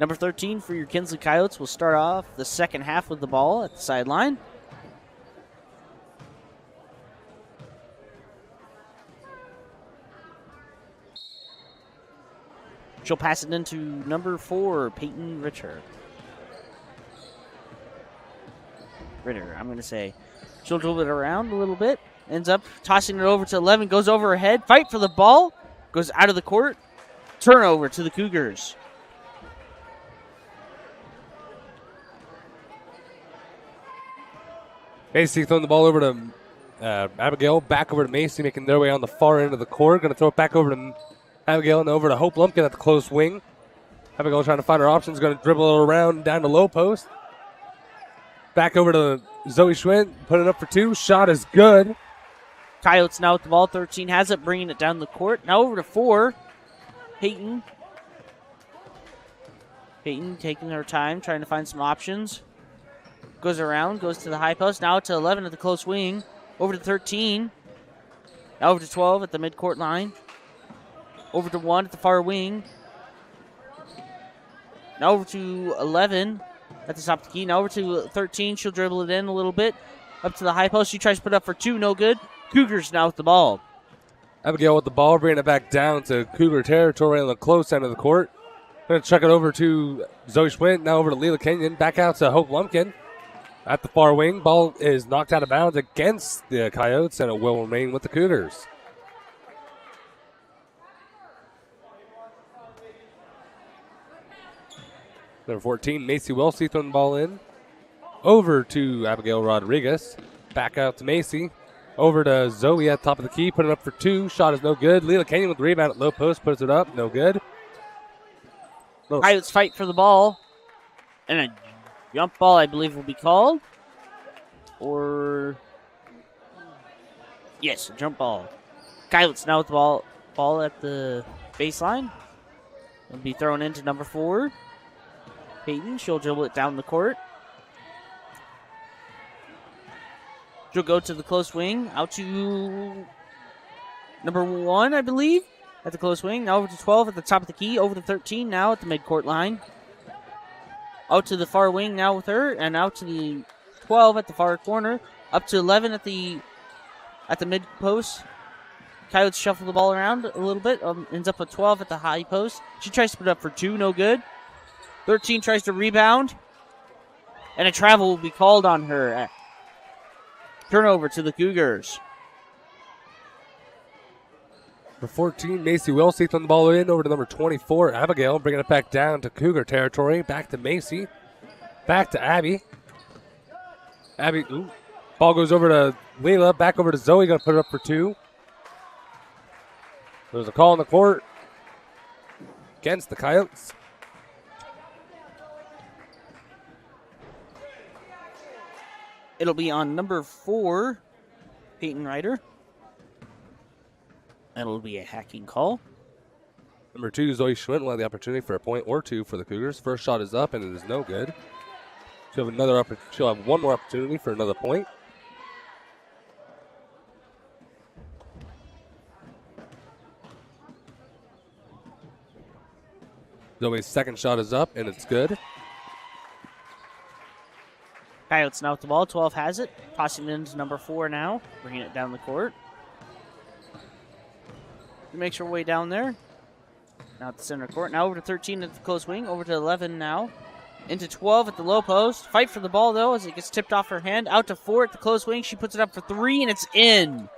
Speaker 2: Number 13 for your Kinsley Coyotes will start off the second half with the ball at the sideline. She'll pass it into number 4, Peyton Ritter. I'm going to say. She'll dribble it around a little bit. Ends up tossing it over to 11. Goes over her head. Fight for the ball. Goes out of the court. Turnover to the Cougars.
Speaker 1: Macy throwing the ball over to Abigail. Back over to Macy, making their way on the far end of the court. Going to throw it back over to Abigail and over to Hope Lumpkin at the close wing. Abigail trying to find her options. Going to dribble it around down to low post. Back over to Zoe Schwint. Put it up for 2. Shot is good.
Speaker 2: Coyotes now with the ball. 13 has it, bringing it down the court. Now over to 4. Peyton. Peyton taking her time, trying to find some options. Goes around, goes to the high post. Now to 11 at the close wing. Over to 13. Now over to 12 at the midcourt line. Over to 1 at the far wing. Now over to 11 at the top of the key. Now over to 13. She'll dribble it in a little bit. Up to the high post. She tries to put up for 2. No good. Cougars now with the ball.
Speaker 1: Abigail with the ball, bringing it back down to Cougar territory on the close end of the court. Going to chuck it over to Zoe Schwint. Now over to Leela Kenyon. Back out to Hope Lumpkin at the far wing. Ball is knocked out of bounds against the Coyotes, and it will remain with the Cougars. Number 14, Macy Wilsey throwing the ball in. Over to Abigail Rodriguez. Back out to Macy. Over to Zoe at top of the key. Put it up for 2. Shot is no good. Leela Kenyon with the rebound at low post. Puts it up. No good.
Speaker 2: Coyotes fight for the ball. And a jump ball, I believe, will be called. Or... yes, a jump ball. Coyotes now with the ball at the baseline. It'll be thrown into number 4. Peyton, she'll dribble it down the court. She'll go to the close wing, out to number 1, I believe, at the close wing. Now over to 12 at the top of the key, over to 13 now at the midcourt line. Out to the far wing now with her, and out to the 12 at the far corner. Up to 11 at the mid post. Coyotes shuffle the ball around a little bit. Ends up with 12 at the high post. She tries to put it up for 2, no good. 13 tries to rebound. And a travel will be called on her. Turnover to the Cougars.
Speaker 1: For 14, Macy Wilsey throwing the ball in over to number 24, Abigail, bringing it back down to Cougar territory. Back to Macy. Back to Abby. Ball goes over to Leela. Back over to Zoe. Going to put it up for 2. There's a call on the court against the Coyotes.
Speaker 2: It'll be on number 4, Peyton Ryder. That'll be a hacking call.
Speaker 1: Number 2, Zoe Schwint will have the opportunity for a point or 2 for the Cougars. First shot is up, and it is no good. She'll have one more opportunity for another point. Zoe's second shot is up, and it's good.
Speaker 2: Coyotes now with the ball. 12 has it. Tossing it into number 4 now. Bringing it down the court. Makes her way down there. Now at the center court. Now over to 13 at the close wing. Over to 11 now. Into 12 at the low post. Fight for the ball, though, as it gets tipped off her hand. Out to 4 at the close wing. She puts it up for 3, and it's in.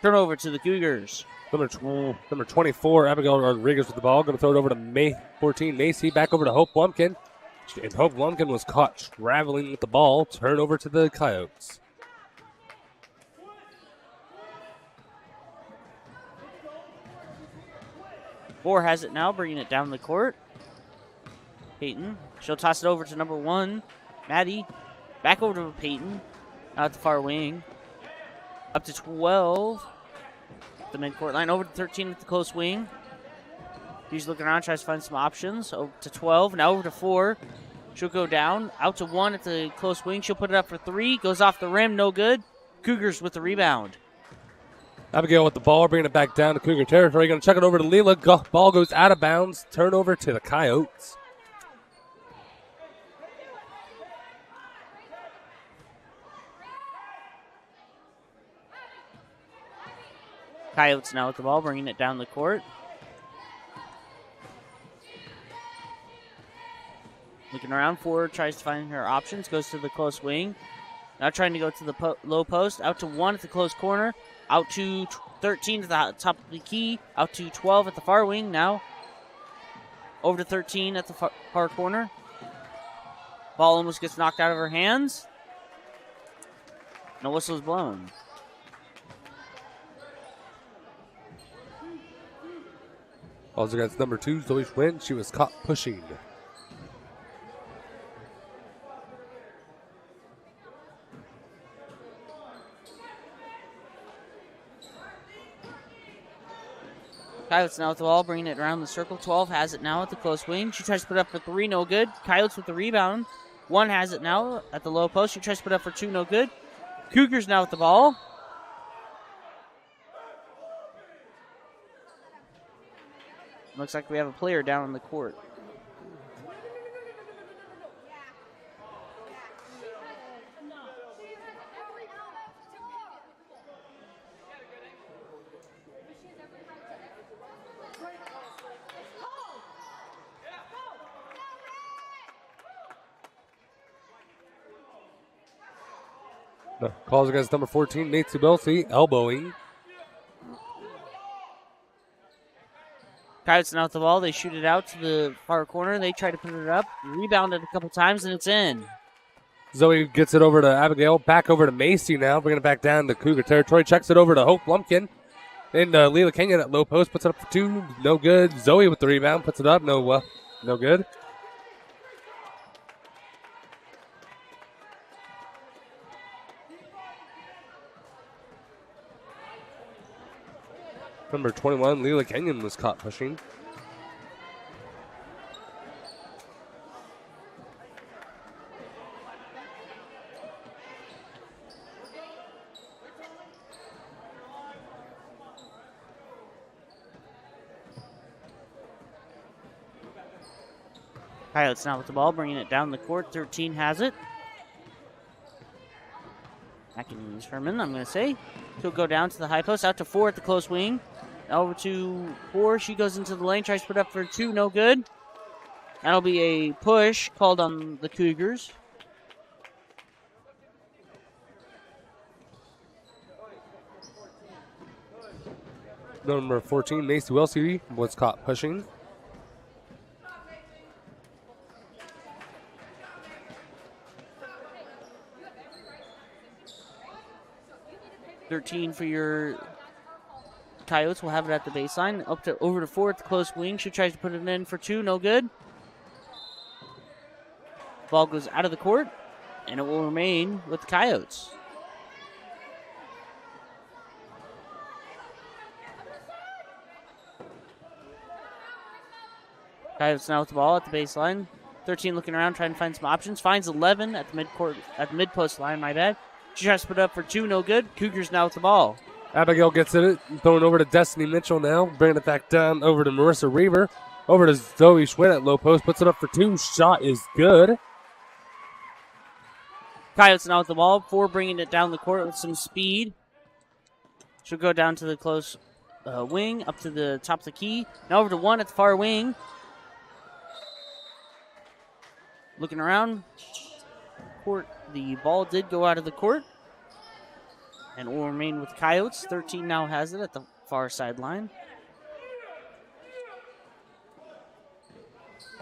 Speaker 2: Turnover to the Cougars.
Speaker 1: Number 24, Abigail Rodriguez with the ball. Going to throw it over to 14, Macy. Back over to Hope Lumpkin. And Hope Lumpkin was caught traveling with the ball. Turnover to the Coyotes.
Speaker 2: Four has it now, bringing it down the court. Peyton. She'll toss it over to number 1, Maddie. Back over to Peyton. Out at the far wing. Up to 12. The midcourt line. Over to 13 at the close wing. She's looking around, tries to find some options. Over to 12. Now over to 4. She'll go down. Out to 1 at the close wing. She'll put it up for 3. Goes off the rim. No good. Cougars with the rebound.
Speaker 1: Abigail with the ball, bringing it back down to Cougar territory. Going to check it over to Leela. Ball goes out of bounds. Turnover to the Coyotes.
Speaker 2: Coyotes now with the ball, bringing it down the court. Looking around, forward, tries to find her options, goes to the close wing. Now trying to go to the low post, out to 1 at the close corner, out to 13 at the top of the key, out to 12 at the far wing. Now over to 13 at the far corner. Ball almost gets knocked out of her hands. No whistle is blown.
Speaker 1: Balls against number 2, Zoe Schwinn. She was caught pushing.
Speaker 2: Coyotes now with the ball, bringing it around the circle. 12 has it now at the close wing. She tries to put up for 3, no good. Coyotes with the rebound. 1 has it now at the low post. She tries to put up for 2, no good. Cougars now with the ball. Looks like we have a player down on the court.
Speaker 1: No. Calls against number 14, Nate Subelsi, elbowing.
Speaker 2: Coyotes now with the ball. They shoot it out to the far corner. They try to put it up. Rebounded a couple times, and it's in.
Speaker 1: Zoe gets it over to Abigail. Back over to Macy now. Bringing it back down to Cougar territory. Checks it over to Hope Lumpkin. And Leela Kenyon at low post. Puts it up for 2. No good. Zoe with the rebound. Puts it up. No good. Number 21, Leela Kenyon was caught pushing.
Speaker 2: Coyotes now with the ball, bringing it down the court. 13 has it. Back in use Herman, I'm going to say. She'll go down to the high post, out to 4 at the close wing. Over to 4. She goes into the lane, tries to put up for 2, no good. That'll be a push called on the Cougars.
Speaker 1: Number 14, Macy Welsi was caught pushing.
Speaker 2: $13 for your Coyotes. Will have it at the baseline. Over to 4 at the close wing. She tries to put it in for 2. No good. Ball goes out of the court, and it will remain with the Coyotes. Coyotes now with the ball at the baseline. 13 looking around, trying to find some options. Finds 11 at the mid-post line, my bad. She tries to put it up for 2, no good. Cougars now with the ball.
Speaker 1: Abigail gets it, throwing over to Destiny Mitchell now, bringing it back down over to Marissa Reaver. Over to Zoe Schwinn at low post, puts it up for 2. Shot is good.
Speaker 2: Coyotes now with the ball. 4 bringing it down the court with some speed. She'll go down to the close wing, up to the top of the key. Now over to 1 at the far wing. Looking around. Court. The ball did go out of the court. And will remain with Coyotes. 13 now has it at the far sideline.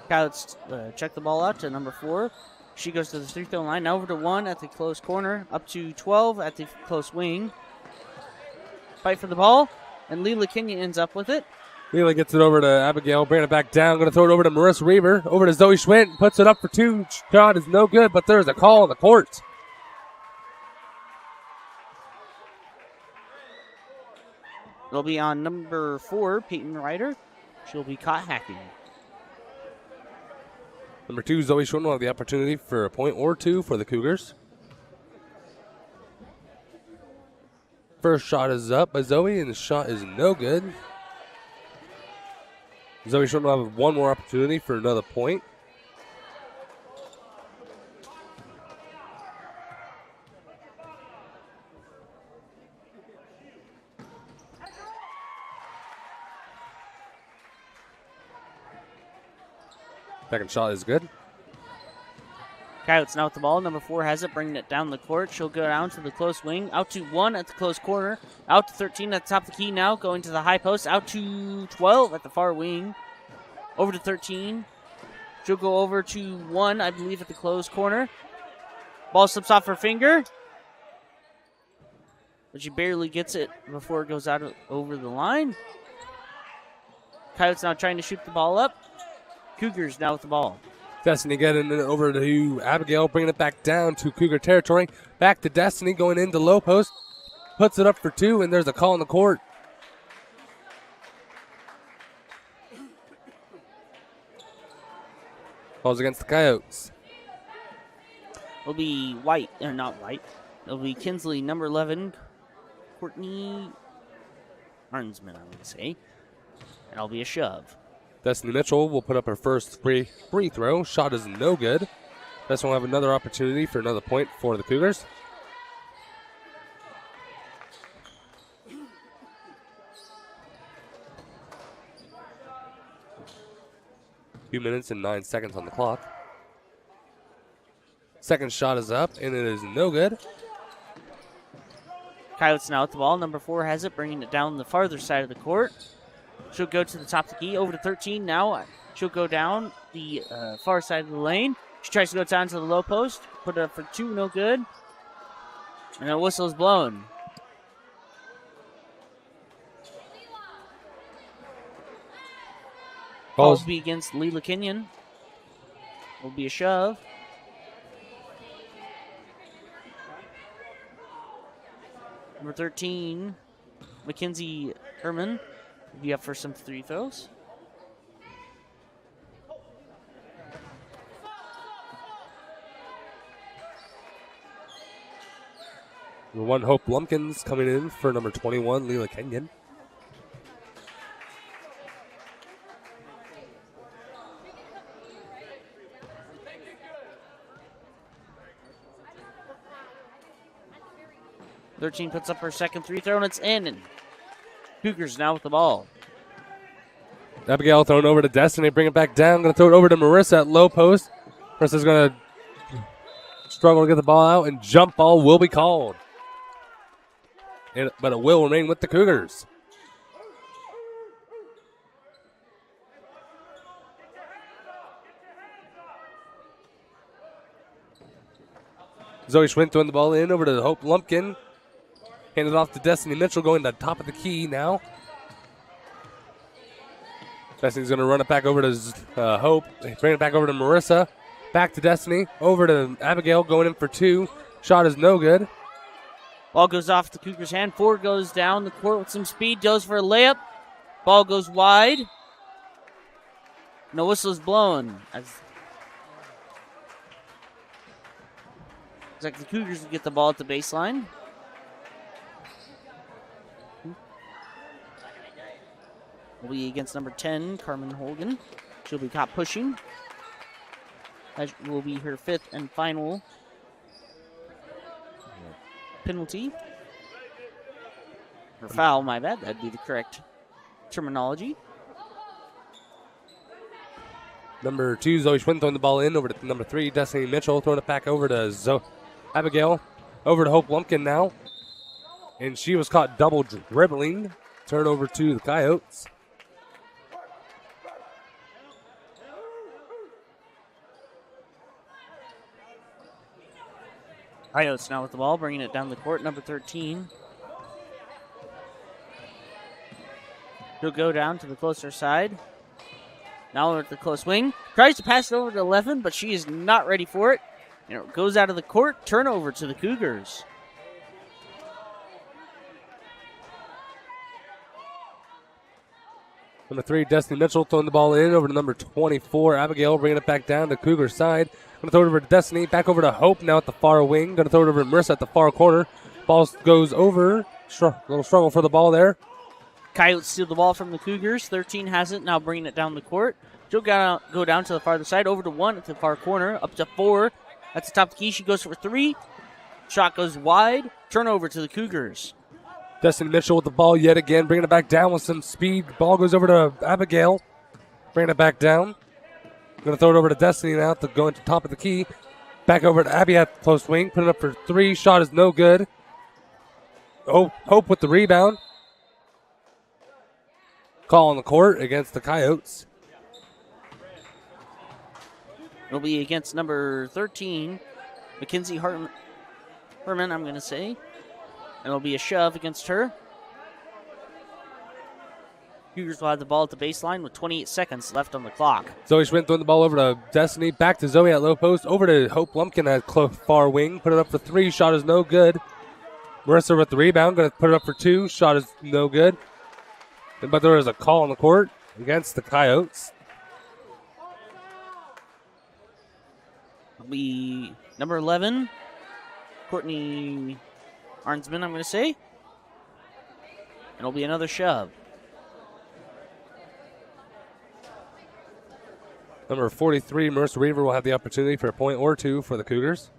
Speaker 2: Coyotes check the ball out to number 4. She goes to the free-throw line. Now over to 1 at the close corner. Up to 12 at the close wing. Fight for the ball. And Leela Kenyon ends up with it.
Speaker 1: Leela gets it over to Abigail, bringing it back down. Going to throw it over to Marissa Reaver. Over to Zoe Schwinn. Puts it up for 2. Shot is no good, but there's a call on the court.
Speaker 2: It'll be on number 4, Peyton Ryder. She'll be caught hacking.
Speaker 1: Number 2, Zoe Schwinn will have the opportunity for a point or 2 for the Cougars. first shot is up by Zoe, and the shot is no good. Zoe should have one more opportunity for another point. Second shot is good.
Speaker 2: Coyotes now with the ball. Number 4 has it, bringing it down the court. She'll go down to the close wing. Out to 1 at the close corner. Out to 13 at the top of the key now. Going to the high post. Out to 12 at the far wing. Over to 13. She'll go over to 1, I believe, at the close corner. Ball slips off her finger. But she barely gets it before it goes out over the line. Coyotes now trying to shoot the ball up. Cougars now with the ball.
Speaker 1: Destiny getting it over to Abigail, bringing it back down to Cougar territory. Back to Destiny, going into low post. Puts it up for 2, and there's a call on the court. Calls against the Coyotes.
Speaker 2: It'll be White, or not White. It'll be Kinsley, number 11. Courtney Arnsman, I would say. And it'll be a shove.
Speaker 1: Destiny Mitchell will put up her first free throw. Shot is no good. Destiny will have another opportunity for another point for the Cougars. Few minutes and 9 seconds on the clock. Second shot is up, and it is no good.
Speaker 2: Coyotes now with the ball. Number 4 has it, bringing it down the farther side of the court. She'll go to the top of the key. Over to 13 now. She'll go down the far side of the lane. She tries to go down to the low post. Put it up for 2, no good. And a whistle is blown. Calls be against Leela Kenyon. Will be a shove. Number 13, Mackenzie Herman, will be up for some 3 throws.
Speaker 1: Number 1, Hope Lumpkins coming in for number 21, Leela Kenyon.
Speaker 2: Thirteen puts up her second 3 throw, and it's in. And Cougars now with the ball.
Speaker 1: Abigail thrown over to Destiny, bring it back down. Going to throw it over to Marissa at low post. Marissa's going to struggle to get the ball out, and jump ball will be called. But it will remain with the Cougars. Zoe Schwinn throwing the ball in over to Hope Lumpkin. Handed off to Destiny Mitchell, going to the top of the key now. Destiny's going to run it back over to Hope. Bring it back over to Marissa. Back to Destiny. Over to Abigail, going in for 2. Shot is no good.
Speaker 2: Ball goes off the Cougars' hand. 4 goes down the court with some speed. Goes for a layup. Ball goes wide. No whistle is blown. It's like the Cougars will get the ball at the baseline. Will be against number 10, Carmen Holgan. She'll be caught pushing. That will be her 5th and final penalty. Or foul, my bad. That'd be the correct terminology.
Speaker 1: Number 2, Zoe Schwinn throwing the ball in over to number 3, Destiny Mitchell. Throwing it back over to Abigail. Over to Hope Lumpkin now. And she was caught double dribbling. Turn over to the Coyotes.
Speaker 2: Coyotes now with the ball, bringing it down the court. Number 13. He'll go down to the closer side. Now we're at the close wing. Tries to pass it over to 11, but she is not ready for it. And it goes out of the court. Turnover to the Cougars.
Speaker 1: Number 3, Destiny Mitchell throwing the ball in over to number 24, Abigail, bringing it back down to Cougar side. Going to throw it over to Destiny, back over to Hope now at the far wing. Going to throw it over to Marissa at the far corner. Ball goes over little struggle for the ball there.
Speaker 2: Coyotes steal the ball from the Cougars. 13 has it, now bringing it down the court. She'll go down to the farther side, over to 1 at the far corner, up to 4. At the top of the key, she goes for 3. Shot goes wide. Turnover to the Cougars.
Speaker 1: Destiny Mitchell with the ball yet again, bringing it back down with some speed. Ball goes over to Abigail, bringing it back down. Going to throw it over to Destiny now to go into top of the key. Back over to Abby at the close wing, put it up for 3. Shot is no good. Oh, Hope with the rebound. Call on the court against the Coyotes.
Speaker 2: It'll be against number 13, Mackenzie Herman, I'm going to say. And it'll be a shove against her. Cougars will have the ball at the baseline with 28 seconds left on the clock.
Speaker 1: Zoe Schwinn throwing the ball over to Destiny. Back to Zoe at low post. Over to Hope Lumpkin at far wing. Put it up for 3. Shot is no good. Marissa with the rebound. Going to put it up for 2. Shot is no good. But there is a call on the court against the Coyotes.
Speaker 2: It'll be number 11, Courtney Arnsman, I'm going to say. And it'll be another shove.
Speaker 1: Number 43, Marissa Reaver, will have the opportunity for a point or 2 for the Cougars.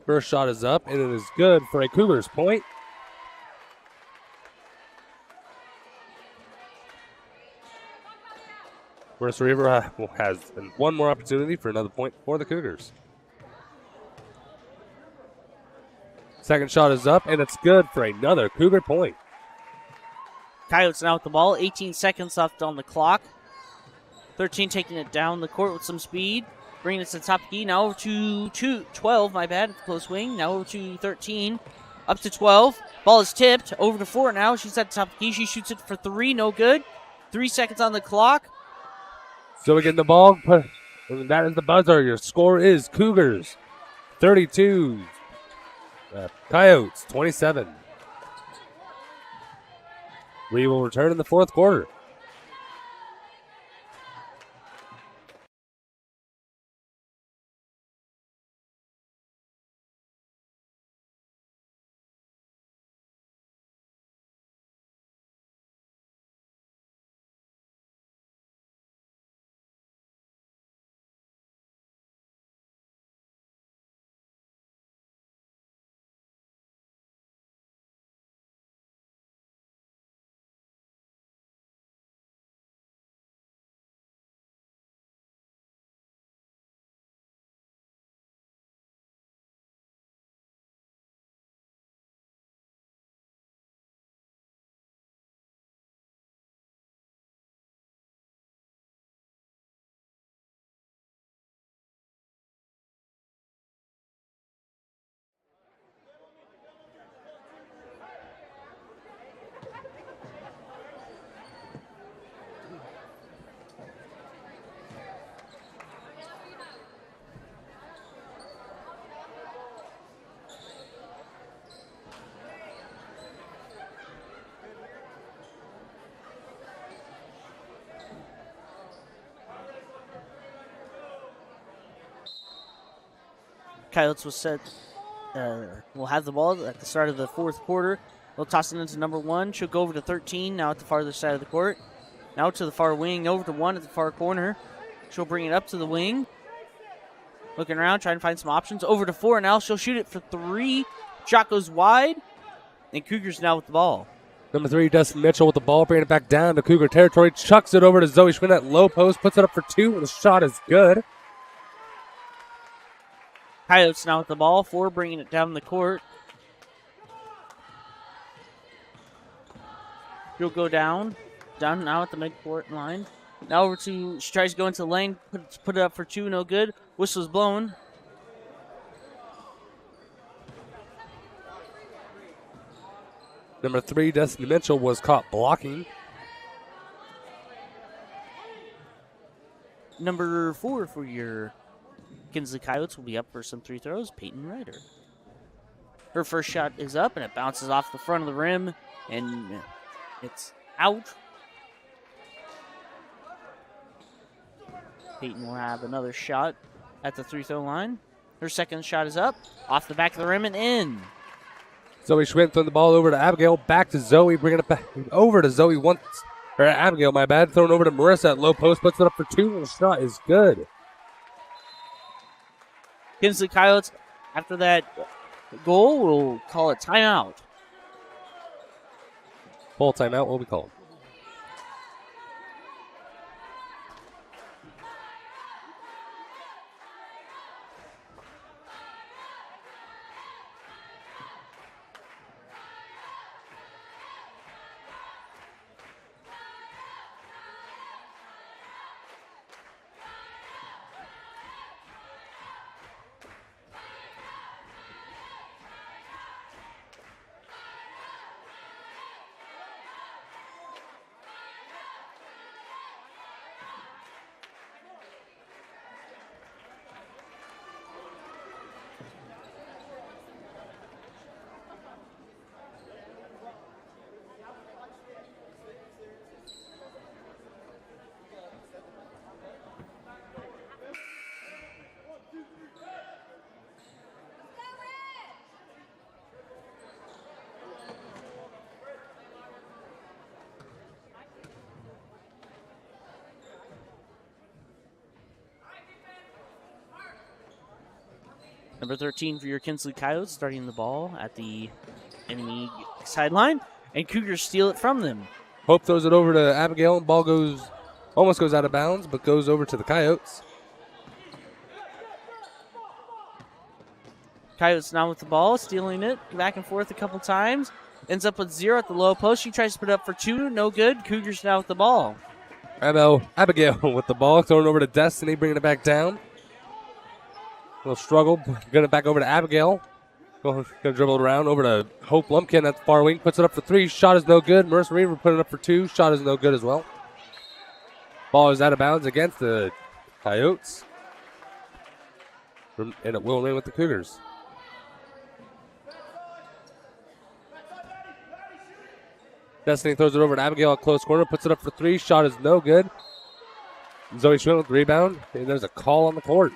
Speaker 1: First shot is up, and it is good for a Cougars point. Marissa Reaver has one more opportunity for another point for the Cougars. Second shot is up, and it's good for another Cougar point.
Speaker 2: Coyotes now with the ball. 18 seconds left on the clock. 13 taking it down the court with some speed. Bringing it to the top of the key. Now over to 12, my bad, at the close wing. Now over to 13. Up to 12. Ball is tipped. Over to 4 now. She's at the top of the key. She shoots it for 3. No good. 3 seconds on the clock.
Speaker 1: So we get the ball. And that is the buzzer. Your score is Cougars 32. Coyotes 27. We will return in the fourth quarter.
Speaker 2: Coyotes will have the ball at the start of the fourth quarter. They'll toss it into number 1. She'll go over to 13, now at the farther side of the court. Now to the far wing, over to 1 at the far corner. She'll bring it up to the wing. Looking around, trying to find some options. Over to 4 now. She'll shoot it for 3. Shot goes wide. And Cougars now with the ball.
Speaker 1: Number 3, Dustin Mitchell with the ball, bringing it back down to Cougar territory. Chucks it over to Zoe Schwinn at low post. Puts it up for 2, and the shot is good.
Speaker 2: Coyotes now with the ball. 4 bringing it down the court. She'll go down now at the midcourt line. Now over to, she tries to go into the lane, put it up for 2, no good. Whistle's blown.
Speaker 1: Number 3, Destiny Mitchell, was caught blocking.
Speaker 2: Number 4 for your Kinsley Coyotes will be up for some 3 throws, Peyton Ryder. Her first shot is up, and it bounces off the front of the rim, and it's out. Peyton will have another shot at the 3-throw line. Her second shot is up, off the back of the rim and in.
Speaker 1: Zoe Schwinn throwing the ball over to Abigail. Back to Zoe, bringing it back over to Zoe once. Or Abigail, my bad. Thrown over to Marissa at low post. Puts it up for 2, and the shot is good.
Speaker 2: Kinsley Coyotes, after that goal, will call it timeout.
Speaker 1: Full timeout will be called.
Speaker 2: Number 13 for your Kinsley Coyotes, starting the ball at the enemy sideline, and Cougars steal it from them.
Speaker 1: Hope throws it over to Abigail, and ball almost goes out of bounds, but goes over to the Coyotes.
Speaker 2: Coyotes now with the ball, stealing it back and forth a couple times. Ends up with 0 at the low post. She tries to put it up for 2, no good. Cougars now with the ball.
Speaker 1: Abigail with the ball, throwing it over to Destiny, bringing it back down. Little struggle, getting it back over to Abigail. Gonna dribble it around over to Hope Lumpkin at the far wing. Puts it up for 3. Shot is no good. Marissa Reaver put it up for 2. Shot is no good as well. Ball is out of bounds against the Coyotes. And it will remain with the Cougars. Destiny throws it over to Abigail at close corner. Puts it up for 3. Shot is no good. Zoe Schmidt with the rebound. And there's a call on the court.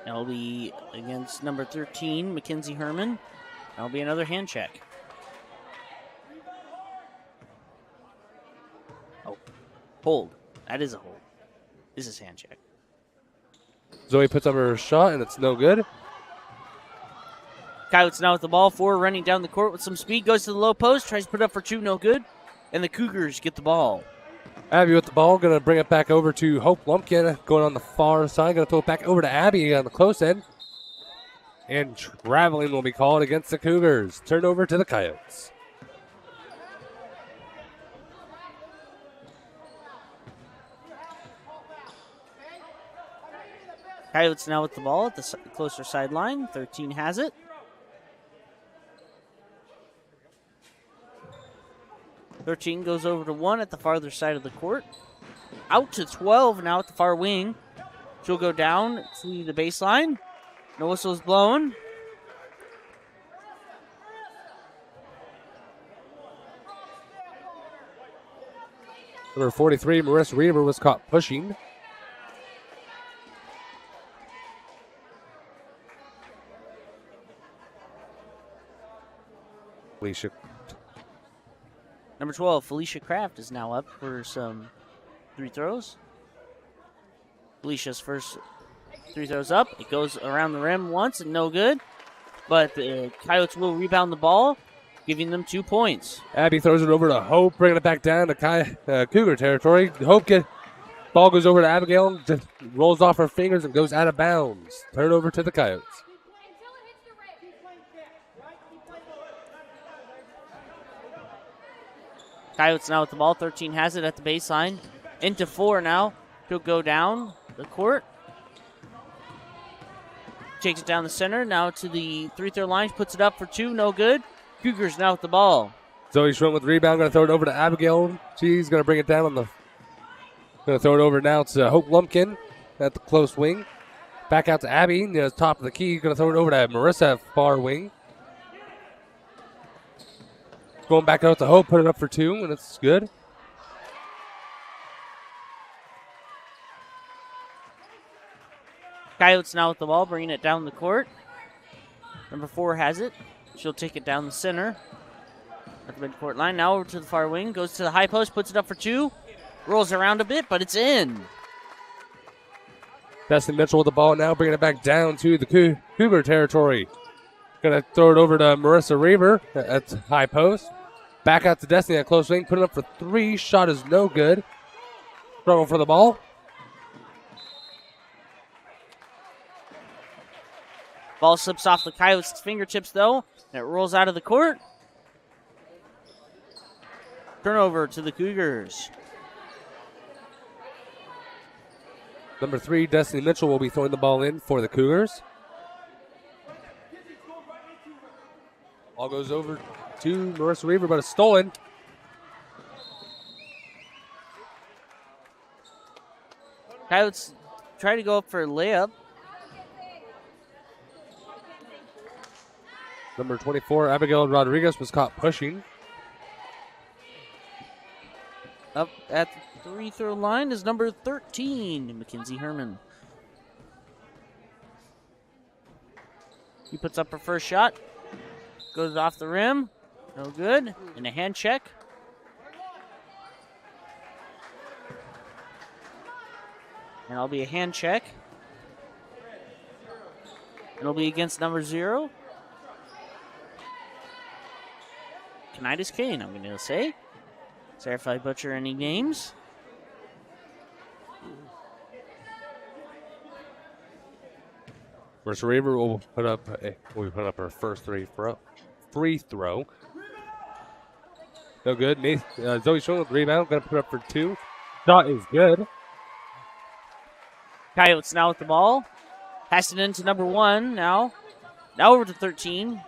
Speaker 2: That'll be against number 13, Mackenzie Herman. That'll be another hand check. Oh, hold. That is a hold. This is hand check.
Speaker 1: Zoe puts up her shot, and it's no good.
Speaker 2: Coyotes now with the ball. 4 running down the court with some speed. Goes to the low post. Tries to put it up for 2. No good. And the Cougars get the ball.
Speaker 1: Abby with the ball. Going to bring it back over to Hope Lumpkin. Going on the far side. Going to throw it back over to Abby on the close end. And traveling will be called against the Cougars. Turnover to the Coyotes.
Speaker 2: Coyotes now with the ball at the closer sideline. 13 has it. Thirteen goes over to 1 at the farther side of the court. Out to 12 now at the far wing. She'll go down to the baseline. No whistle's blown.
Speaker 1: Number 43, Marissa Reaver, was caught pushing. Alicia.
Speaker 2: Number 12, Felicia Kraft is now up for some 3 throws. Felicia's first 3 throws up. It goes around the rim once and no good. But the Coyotes will rebound the ball, giving them 2 points.
Speaker 1: Abby throws it over to Hope, bringing it back down to Cougar territory. Ball goes over to Abigail, just rolls off her fingers and goes out of bounds. Turnover to the Coyotes.
Speaker 2: Coyotes now with the ball. 13 has it at the baseline. Into 4 now. He'll go down the court. Takes it down the center. Now to the 3-throw line. Puts it up for 2. No good. Cougars now with the ball.
Speaker 1: Zoe Schwinn with the rebound. Going to throw it over to Abigail. She's going to bring it down on the... Going to throw it over now to Hope Lumpkin at the close wing. Back out to Abby near the top of the key. Going to throw it over to Marissa at far wing. Going back out to Hope, put it up for 2, and it's good.
Speaker 2: Coyotes now with the ball, bringing it down the court. Number 4 has it. She'll take it down the center at the midcourt line. Now over to the far wing. Goes to the high post, puts it up for 2. Rolls around a bit, but it's in.
Speaker 1: Destiny Mitchell with the ball now, bringing it back down to the Cougar territory. Going to throw it over to Marissa Reaver at high post. Back out to Destiny at close wing. Put it up for 3. Shot is no good. Struggle for the ball.
Speaker 2: Ball slips off the Coyotes' fingertips, though, and it rolls out of the court. Turnover to the Cougars.
Speaker 1: Number 3, Destiny Mitchell, will be throwing the ball in for the Cougars. Ball goes over to Marissa Reaver, but it's stolen.
Speaker 2: Coyotes try to go up for a layup.
Speaker 1: Number 24, Abigail Rodriguez, was caught pushing.
Speaker 2: Up at the free throw line is number 13, Mackenzie Herman. He puts up her first shot. Goes off the rim. No good. And a hand check. And it'll be a hand check. It'll be against number 0. Canitas Kane, I'm going to say. Sorry if I butcher any names.
Speaker 1: Marissa Reaver will put up her first free throw. No good. Zoe Schwinn with the rebound. Going to put up for 2. Shot is good.
Speaker 2: Coyotes now with the ball. Pass it into number 1 now. Now over to 13.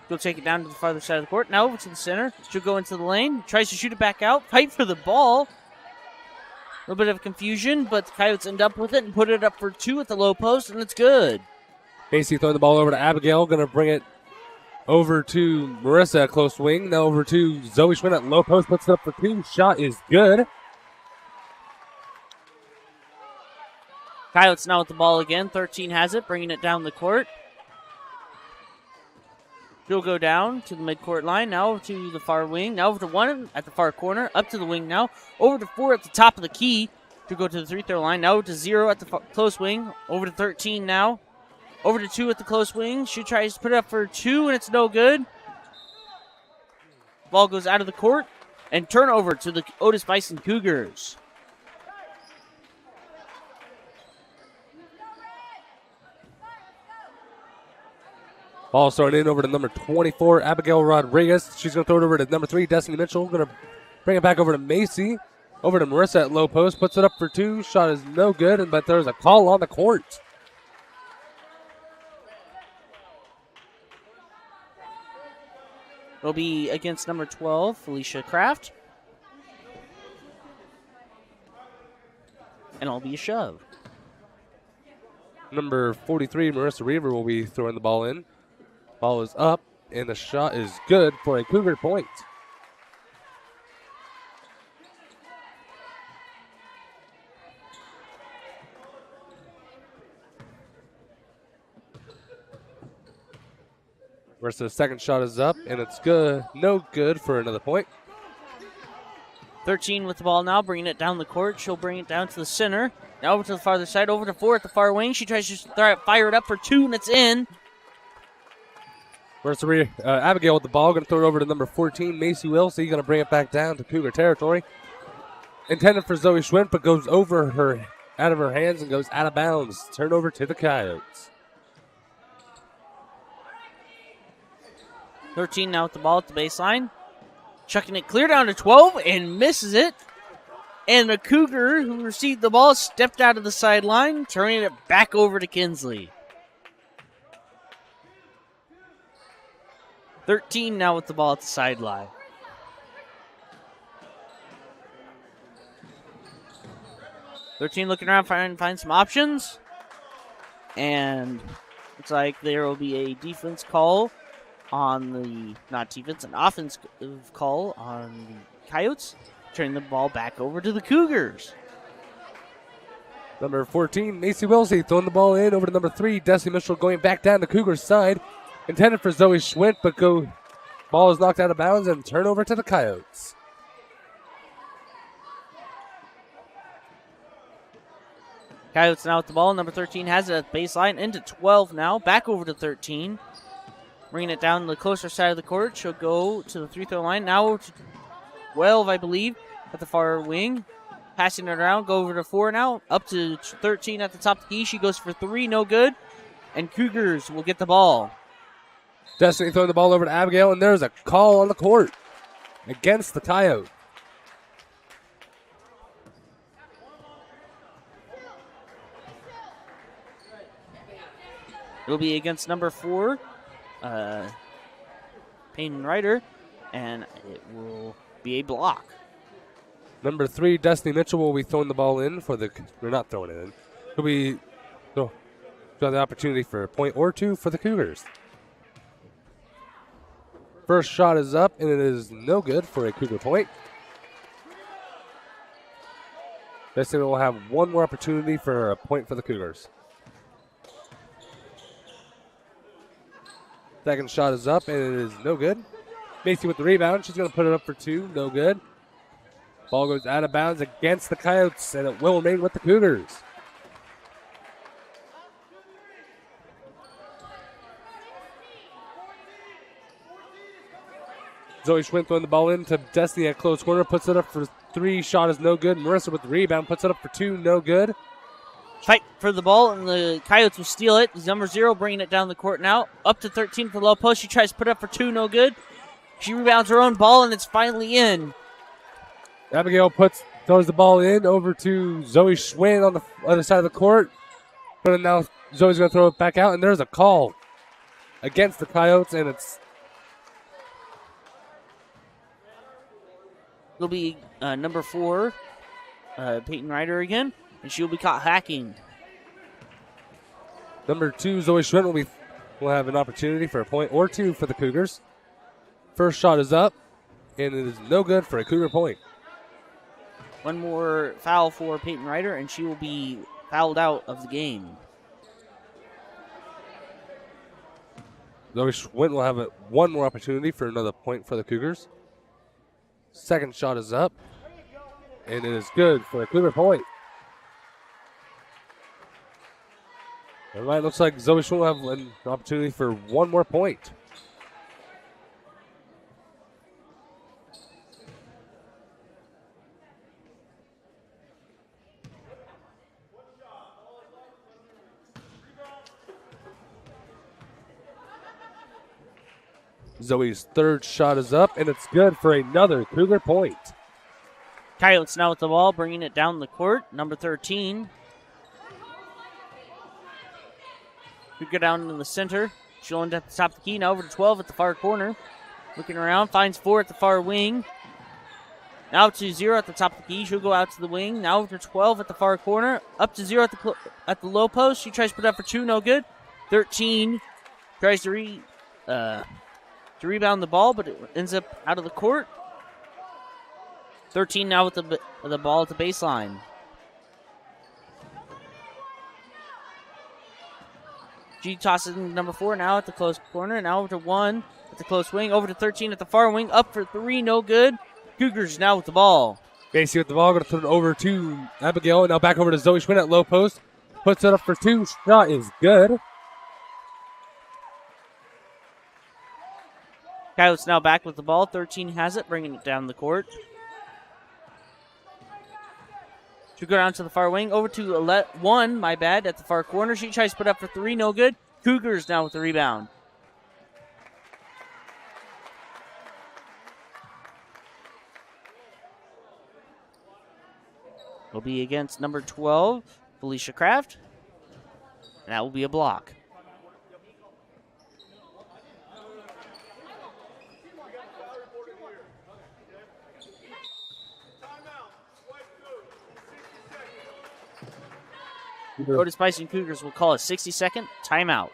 Speaker 2: She'll take it down to the farther side of the court. Now over to the center. She'll go into the lane. Tries to shoot it back out. Fight for the ball. A little bit of confusion, but the Coyotes end up with it and put it up for 2 at the low post, and it's good.
Speaker 1: Macy throwing the ball over to Abigail. Going to bring it over to Marissa at close wing. Now over to Zoe Schwinn at low post. Puts it up for 2. Shot is good.
Speaker 2: Coyotes now with the ball again. 13 has it, bringing it down the court. She'll go down to the midcourt line. Now over to the far wing. Now over to 1 at the far corner. Up to the wing now. Over to 4 at the top of the key. She'll go to the free throw line. Now over to 0 at the close wing. Over to 13 now. Over to 2 at the close wing. She tries to put it up for 2, and it's no good. Ball goes out of the court. And turnover to the Otis-Bison Cougars.
Speaker 1: Ball starting in over to number 24, Abigail Rodriguez. She's going to throw it over to number 3, Destiny Mitchell. Going to bring it back over to Macy. Over to Marissa at low post. Puts it up for 2. Shot is no good, but there's a call on the court.
Speaker 2: It'll be against number 12, Felicia Kraft. And it'll be a shove.
Speaker 1: Number 43, Marissa Reaver, will be throwing the ball in. Ball is up, and the shot is good for a Cougar point. Marissa's second shot is up, and it's good. No good for another point.
Speaker 2: 13 with the ball now, bringing it down the court. She'll bring it down to the center. Now over to the farther side, over to 4 at the far wing. She tries to fire it up for 2, and it's in.
Speaker 1: Abigail with the ball, going to throw it over to number 14, Macy Wilsey, going to bring it back down to Cougar territory. Intended for Zoe Schwinn, but goes out of her hands and goes out of bounds. Turnover to the Coyotes.
Speaker 2: 13 now with the ball at the baseline. Chucking it clear down to 12 and misses it. And the Cougar, who received the ball, stepped out of the sideline, turning it back over to Kinsley. 13 now with the ball at the sideline. Thirteen looking around, trying to find some options. And looks like there will be a defense call on the, not defense, an offensive call on the Coyotes. Turning the ball back over to the Cougars.
Speaker 1: Number 14, Macy Wilsey throwing the ball in over to number 3, Destiny Mitchell going back down the Cougars' side. Intended for Zoe Schwint, but ball is knocked out of bounds and turnover to the Coyotes.
Speaker 2: Coyotes now with the ball. Number 13 has it at the baseline. Into 12 now. Back over to 13. Bringing it down to the closer side of the court. She'll go to the free-throw line. Now over to 12, I believe, at the far wing. Passing it around. Go over to 4 now. Up to 13 at the top of the key. She goes for 3. No good. And Cougars will get the ball.
Speaker 1: Destiny throwing the ball over to Abigail, and there's a call on the court against the Coyote.
Speaker 2: It'll be against number 4, Peyton Ryder, and it will be a block.
Speaker 1: Number 3, Destiny Mitchell will be throwing the ball in for the. We're not throwing it in. He'll be. Got the opportunity for a point or 2 for the Cougars. First shot is up, and it is no good for a Cougar point. Destiny will have one more opportunity for a point for the Cougars. Second shot is up, and it is no good. Macy with the rebound. She's going to put it up for 2. No good. Ball goes out of bounds against the Coyotes, and it will remain with the Cougars. Zoe Schwint throwing the ball into Destiny at close corner. Puts it up for 3. Shot is no good. Marissa with the rebound. Puts it up for 2. No good.
Speaker 2: Fight for the ball, and the Coyotes will steal it. Number 0 bringing it down the court now. Up to 13 for the low post. She tries to put it up for 2. No good. She rebounds her own ball, and it's finally in.
Speaker 1: Abigail throws the ball in over to Zoe Schwinn on the other side of the court. But now Zoe's going to throw it back out, and there's a call against the Coyotes, and
Speaker 2: it'll be number 4, Peyton Ryder again, and she'll be caught hacking.
Speaker 1: Number 2, Zoe Schwinn will have an opportunity for a point or 2 for the Cougars. First shot is up, and it is no good for a Cougar point.
Speaker 2: One more foul for Peyton Ryder, and she will be fouled out of the game.
Speaker 1: Zoe Schwinn will have one more opportunity for another point for the Cougars. Second shot is up, and it is good for a Cougar point. All right, looks like Zoe Schwinn will have an opportunity for one more point. Zoe's third shot is up, and it's good for another Cougar point.
Speaker 2: Coyotes now with the ball, bringing it down the court. Number 13. We go down in the center. She'll end at the top of the key. Now over to 12 at the far corner. Looking around, finds 4 at the far wing. Now to 0 at the top of the key. She'll go out to the wing. Now over to 12 at the far corner. Up to 0 at the low post. She tries to put up for 2, no good. 13 tries to rebound the ball, but it ends up out of the court. 13 now with the ball at the baseline. She tosses in number 4 now at the close corner. Now over to 1 at the close wing. Over to 13 at the far wing. Up for 3, no good. Cougars now with the ball.
Speaker 1: Macy with the ball, going to throw it over to Abigail. Now back over to Zoe Schwinn at low post. Puts it up for 2. Shot is good.
Speaker 2: Coyotes now back with the ball. 13 has it, bringing it down the court. She'll go down to the far wing. Over to 1, at the far corner. She tries to put up for 3, no good. Cougars now with the rebound. Will be against number 12, Felicia Kraft. And that will be a block. Otis-Bison Cougars will call a 60-second timeout.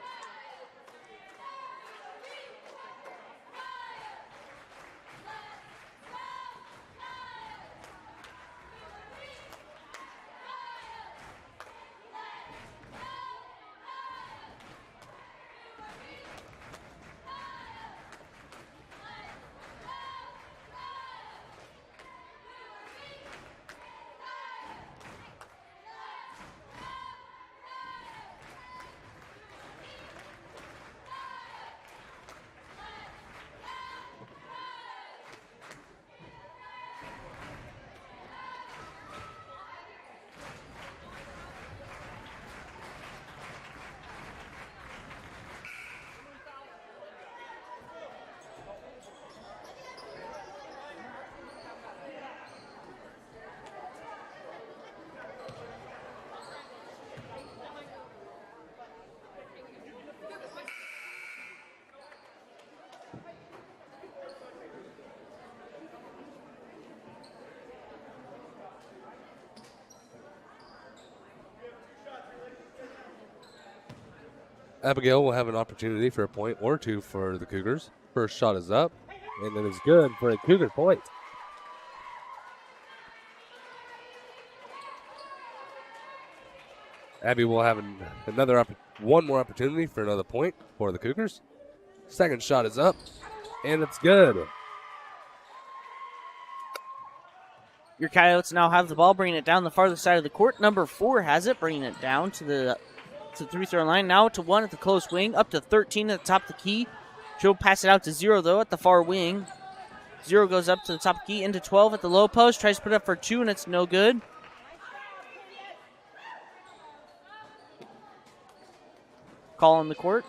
Speaker 1: Abigail will have an opportunity for a point or two for the Cougars. First shot is up, and it is good for a Cougar point. Abby will have one more opportunity for another point for the Cougars. Second shot is up, and it's good.
Speaker 2: Your Coyotes now have the ball, bringing it down the farther side of the court. Number 4 has it, bringing it down to the three-throw line. Now to 1 at the close wing, up to 13 at the top of the key. She'll pass it out to 0, though, at the far wing. 0 goes up to the top of the key, into 12 at the low post. Tries to put it up for 2, and it's no good. Call on the court.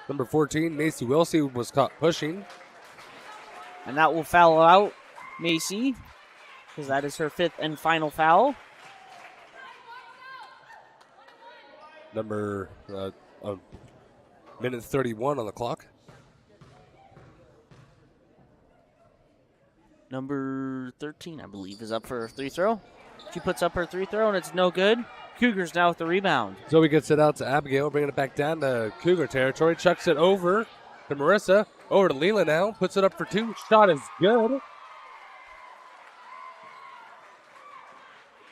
Speaker 1: Number 14, Macy Wilsey, was caught pushing.
Speaker 2: And that will foul out Macy, because that is her 5th and final foul.
Speaker 1: Number minute 31 on the clock.
Speaker 2: Number 13, I believe, is up for a free throw. She puts up her free throw, and it's no good. Cougars now with the rebound.
Speaker 1: Zoe gets it out to Abigail, bringing it back down to Cougar territory. Chucks it over to Marissa. Over to Leela now. Puts it up for 2. Shot is good.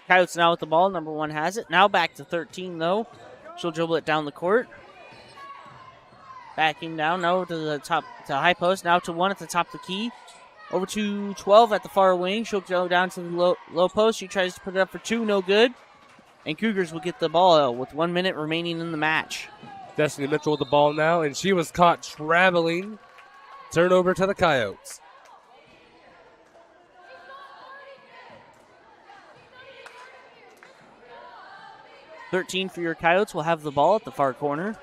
Speaker 2: Coyotes now with the ball. Number 1 has it. Now back to 13, though. She'll dribble it down the court. Backing down now to the top, to high post. Now to 1 at the top of the key. Over to 12 at the far wing. She'll go down to the low post. She tries to put it up for 2. No good. And Cougars will get the ball with 1 minute remaining in the match.
Speaker 1: Destiny Mitchell with the ball now, and she was caught traveling. Turnover to the Coyotes.
Speaker 2: .13 for your Coyotes will have the ball at the far corner.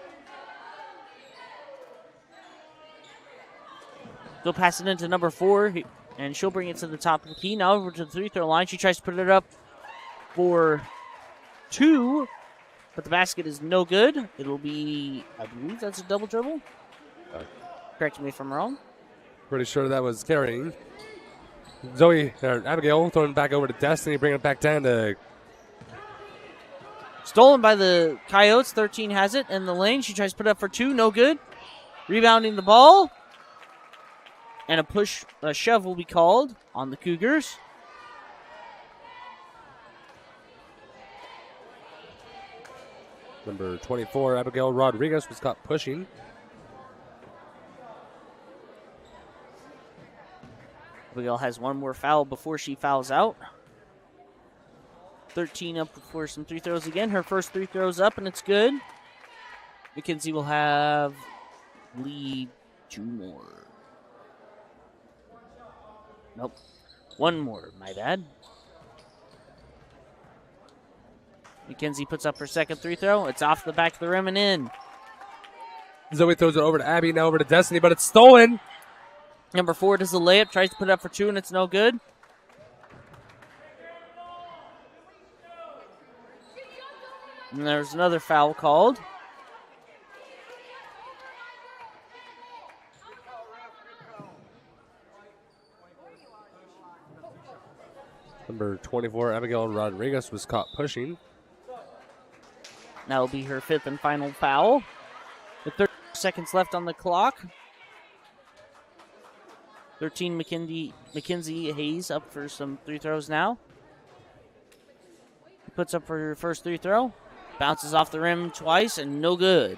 Speaker 2: They'll pass it into number 4, and she'll bring it to the top of the key. Now over to the free-throw line. She tries to put it up for 2, but the basket is no good. It'll be, I believe that's a double dribble. Correct me if I'm wrong.
Speaker 1: Pretty sure that was carrying. Abigail throwing it back over to Destiny, bringing it back down to...
Speaker 2: Stolen by the Coyotes. 13 has it in the lane. She tries to put it up for 2. No good. Rebounding the ball. And a shove will be called on the Cougars.
Speaker 1: Number 24, Abigail Rodriguez, was caught pushing.
Speaker 2: Abigail has 1 more foul before she fouls out. 13 up for some free throws again. Her first 3 throws up, and it's good. McKenzie will have lead 2 more. Nope. 1 more, my bad. McKenzie puts up her second 3 throw. It's off the back of the rim and in.
Speaker 1: Zoe throws it over to Abby, now over to Destiny, but it's stolen.
Speaker 2: Number 4 does the layup, tries to put it up for 2, and it's no good. And there's another foul called.
Speaker 1: Number 24, Abigail Rodriguez, was caught pushing.
Speaker 2: That'll be her 5th and final foul. With 30 seconds left on the clock. 13, Mackenzie Hayes up for some 3 throws now. Puts up for her first 3 throw. Bounces off the rim twice and no good.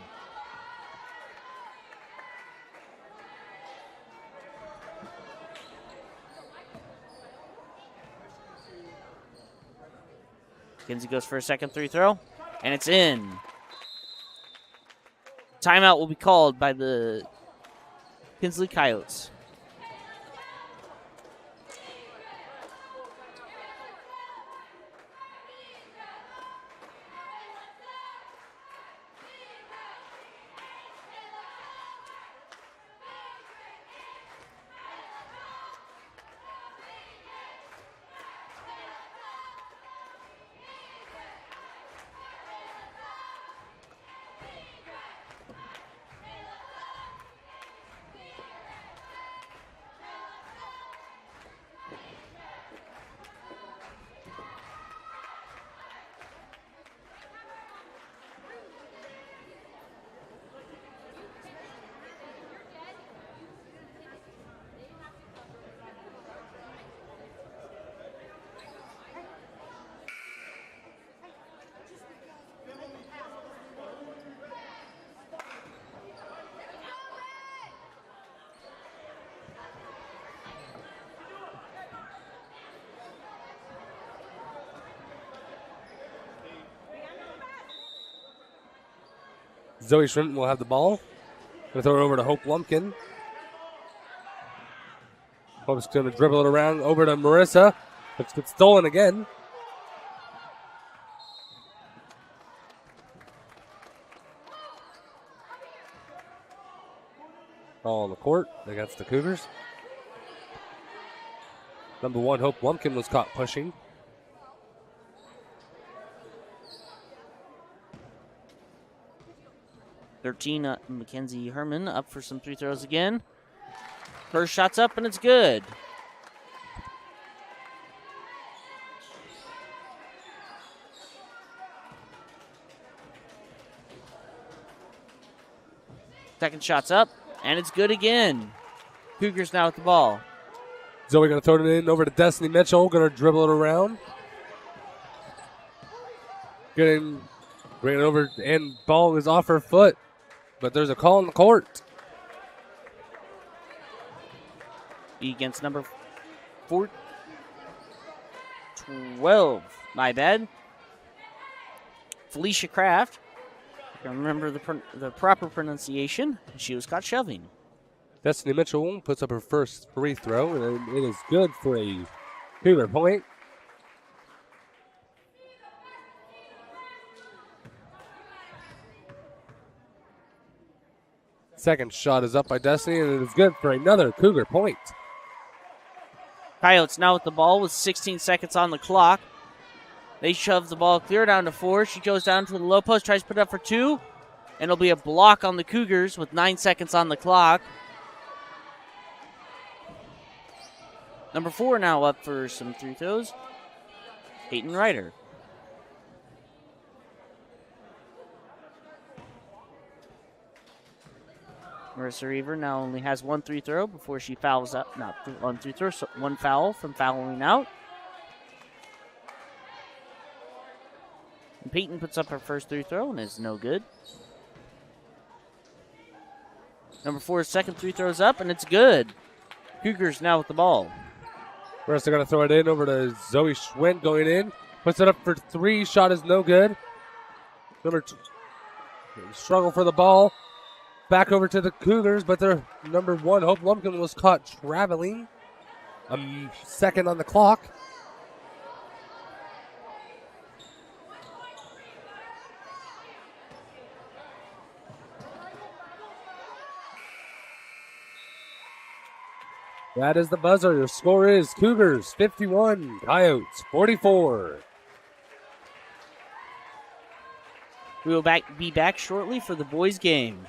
Speaker 2: Mackenzie goes for a second 3 throw, and it's in. Timeout will be called by the Kinsley Coyotes.
Speaker 1: Zoe Shrimp will have the ball. Gonna throw it over to Hope Lumpkin. Hope's gonna dribble it around over to Marissa. It's gets stolen again. Ball on the court against the Cougars. Number 1, Hope Lumpkin was caught pushing.
Speaker 2: Mackenzie Herman up for some free throws again. First shot's up and it's good. Second shot's up and it's good again. Cougars now with the ball.
Speaker 1: Zoe going to throw it in over to Destiny Mitchell. Going to dribble it around. Bring it over, and ball is off her foot. But there's a call on the court.
Speaker 2: Against number 12. My bad. Felicia Kraft. I can remember the proper pronunciation. She was caught shoving.
Speaker 1: Destiny Mitchell puts up her first free throw, and it is good for a Cougar point. Second shot is up by Destiny, and it is good for another Cougar point.
Speaker 2: Coyotes now with the ball with 16 seconds on the clock. They shove the ball clear down to 4. She goes down to the low post, tries to put it up for 2. And it'll be a block on the Cougars with 9 seconds on the clock. Number 4 now up for some free throws. Peyton Ryder. Marissa Reaver now only has 1 free throw before she fouls out. Not 1 free throw, so 1 foul from fouling out. And Peyton puts up her first free throw and is no good. Number 4's second free throw's up and it's good. Cougars now with the ball.
Speaker 1: Marissa going to throw it in over to Zoe Schwint going in. Puts it up for 3. Shot is no good. Number 2. Struggle for the ball. Back over to the Cougars, but their number 1, Hope Lumpkin, was caught traveling. A second on the clock. That is the buzzer. Your score is Cougars 51, Coyotes 44.
Speaker 2: We will be back shortly for the boys' game.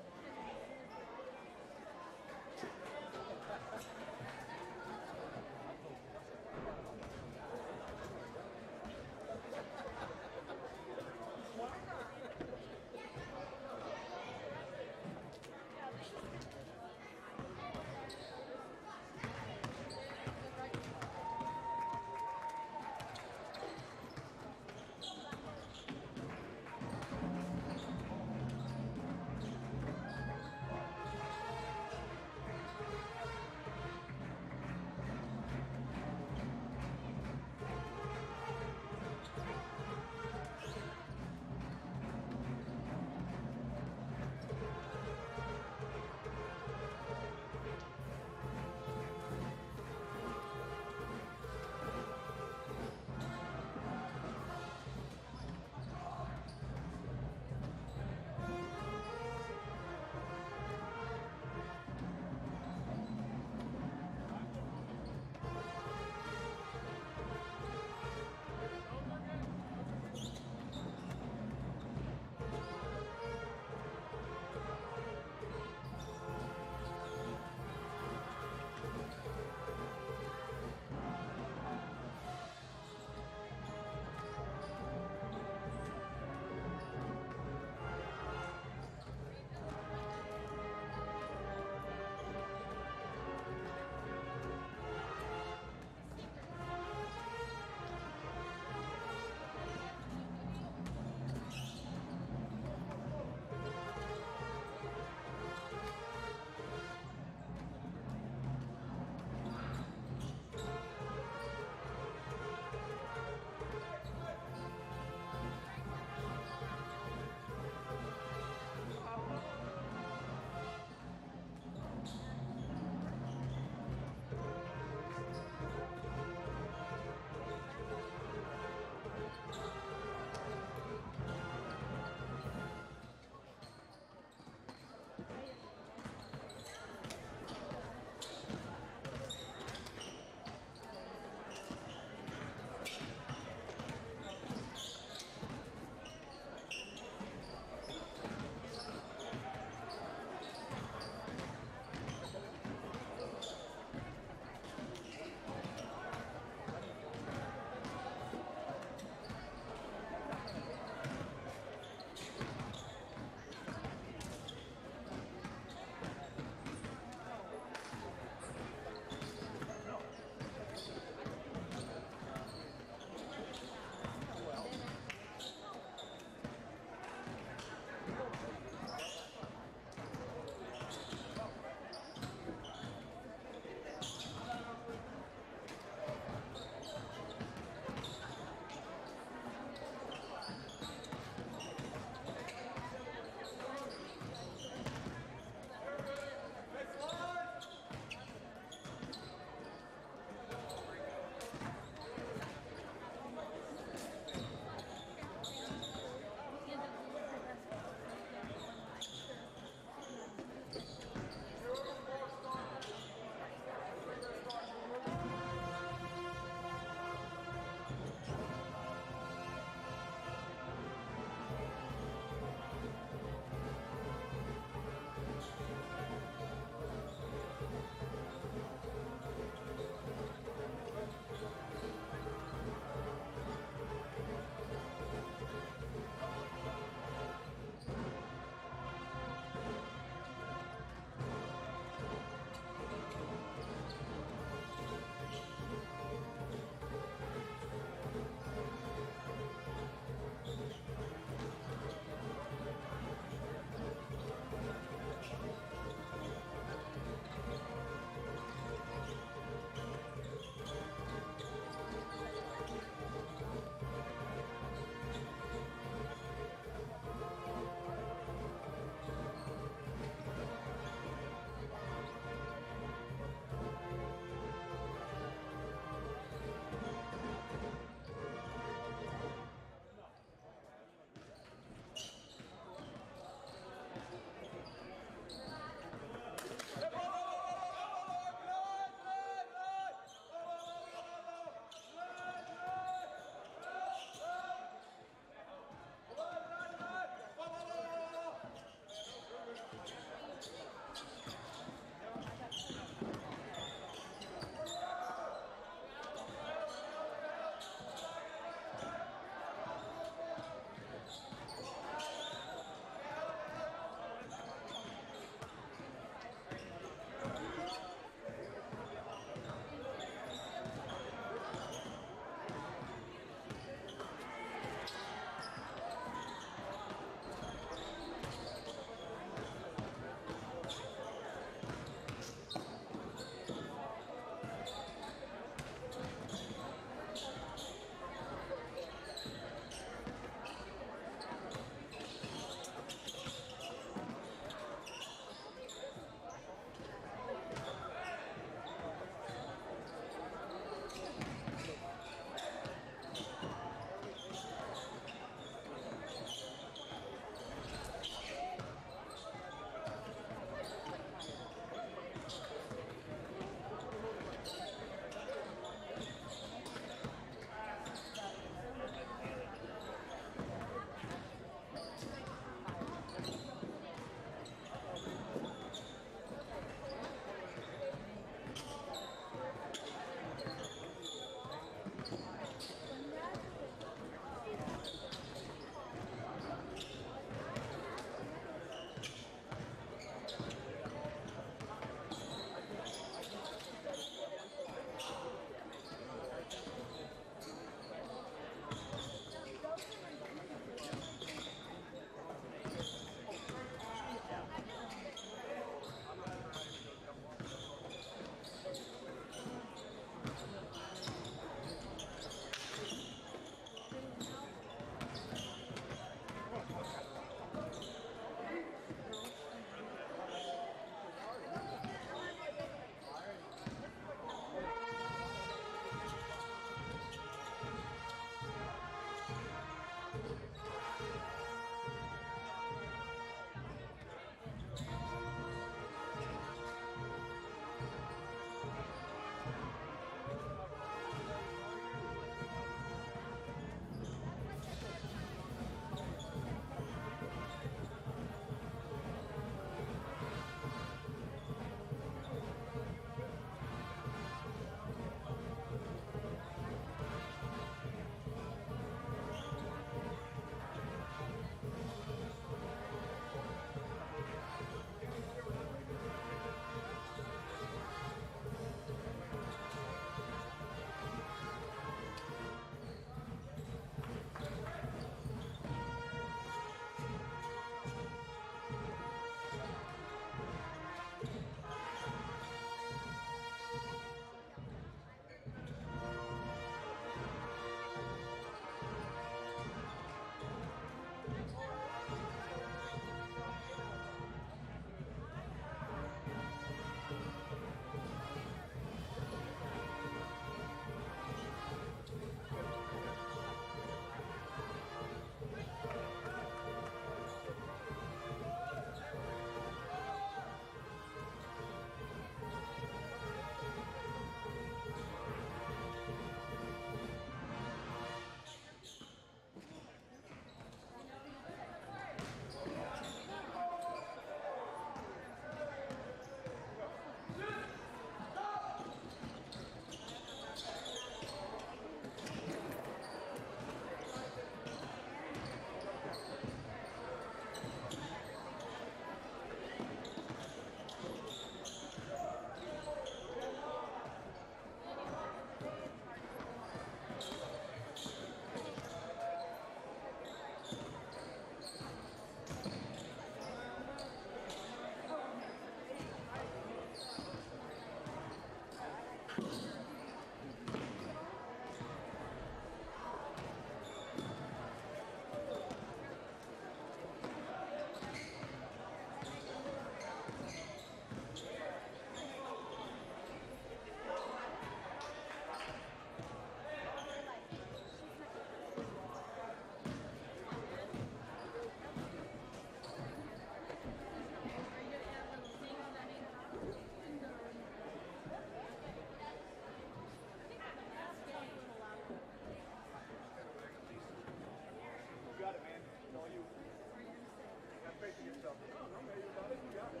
Speaker 4: faith in yourself.
Speaker 3: No, maybe about it. You got it.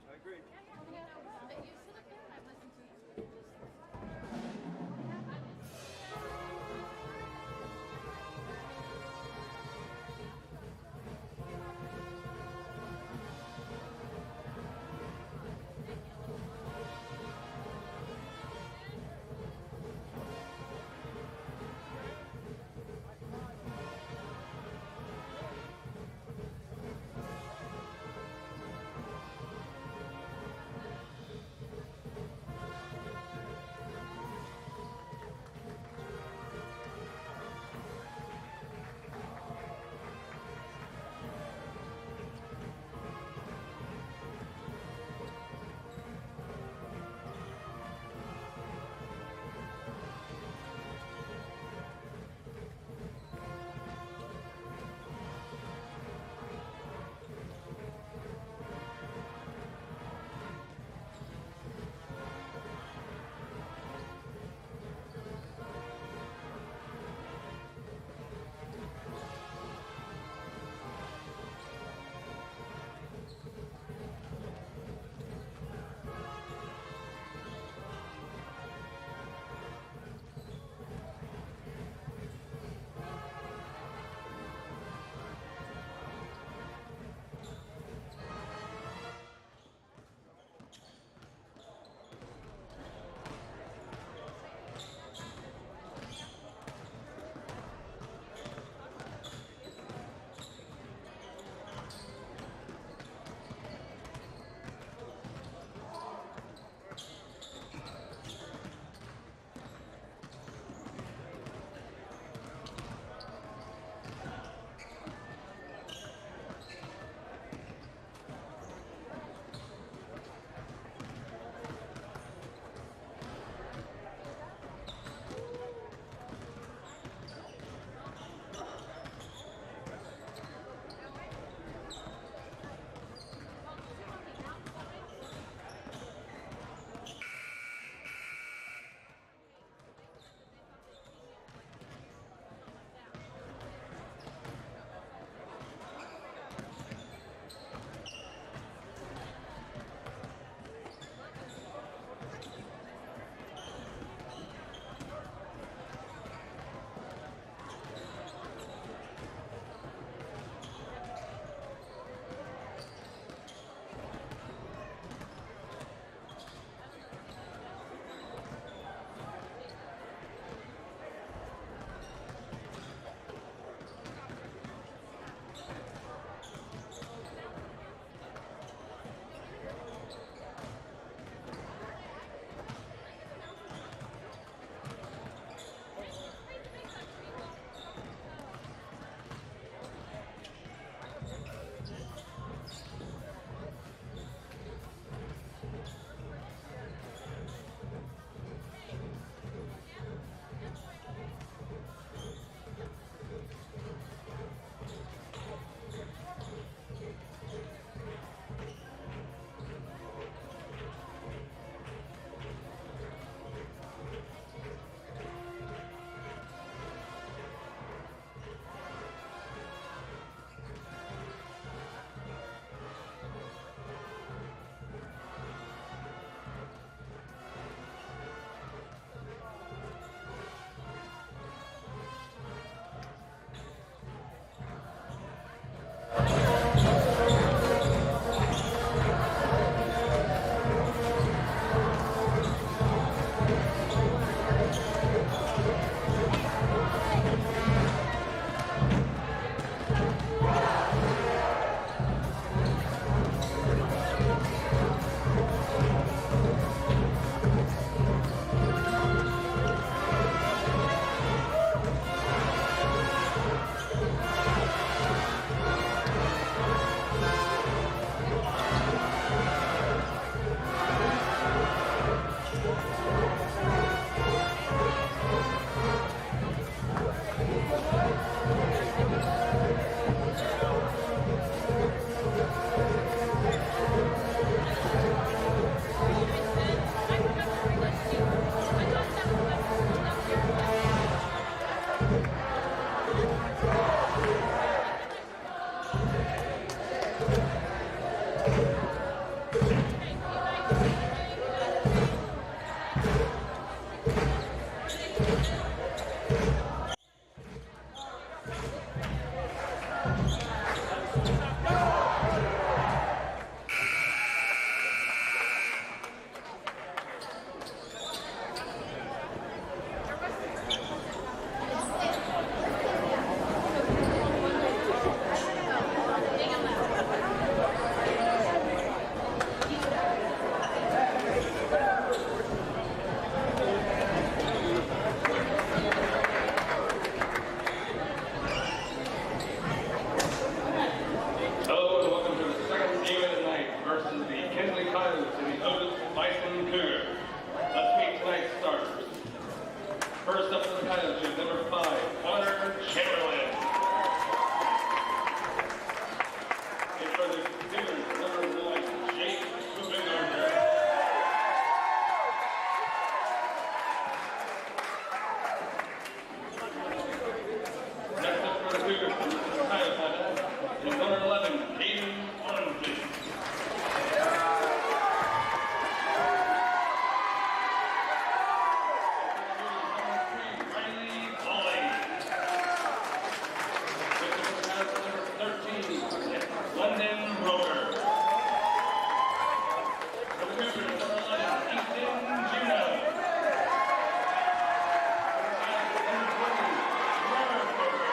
Speaker 3: I agree.
Speaker 5: Hello and welcome to the second game of the night versus the Kinsley Coyotes and the Otis-Bison Cougars. Let's meet tonight's starters. First up for the Coyotes is number 5, Connor Chamberlain. And for the Cougars, number 1, Jake Kubengartner. Next up for the Cougars, the Coyotes is number 11, Hayden Ormsby. Riley Pauling. Number 13, London Rover. For the Cougars, number 11, Easton Juno. Number 20, Trevor Rover.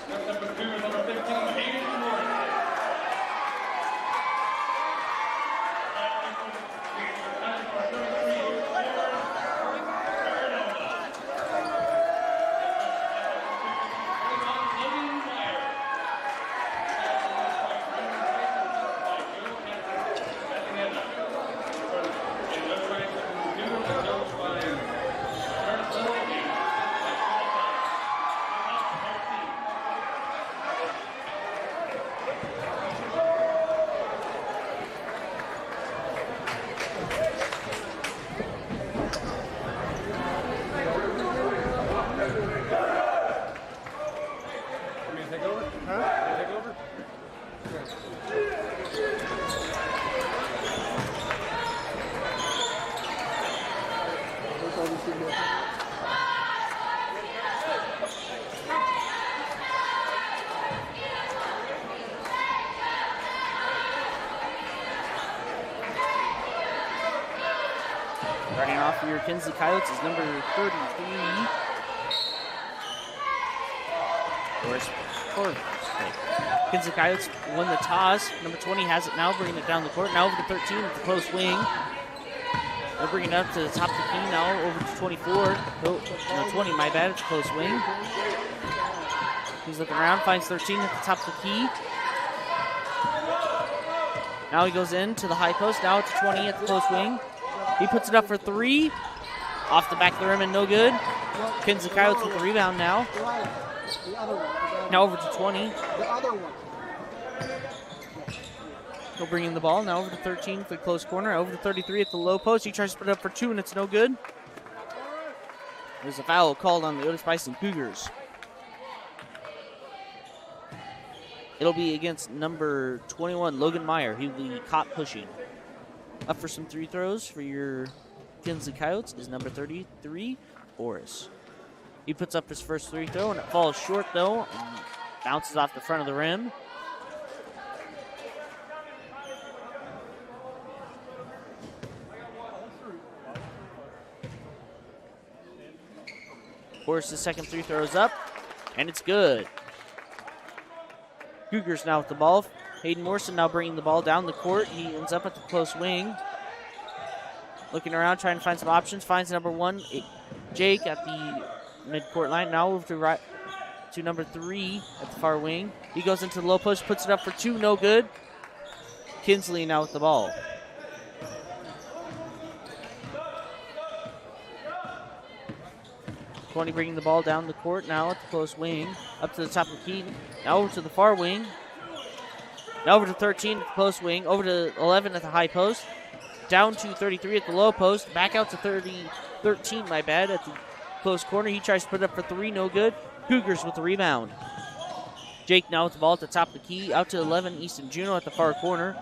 Speaker 5: Next up for the Cougars, number 15, Hayden Morris.
Speaker 3: Want me to take over? Huh? Take over?
Speaker 2: Starting off for your Kinsley Coyotes is number 33. Kinsley Coyotes won the toss. Number 20 has it now, bringing it down the court. Now over to 13 with the close wing. They'll bring it up to the top of the key now, over to 24. Oh, no, 20, my bad, it's a close wing. He's looking around, finds 13 at the top of the key. Now he goes in to the high post, now it's 20 at the close wing. He puts it up for 3. Off the back of the rim and no good. Kinsley Coyotes with the rebound now.
Speaker 4: The other one.
Speaker 2: Now over to 20.
Speaker 4: The other one.
Speaker 2: He'll bring in the ball. Now over to 13 for the close corner. Over to 33 at the low post. He tries to put it up for 2 and it's no good. There's a foul called on the Otis-Bison Cougars. It'll be against number 21, Logan Meyer. He will be caught pushing. Up for some free throws for your Kinsley Coyotes is number 33, Boris. He puts up his first free throw, and it falls short, though, and bounces off the front of the rim. Boris' second free throw is up, and it's good. Cougars now with the ball. Hayden Morrison now bringing the ball down the court. He ends up at the close wing. Looking around, trying to find some options. Finds number 1, Jake, at the mid-court line. Now over to number 3 at the far wing. He goes into the low post, puts it up for 2, no good. Kinsley now with the ball. Twenty bringing the ball down the court now at the close wing. Up to the top of the key. Now over to the far wing. Now over to 13 at the close wing. Over to 11 at the high post. Down to 33 at the low post. Back out to 13, my bad, at the close corner. He tries to put it up for 3, no good. Cougars with the rebound. Jake now with the ball at the top of the key. Out to 11, Easton Juno at the far corner.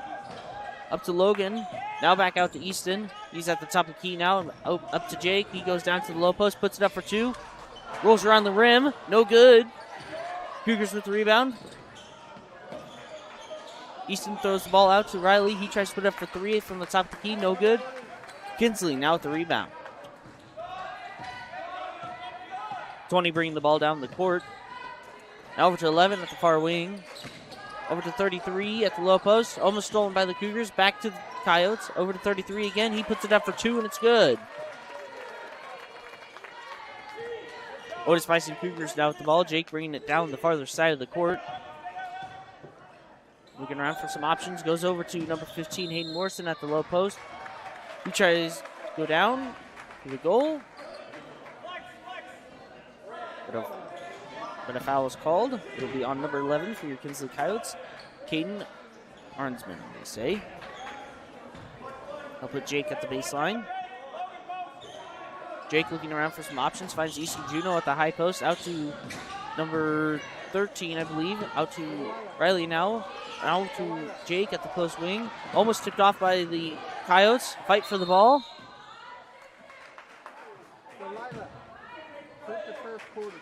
Speaker 2: Up to Logan. Now back out to Easton. He's at the top of the key now. Up to Jake. He goes down to the low post, puts it up for 2. Rolls around the rim. No good. Cougars with the rebound. Easton throws the ball out to Riley. He tries to put it up for 3 from the top of the key. No good. Kinsley now with the rebound. 20 bringing the ball down the court. Now over to 11 at the far wing. Over to 33 at the low post. Almost stolen by the Cougars. Back to the Coyotes. Over to 33 again. He puts it up for 2, and it's good. Otis-Bison Cougars now with the ball. Jake bringing it down the farther side of the court. Looking around for some options. Goes over to number 15, Hayden Morrison at the low post. He tries to go down to the goal. But a foul is called. It'll be on number 11 for your Kinsley Coyotes. Caden Arnsman, they say. I'll put Jake at the baseline. Jake looking around for some options. Finds Easton Juno at the high post. Out to number 13, I believe. Out to Riley now. Out to Jake at the close wing. Almost tipped off by the Coyotes. Fight for the ball.
Speaker 4: Delilah, quit the first quarter.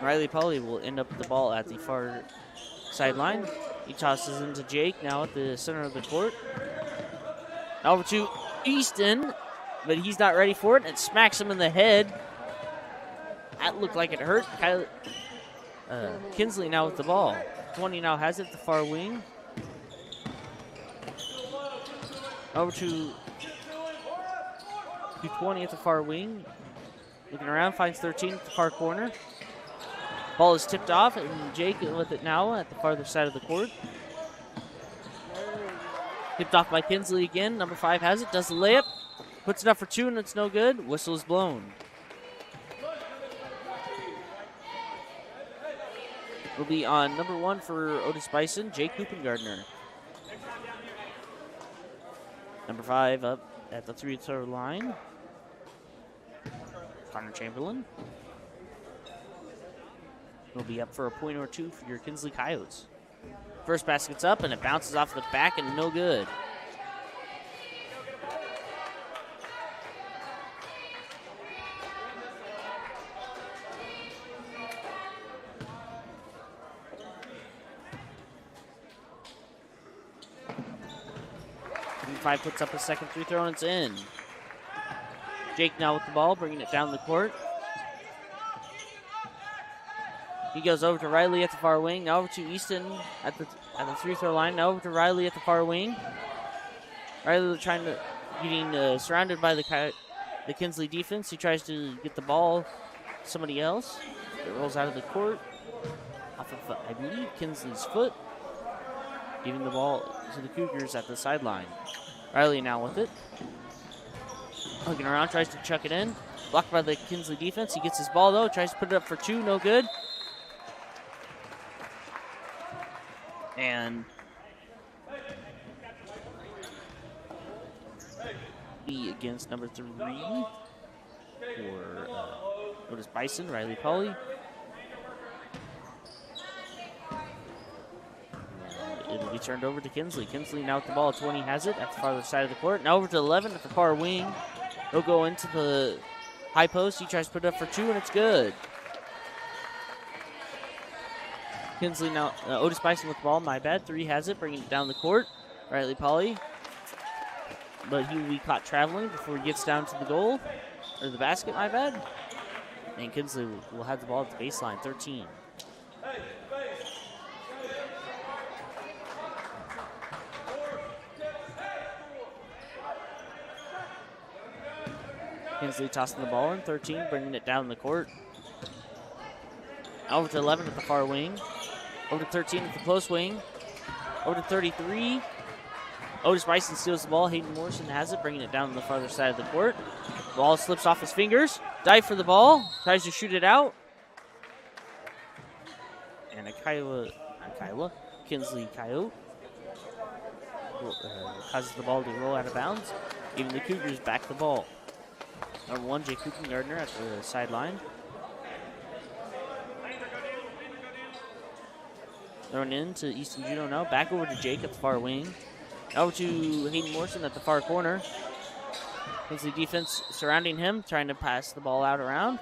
Speaker 2: Riley Polly will end up with the ball at the far sideline. He tosses into Jake now at the center of the court. Now over to Easton, but he's not ready for it, and smacks him in the head. That looked like it hurt. Kinsley now with the ball. 20 now has it at the far wing. Over to 20 at the far wing. Looking around, finds 13 at the far corner. Ball is tipped off, and Jake with it now at the farther side of the court. Tipped off by Kinsley again. Number 5 has it, does the layup. Puts it up for 2, and it's no good. Whistle is blown. Will be on number 1 for Otis-Bison, Jake Hoopengardner. Number 5 up at the 3-throw line. Connor Chamberlain will be up for a point or 2 for your Kinsley Coyotes. First basket's up, and it bounces off the back, and no good. Number 5 puts up a second 3-throw, and it's in. Jake now with the ball, bringing it down the court. He goes over to Riley at the far wing. Now over to Easton at the 3-throw line. Now over to Riley at the far wing. Riley getting surrounded by the Kinsley defense. He tries to get the ball to somebody else. It rolls out of the court off of, I believe, Kinsley's foot. Giving the ball to the Cougars at the sideline. Riley now with it. Looking around, tries to chuck it in. Blocked by the Kinsley defense. He gets his ball though. Tries to put it up for 2. No good. And be against number 3 for Otis-Bison, Riley Polly. It'll be turned over to Kinsley. Kinsley now with the ball. 20 has it at the farther side of the court. Now over to 11 at the far wing. He'll go into the high post. He tries to put it up for 2, and it's good. Kinsley now, Otis-Bison with the ball, my bad. 3 has it, bringing it down the court. Riley Polly. But he will be caught traveling before he gets down to the goal, or the basket, my bad. And Kinsley will have the ball at the baseline, 13. Kinsley tossing the ball in, 13, bringing it down the court. Over to 11 at the far wing. Over to 13 at the close wing. Over to 33. Otis-Bison steals the ball. Hayden Morrison has it, bringing it down to the farther side of the court. Ball slips off his fingers. Dive for the ball. Tries to shoot it out. And Kinsley Coyote causes the ball to roll out of bounds, giving the Cougars back the ball. Number 1, Jake Hoopengardner at the sideline. Thrown in to Easton Juno now. Back over to Jake at the far wing. Over to Hayden Morrison at the far corner. Kinsley defense surrounding him, trying to pass the ball out around.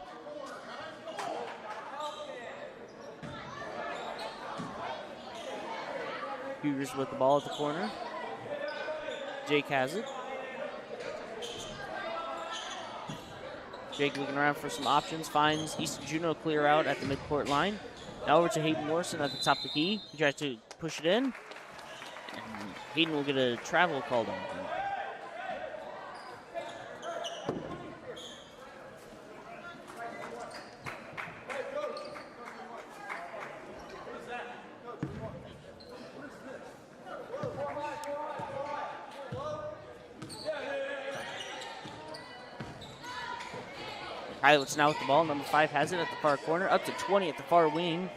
Speaker 2: Cougars with the ball at the corner. Jake has it. Jake looking around for some options, finds Easton Juno clear out at the midcourt line. Now over to Hayden Morrison at the top of the key. He tries to push it in. And Hayden will get a travel called on him. Coyotes now with the ball. Number 5 has it at the far corner. Up to 20 at the far wing.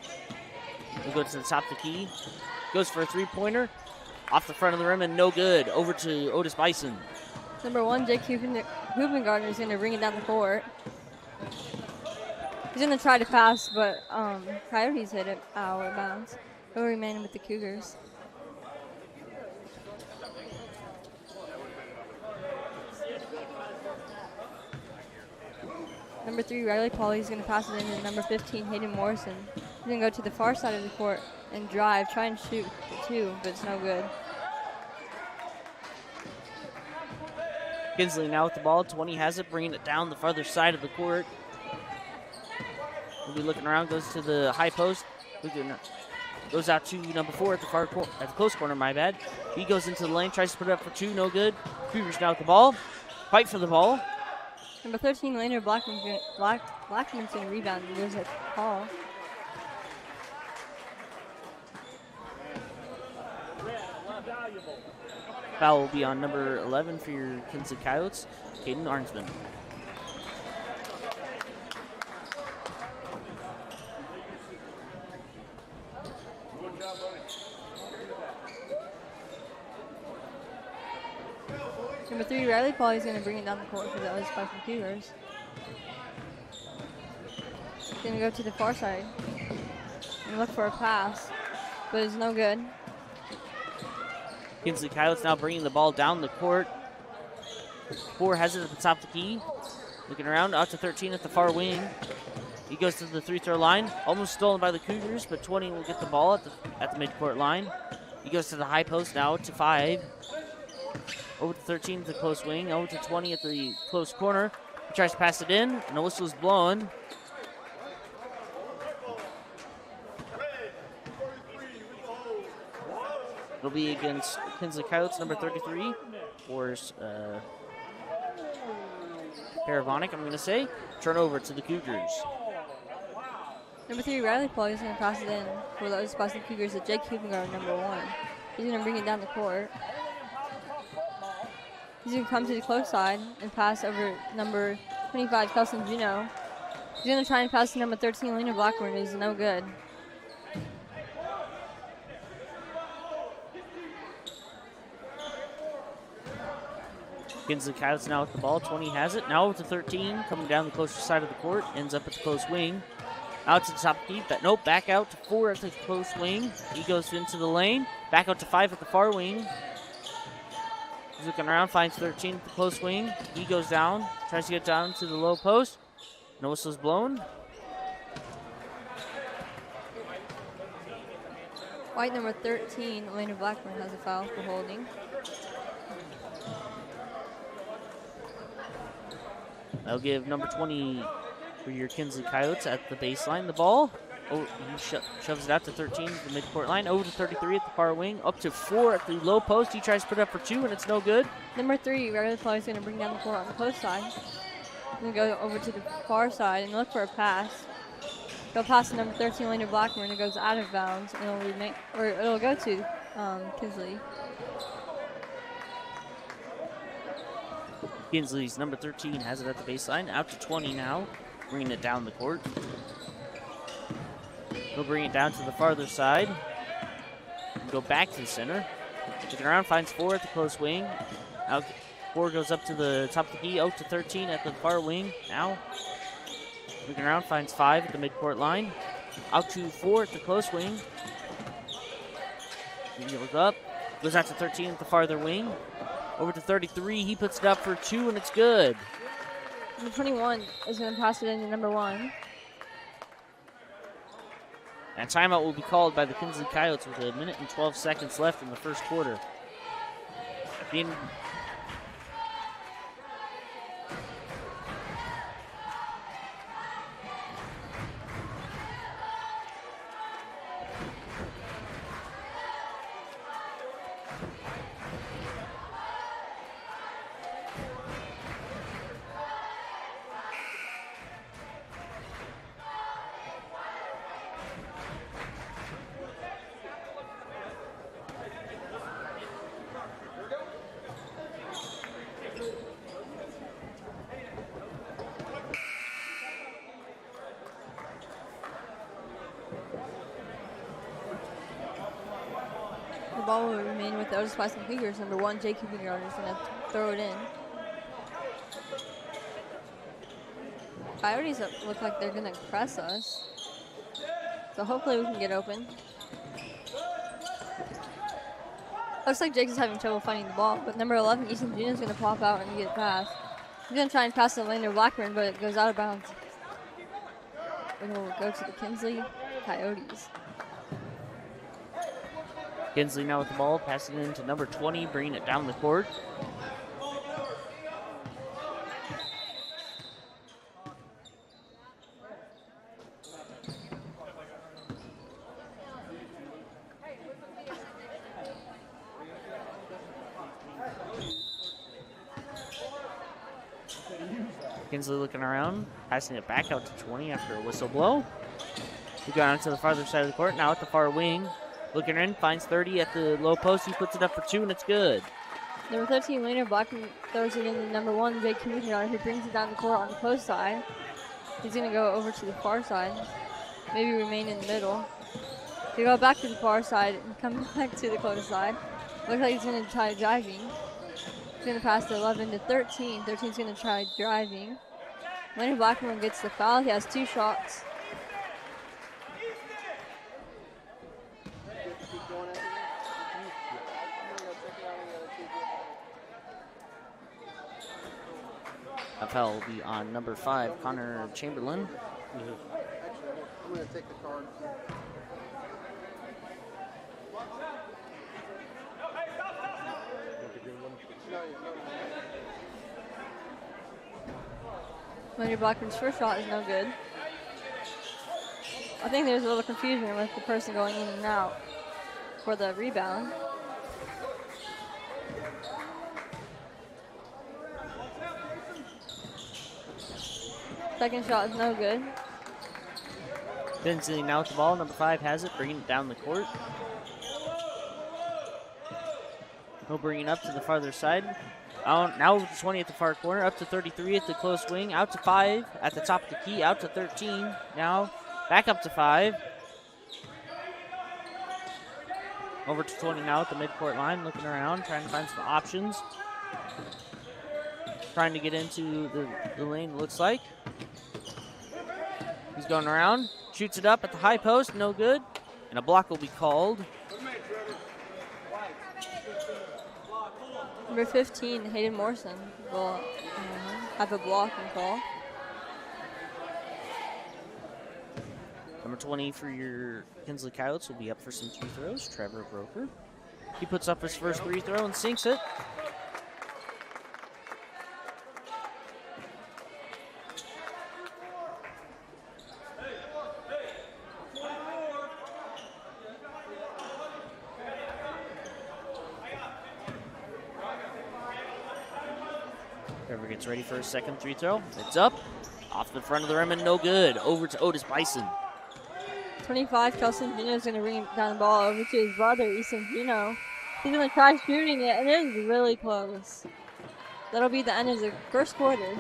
Speaker 2: We'll go to the top of the key. Goes for a three-pointer. Off the front of the rim and no good. Over to Otis-Bison.
Speaker 6: Number 1, Jake Hubengartner is going to bring it down the court. He's going to try to pass, but Coyotes hit it out of bounds. He'll remain with the Cougars. Number 3, Riley Pauly is going to pass it in to number 15, Hayden Morrison. He's going to go to the far side of the court and drive, try and shoot for 2, but it's no good.
Speaker 2: Kinsley now with the ball. 20 has it, bringing it down the farther side of the court. We'll be looking around, goes to the high post. Goes out to number 4 at the far corner, at the close corner, my bad. He goes into the lane, tries to put it up for 2, no good. Cougars now with the ball. Fight for the ball.
Speaker 6: Number 13, Lander Blackman's going to rebound and goes at Paul.
Speaker 2: Foul will be on number 11 for your Kinsley Coyotes, Caden Arnsman.
Speaker 6: Number 3, Riley Pauly is going to bring it down the court for the Otis-Bison Cougars. He's going to go to the far side and look for a pass, but it's no good.
Speaker 2: Kinsley Coyotes now bringing the ball down the court. 4 has it at the top of the key. Looking around, out to 13 at the far wing. He goes to the free-throw line. Almost stolen by the Cougars, but 20 will get the ball at the midcourt line. He goes to the high post now to 5. Over to 13 at the close wing. Over to 20 at the close corner. He tries to pass it in, and the whistle is blown. It'll be against Kinsley Coyotes, number 33, or Paravonic, I'm going to say. Turnover to the Cougars.
Speaker 6: Number 3, Riley Pauly is going to pass it in for the Otis-Bison Cougars at Jake Hubengartner, number 1. He's going to bring it down the court. He's going to come to the close side and pass over number 25, Kelson Juno. He's going to try and pass to number 13, Lena Blackburn. It's no good.
Speaker 2: Kinsley Coyotes now with the ball. 20 has it. Now with the 13, coming down the closer side of the court. Ends up at the close wing. Out to the top key. Nope, back out to 4 at the close wing. He goes into the lane. Back out to 5 at the far wing. He's looking around, finds 13 at the close wing. He goes down, tries to get down to the low post. No whistle's blown.
Speaker 6: White number 13, Elena Blackburn, has a foul for holding.
Speaker 2: That'll give number 20 for your Kinsley Coyotes at the baseline the ball. Oh, he shoves it out to 13 at the midcourt line. Over to 33 at the far wing. Up to 4 at the low post. He tries to put it up for 2, and it's no good.
Speaker 6: Number 3, Riley Pauly is going to bring down the court on the post side. He's going to go over to the far side and look for a pass. He'll pass to number 13, Lena Blackburn, and it goes out of bounds, and it'll go to Kinsley.
Speaker 2: Kinsley's number 13 has it at the baseline. Out to 20 now, bringing it down the court. He'll bring it down to the farther side. Go back to the center. Looking around, finds 4 at the close wing. Out 4 goes up to the top of the key. Out to 13 at the far wing. Now, looking around, finds 5 at the midcourt line. Out to 4 at the close wing. He goes up, goes out to 13 at the farther wing. Over to 33, he puts it up for 2, and it's good.
Speaker 6: Number 21 is going to pass it into number 1.
Speaker 2: And timeout will be called by the Kinsley Coyotes with 1 minute and 12 seconds left in the first quarter. Being
Speaker 6: The ball will remain with the Otis-Bison Cougars. Number 1, Jake Kindergarten is going to throw it in. Coyotes look like they're going to press us. So hopefully we can get open. Looks like Jake is having trouble finding the ball, but number 11, Easton Jr. is going to pop out and get it passed. He's going to try and pass to Lander Blackburn, but it goes out of bounds. It will go to the Kinsley Coyotes.
Speaker 2: Kinsley now with the ball, passing it into number 20, bringing it down the court. Kinsley looking around, passing it back out to 20 after a whistle blow. We got onto the farther side of the court, now at the far wing. Looking in, finds 30 at the low post. He puts it up for 2, and it's good.
Speaker 6: Number 13, Lander Blackman throws it into number 1, Jake Kindergarten, who brings it down the court on the post side. He's going to go over to the far side, maybe remain in the middle. He'll go back to the far side and come back to the close side. Looks like he's going to try driving. He's going to pass to 11 to 13. 13's going to try driving. Lander Blackman gets the foul. He has 2 shots.
Speaker 2: A foul will be on number 5, Connor Chamberlain.
Speaker 4: Actually, I'm going to take the card.
Speaker 6: Lander Blackman's first shot is no good. I think there's a little confusion with the person going in and out for the rebound. Second shot is no good.
Speaker 2: Kinsley now with the ball. Number 5 has it, bringing it down the court. He'll bring it up to the farther side. Now with the 20 at the far corner, up to 33 at the close wing, out to 5 at the top of the key, out to 13. Now back up to 5. Over to 20 now at the midcourt line, looking around, trying to find some options. Trying to get into the lane, it looks like. He's going around, shoots it up at the high post, no good. And a block will be called.
Speaker 6: Number 15, Hayden Morrison, will have a blocking call.
Speaker 2: Number 20 for your Kinsley Coyotes will be up for some free throws. Trevor Broker. He puts up his first free throw and sinks it. Trevor gets ready for his second free throw. It's up. Off the front of the rim and no good. Over to Otis-Bison.
Speaker 6: 25, Kelson Gino is going to bring down the ball over to his brother, Easton Gino. He's going to try shooting it, and it is really close. That'll be the end of the first quarter.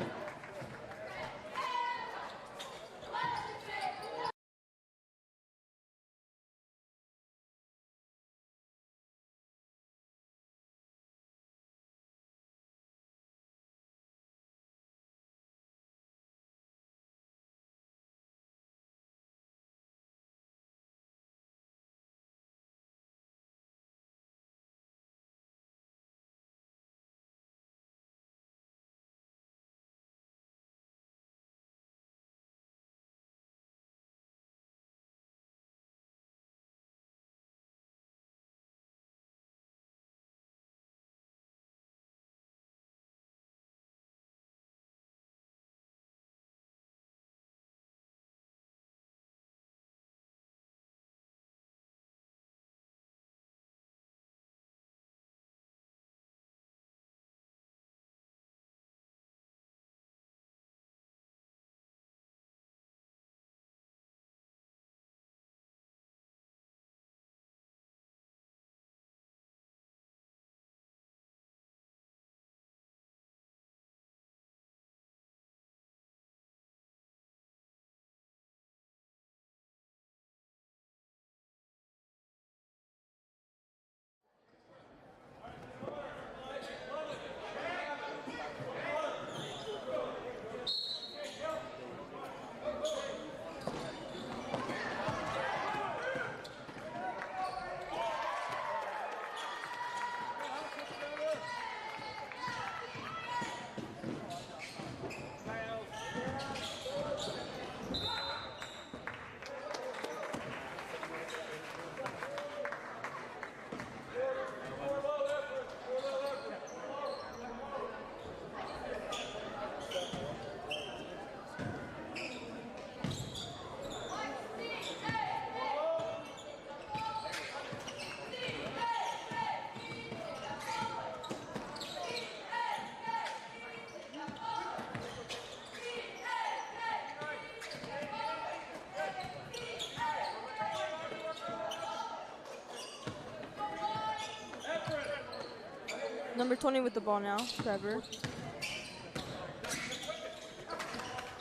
Speaker 7: Number 20 with the ball now, Trevor.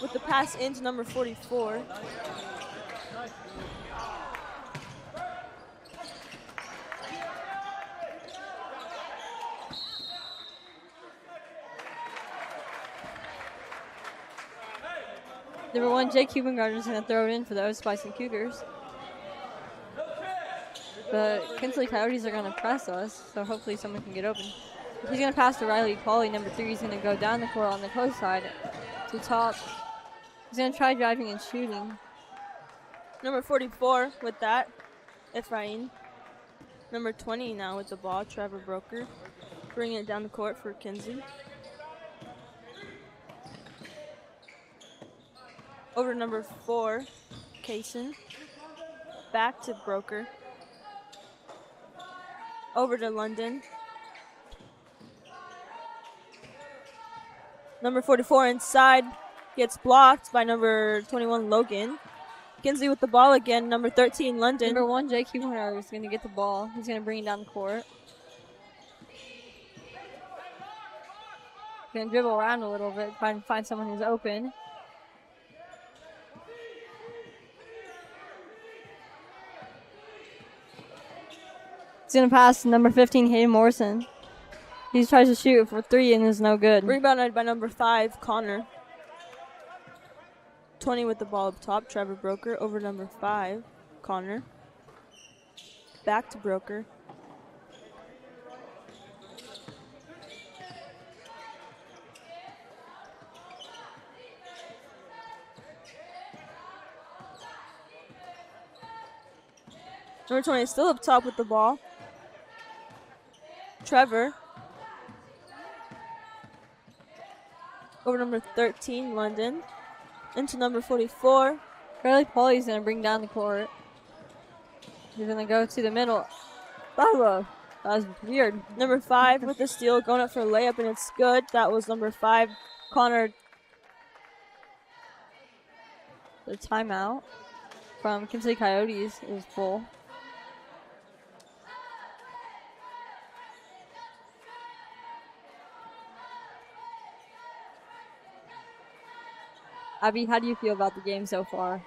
Speaker 7: With the pass into number 44.
Speaker 6: Number 1, Jake Hubengarter is going to throw it in for the Otis-Bison Cougars. The Kinsley Coyotes are going to press us, so hopefully someone can get open. He's going to pass to Riley Pauly. Number 3 is going to go down the court on the close side to top. He's going to try driving and shooting.
Speaker 7: Number 44 with that, Ephraim. Number 20 now with the ball, Trevor Broker. Bringing it down the court for Kinsley. Over to number 4, Kaysen. Back to Broker. Over to London. Number 44 inside. Gets blocked by number 21, Logan. Kinsley with the ball again. Number 13, London.
Speaker 6: Number 1, Jake Hubengarter is going to get the ball. He's going to bring it down the court. Going to dribble around a little bit, try and find someone who's open. He's going to pass to number 15, Hayden Morrison. He tries to shoot for 3 and is no good.
Speaker 7: Rebounded by number 5, Connor. 20 with the ball up top, Trevor Broker. Over to number 5, Connor. Back to Broker. Number 20 is still up top with the ball. Trevor. Over number 13, London. Into number 44.
Speaker 6: Riley Pauly's going to bring down the court. He's going to go to the middle. That was weird.
Speaker 7: Number 5 with the steal, going up for a layup, and it's good. That was number 5, Connor.
Speaker 6: The timeout from Kinsley Coyotes is full. Abby, how do you feel about the game so far?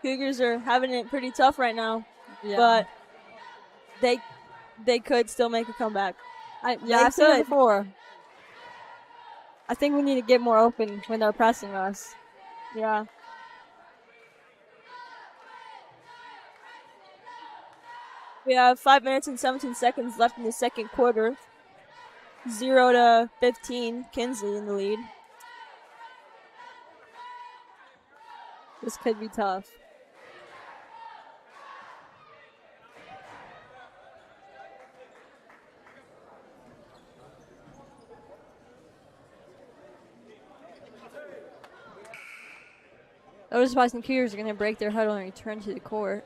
Speaker 7: Cougars are having it pretty tough right now,
Speaker 6: Yeah.
Speaker 7: but they could still make a comeback.
Speaker 6: I've seen it before. I think we need to get more open when they're pressing us.
Speaker 7: Yeah. We have 5 minutes and 17 seconds left in the second quarter. 0-15, Kinsley in the lead.
Speaker 6: This could be tough. Otis-Bison Cougars are going to break their huddle and return to the court.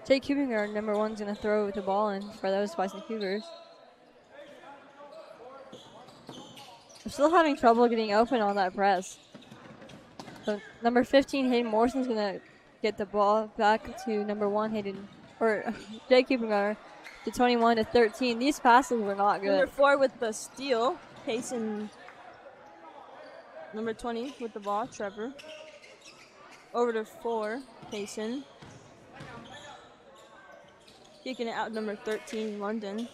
Speaker 6: Jake Hubengarter, number 1, is going to throw the ball in for the Otis-Bison Cougars. We're still having trouble getting open on that press. So number 15, Hayden Morrison, is going to get the ball back to number 1, Jake Hubengarter, to 21-13. These passes were not good.
Speaker 7: Number 4 with the steal, Payson. Number 20 with the ball, Trevor. Over to 4, Payson. Kicking it out, number 13, London.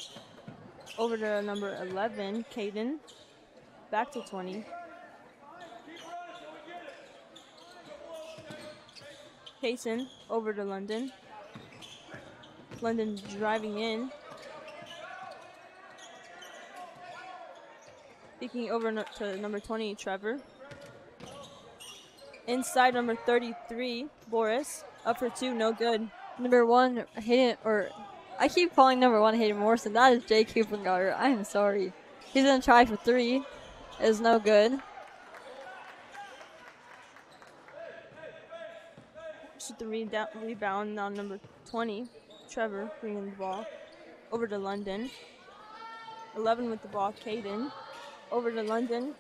Speaker 7: Over to number 11, Caden. Back to 20. Payson, over to London. London driving in. Kicking over to number 20, Trevor. Inside, number 33, Boris. Up for 2, no good.
Speaker 6: Number 1, I keep calling number 1 Hayden Morrison. That is Jake Hubengarter. I am sorry. He's going to try for 3. Is no good.
Speaker 7: Shoot the rebound on number 20, Trevor, bringing the ball over to London. 11 with the ball, Caden. Over to London.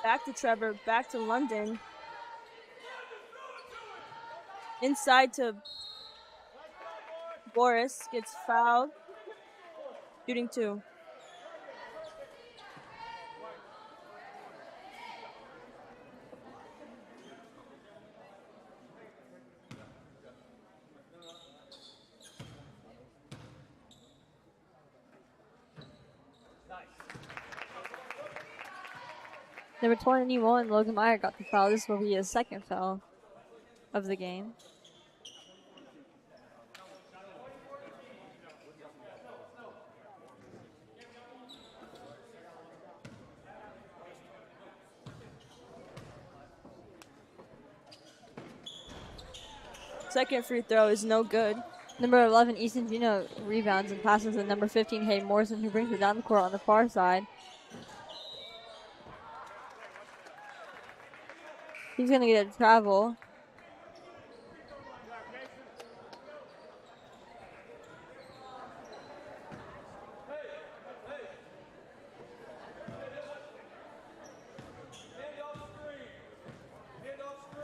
Speaker 7: Back to Trevor, back to London. Inside to Boris, gets fouled. Shooting 2.
Speaker 6: Number 21, Logan Meyer got the foul. This will be his second foul of the game.
Speaker 7: Second free throw is no good.
Speaker 6: Number 11, Easton Juno rebounds and passes to number 15, Hayden Morrison, who brings it down the court on the far side. He's going to get a travel.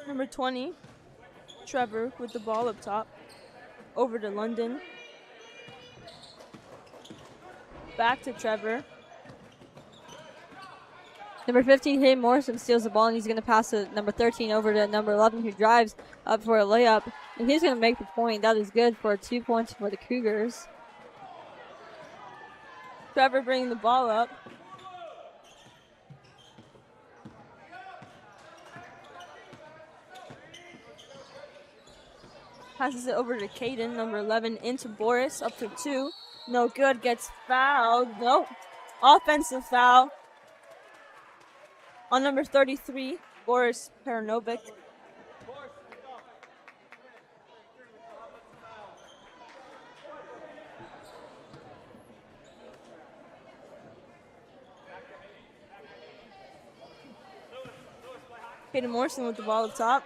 Speaker 7: Number 20, Trevor with the ball up top. Over to London. Back to Trevor.
Speaker 6: Number 15, Hayden Morrison steals the ball, and he's going to pass to number 13 over to number 11, who drives up for a layup. And he's going to make the point. That is good for 2 points for the Cougars.
Speaker 7: Trevor bringing the ball up. Passes it over to Caden, number 11, into Boris, up for 2. No good, gets fouled. Nope. Offensive foul on number 33, Boris Peranovic. Caden Morrison with the ball up top.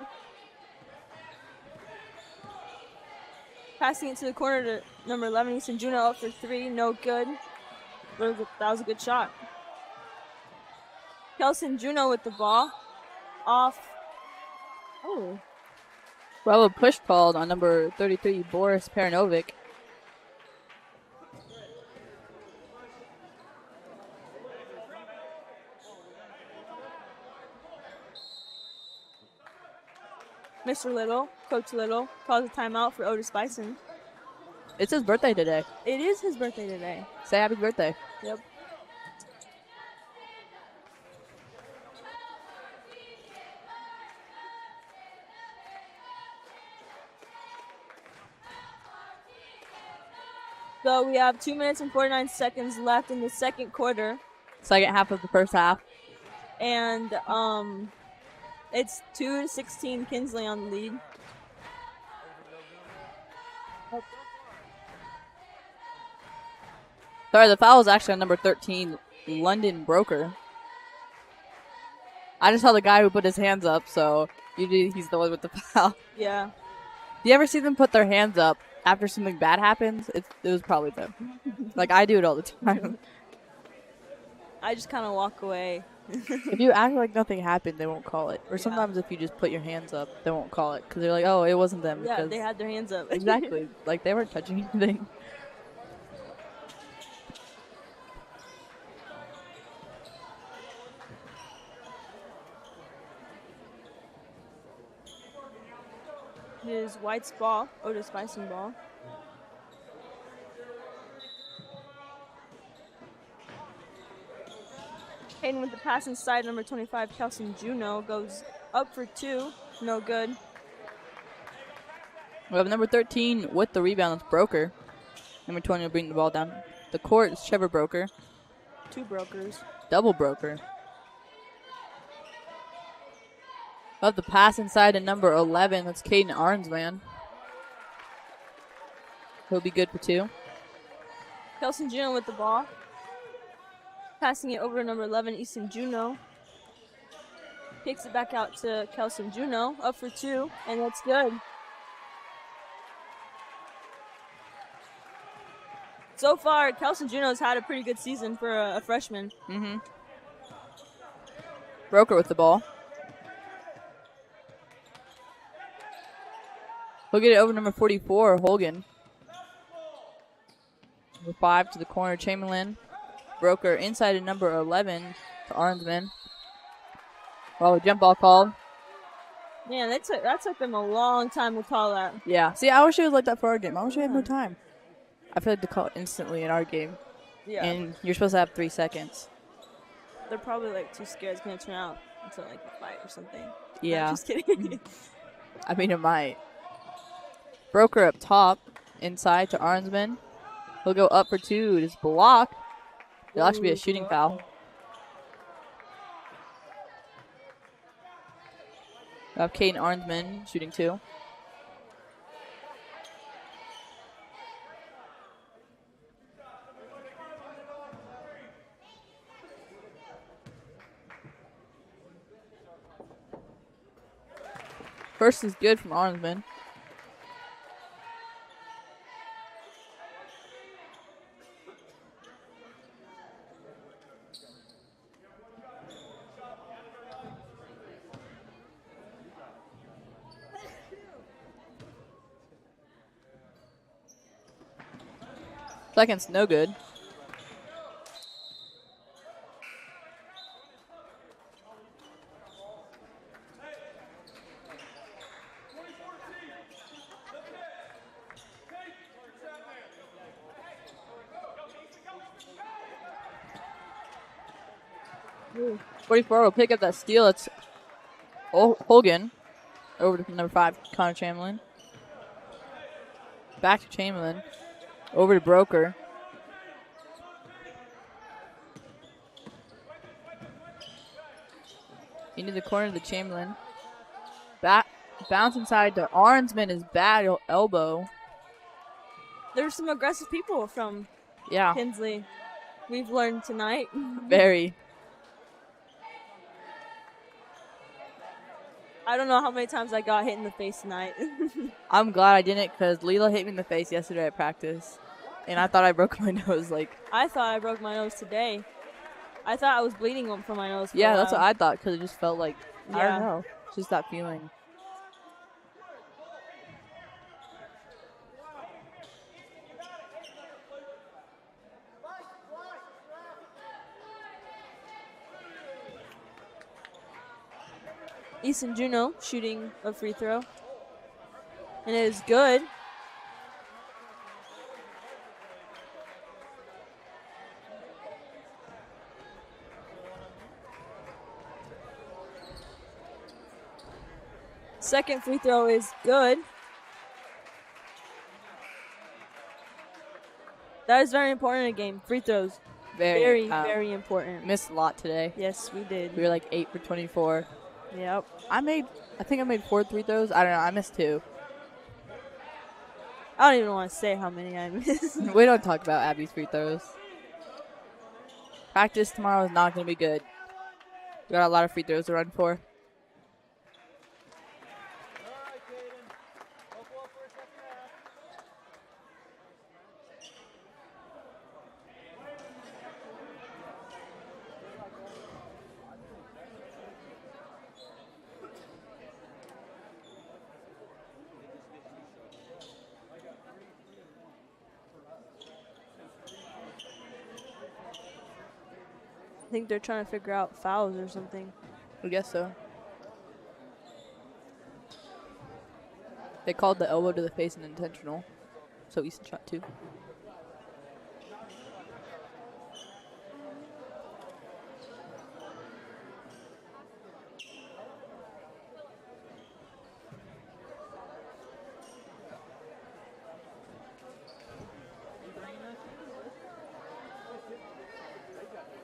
Speaker 7: Passing it to the corner to number 11, Easton Juno, up for 3, no good. That was a good shot. Kelson Juno with the ball. Off. Oh.
Speaker 8: Well, a push called on number 33, Boris Peranovic.
Speaker 7: Mr. Little, Coach Little, calls a timeout for Otis-Bison.
Speaker 8: It's his birthday today.
Speaker 7: It is his birthday today.
Speaker 8: Say happy birthday.
Speaker 7: Yep. So we have 2 minutes and 49 seconds left in the second quarter.
Speaker 8: Second half of the first half.
Speaker 7: And it's 2-16 Kinsley on the lead.
Speaker 8: Sorry, the foul was actually on number 13, London Broker. I just saw the guy who put his hands up, so usually he's the one with the foul.
Speaker 7: Yeah.
Speaker 8: Do you ever see them put their hands up after something bad happens? It was probably them. Like, I do it all the time.
Speaker 7: I just kind of walk away.
Speaker 8: If you act like nothing happened, they won't call it. Or sometimes if you just put your hands up, they won't call it. Because they're like, oh, it wasn't them.
Speaker 7: Yeah,
Speaker 8: because
Speaker 7: they had their hands up.
Speaker 8: exactly. Like, they weren't touching anything.
Speaker 7: It is White's ball, Otis-Bison ball. Hayden with the pass inside, number 25, Kelson Juno, goes up for 2, no good.
Speaker 8: We have number 13 with the rebound, it's Broker. Number 20 will bring the ball down the court. It's Trevor Broker.
Speaker 7: 2 brokers.
Speaker 8: Double Broker. We have the pass inside to number 11. That's Caden Arnsman. He'll be good for 2.
Speaker 7: Kelson Juno with the ball. Passing it over to number 11, Easton Juno. Kicks it back out to Kelson Juno, up for 2, and that's good. So far, Kelson Juno's had a pretty good season for a freshman.
Speaker 8: Mm-hmm. Broker with the ball. He'll get it over number 44, Holgan. Number 5 to the corner, Chamberlain. Broker inside to number 11 to Arnsman. Well, a jump ball called.
Speaker 7: Man, that took them a long time to call that.
Speaker 8: Yeah. See, I wish it was like that for our game. I wish we had more time. I feel like they call it instantly in our game.
Speaker 7: Yeah.
Speaker 8: And you're supposed to have 3 seconds.
Speaker 7: They're probably like too scared it's gonna turn out into like a fight or something.
Speaker 8: Yeah.
Speaker 7: No, just kidding.
Speaker 8: I mean, it might. Broker up top, inside to Arnsman. He'll go up for 2. It is blocked. It'll actually be a shooting foul. We have Caden Arnsman shooting 2. First is good from Arnsman. Second's no good. Ooh. 44 will pick up that steal. It's Hogan over to number 5, Connor Chamberlain. Back to Chamberlain. Over to Broker. Into the corner to Chamberlain. Bounce inside to Arnsman is bad elbow.
Speaker 7: There's some aggressive people from
Speaker 8: Yeah.
Speaker 7: Kinsley. We've learned tonight.
Speaker 8: Very.
Speaker 7: I don't know how many times I got hit in the face tonight.
Speaker 8: I'm glad I didn't because Leela hit me in the face yesterday at practice. And I thought I broke my nose.
Speaker 7: I thought I broke my nose today. I thought I was bleeding from my nose.
Speaker 8: Yeah, that's what I thought because it just felt like, I
Speaker 7: Yeah.
Speaker 8: don't know, just that feeling.
Speaker 7: Easton Juno shooting a free throw. And it is good. Second free throw is good. That is very important in a game. Free throws. Very, very important.
Speaker 8: Missed a lot today.
Speaker 7: Yes, we did.
Speaker 8: We were like 8 for 24.
Speaker 7: Yep.
Speaker 8: I think I made 4 free throws. I don't know. I missed 2.
Speaker 7: I don't even want to say how many I missed.
Speaker 8: We don't talk about Abby's free throws. Practice tomorrow is not going to be good. We got a lot of free throws to run for.
Speaker 7: I think they're trying to figure out fouls or something.
Speaker 8: I guess so. They called the elbow to the face an intentional. So Easton shot 2.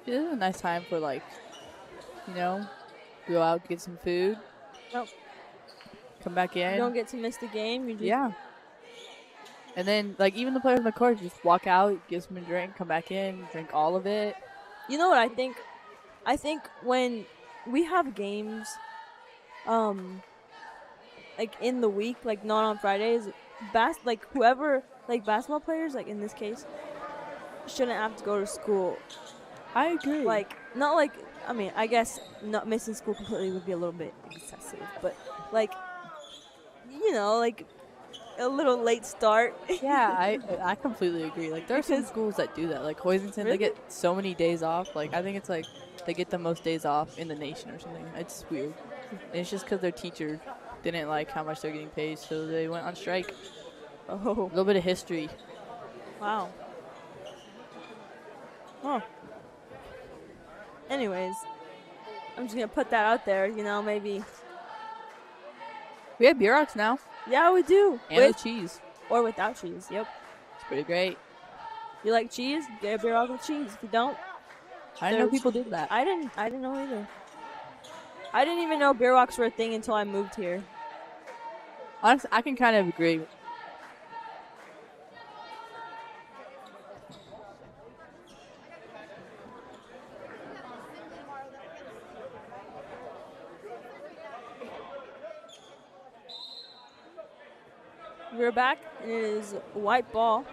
Speaker 8: This is a nice time for, like, you know, go out, get some food.
Speaker 7: Nope.
Speaker 8: Come back in.
Speaker 7: You don't get to miss the game. You just
Speaker 8: Yeah. And then, like, even the players on the court just walk out, give them a drink, come back in, drink all of it.
Speaker 7: You know what I think? I think when we have games like in the week, like not on Fridays, like whoever, like basketball players, like in this case, shouldn't have to go to school.
Speaker 8: I agree.
Speaker 7: Like, not like, I mean, I guess not missing school completely would be a little bit excessive, but like, you know, like a little late start.
Speaker 8: Yeah, I completely agree. Like, there are some
Speaker 7: Because-
Speaker 8: schools that do that. Like Hoisington,
Speaker 7: Really?
Speaker 8: they get so many days off. Like, I think it's like they get the most days off in the nation or something. It's weird. And it's just because their teacher didn't like how much they're getting paid, so they went on strike. A
Speaker 7: Oh,
Speaker 8: little bit of history.
Speaker 7: wow. Huh. Anyways, I'm just gonna put that out there, you know, maybe.
Speaker 8: We have beer rocks now
Speaker 7: Yeah, we do.
Speaker 8: and
Speaker 7: With
Speaker 8: the cheese.
Speaker 7: or without cheese. Yep.
Speaker 8: It's pretty great.
Speaker 7: You like cheese? Get a beer rock with cheese. If you don't,
Speaker 8: I didn't know
Speaker 7: There's-
Speaker 8: people did that.
Speaker 7: I didn't know either. I didn't even know beer rocks were a thing until I moved here.
Speaker 8: Honestly, I can kind of agree.
Speaker 7: We're back, and it is white ball.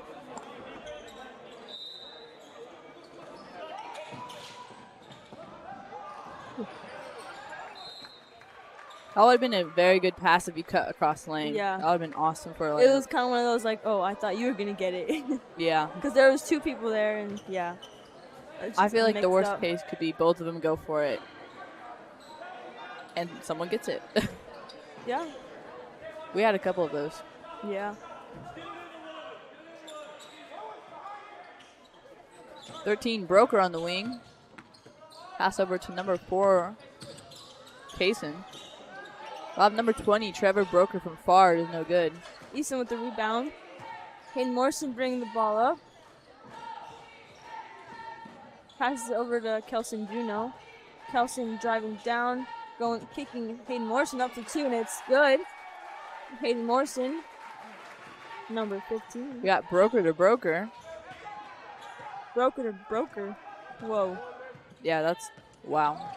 Speaker 8: That would have been a very good pass if you cut across the lane.
Speaker 7: Yeah.
Speaker 8: That would have been awesome for like.
Speaker 7: It was kind of one of those like, oh, I thought you were gonna get it,
Speaker 8: Yeah.
Speaker 7: because there was 2 people there, and yeah. It's
Speaker 8: I
Speaker 7: just
Speaker 8: feel like the
Speaker 7: mixed
Speaker 8: worst
Speaker 7: up.
Speaker 8: case could be both of them go for it, and someone gets it.
Speaker 7: Yeah,
Speaker 8: We had a couple of those.
Speaker 7: yeah.
Speaker 8: 13 Broker on the wing. Pass over to number 4, Kaysen. We'll have number 20, Trevor Broker from far is no good.
Speaker 7: Easton with the rebound. Hayden Morrison bringing the ball up. Passes it over to Kelson Juno. Kelson driving down, kicking Hayden Morrison up for 2, and it's good. Hayden Morrison, number 15.
Speaker 8: We got Broker to Broker.
Speaker 7: Broker to Broker. Whoa.
Speaker 8: Yeah, that's wow.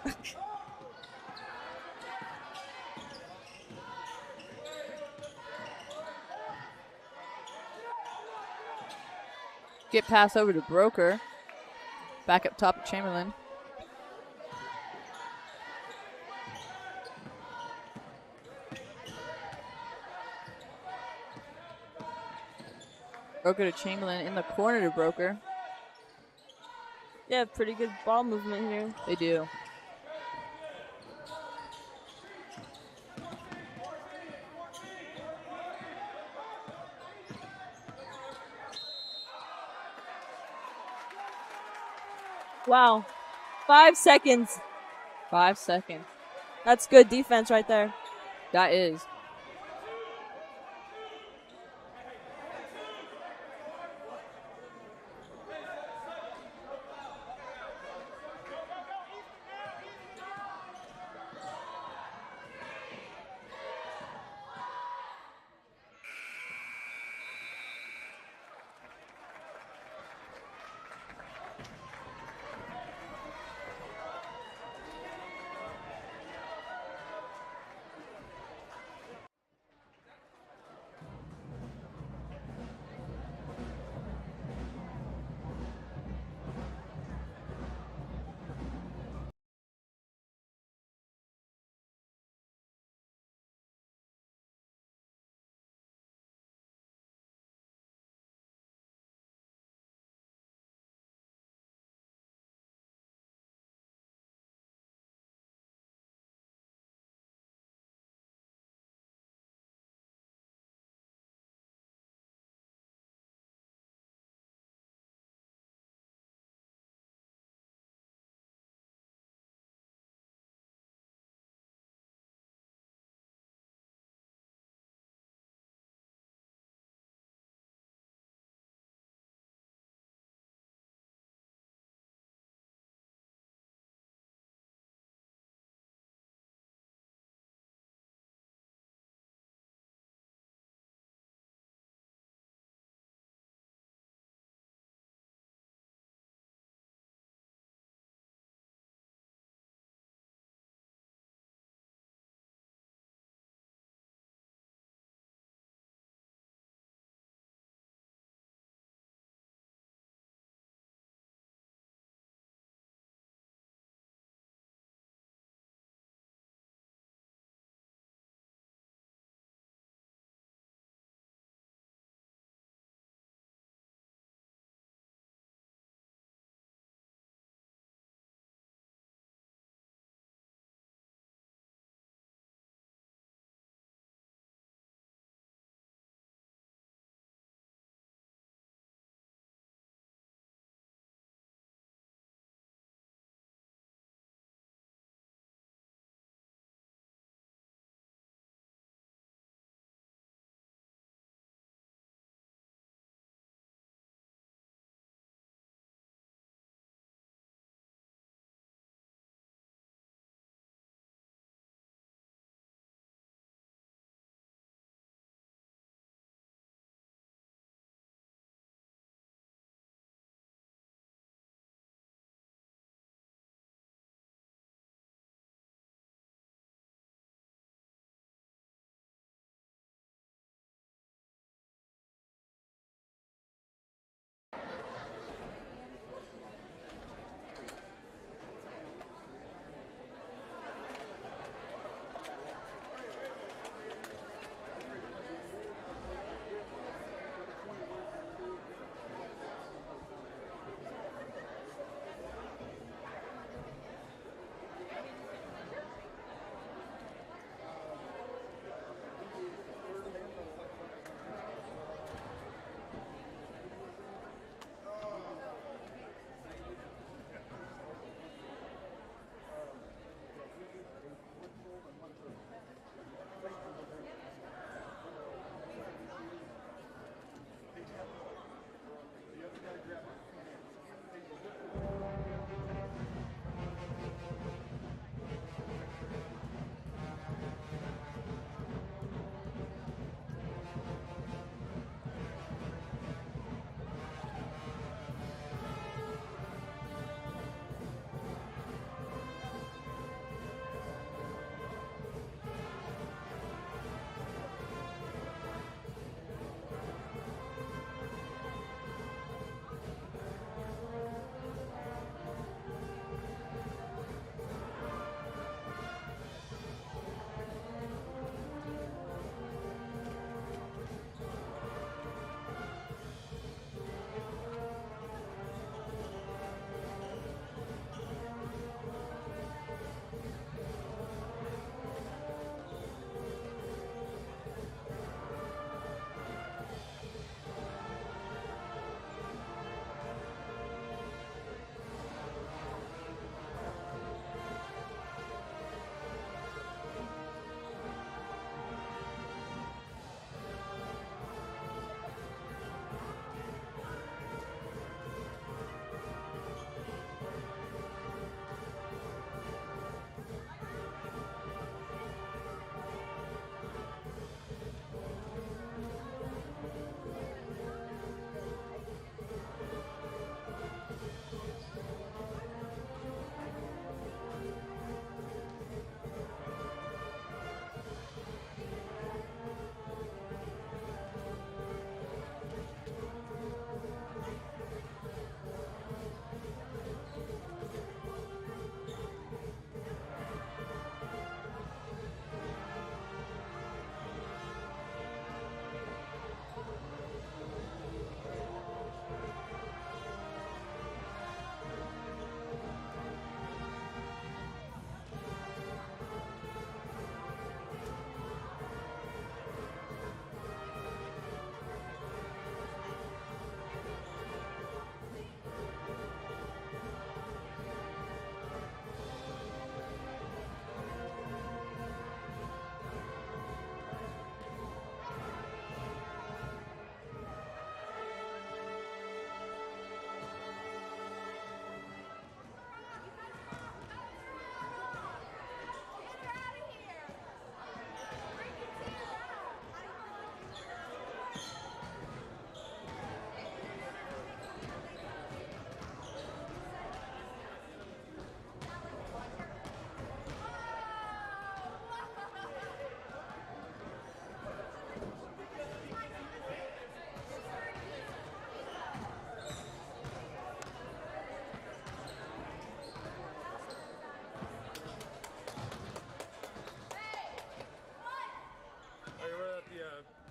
Speaker 8: Get pass over to Broker. Back up top at Chamberlain. Broker to Chamberlain in the corner to Broker.
Speaker 7: Yeah, pretty good ball movement here.
Speaker 8: They do.
Speaker 7: Wow. 5 seconds.
Speaker 8: 5 seconds.
Speaker 7: That's good defense right there.
Speaker 8: That is.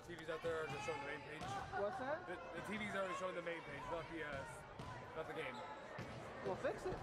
Speaker 1: TVs out there are just showing the main page.
Speaker 4: What's that?
Speaker 1: The TVs are only showing the main page, not the game.
Speaker 4: Well, fix it.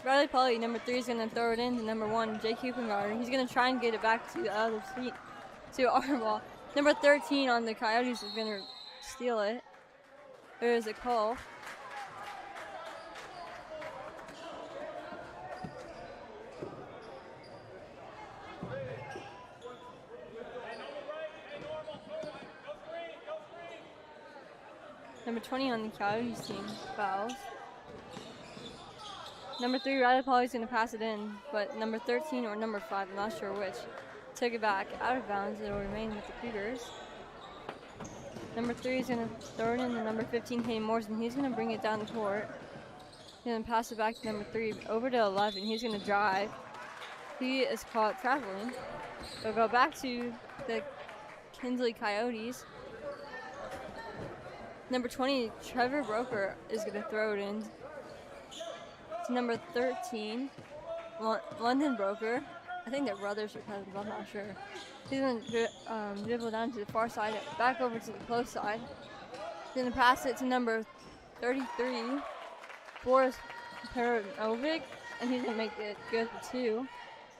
Speaker 6: Riley Polly, number 3, is going to throw it in to number 1, Jake Hupengarter. He's going to try and get it back to the other team, to our ball. Number 13 on the Coyotes is going to steal it. There's a call. Number 20 on the Coyotes team fouls. Number 3, Riley Polly's going to pass it in, but number 13 or number 5, I'm not sure which, took it back out of bounds. It'll remain with the Cougars. Number 3 is going to throw it in to number 15, Hayden Morrison. He's going to bring it down the court. He's going to pass it back to number 3, over to 11. He's going to drive. He is caught traveling. They'll go back to the Kinsley Coyotes. Number 20, Trevor Broker, is going to throw it in to number 13, London Broker. I think they're brothers or cousins, I'm not sure. He's going to dribble down to the far side, back over to the close side. He's going to pass it to number 33, Boris Peronovic, and he's going to make it good for 2.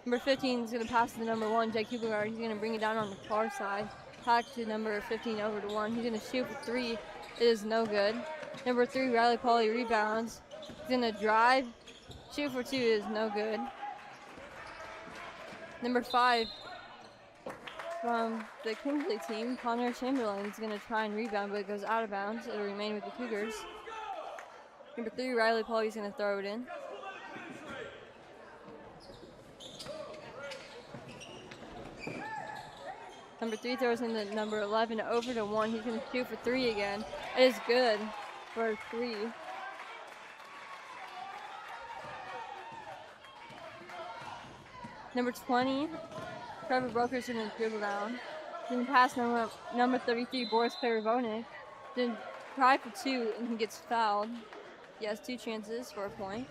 Speaker 6: Number 15 is going to pass to the number 1, Jake Kupengard. He's going to bring it down on the far side, back to number 15 over to 1. He's going to shoot for 3. It is no good. Number 3, Riley Polly rebounds. He's going to drive. Shoot for 2 is no good. Number 5 from the Kinsley team, Connor Chamberlain, is going to try and rebound, but it goes out of bounds. It'll remain with the Cougars. Number 3, Riley Polly is going to throw it in. Number 3 throws in the number 11 over to 1. He's going to shoot for 3 again. It is good for 3. Number 20, Trevor Broker's going to dribble down. Then pass number 33, Boris Perivonic. Then try for 2, and he gets fouled. He has 2 chances for a point.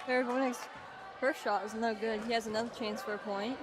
Speaker 6: Perivonic's first shot is no good. He has another chance for a point.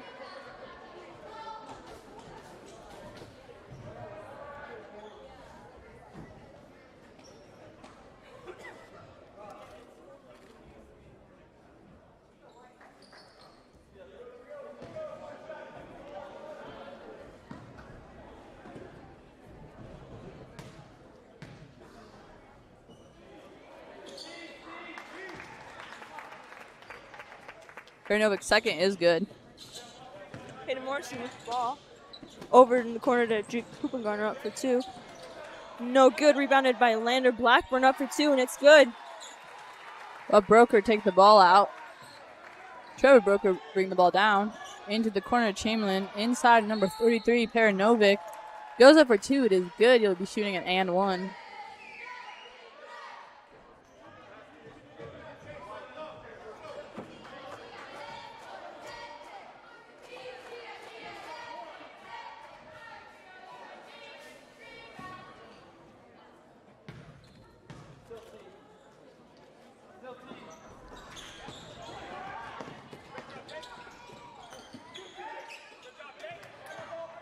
Speaker 8: Pernovic's second is good.
Speaker 7: Hayden Morrison with the ball. Over in the corner to Jake Kupengard up for 2. No good. Rebounded by Lander Blackburn up for 2, and it's good.
Speaker 8: But Broker takes the ball out. Trevor Broker bring the ball down into the corner of Chamberlain. Inside number 33, Peranovic. Goes up for 2. It is good. He'll be shooting an and 1.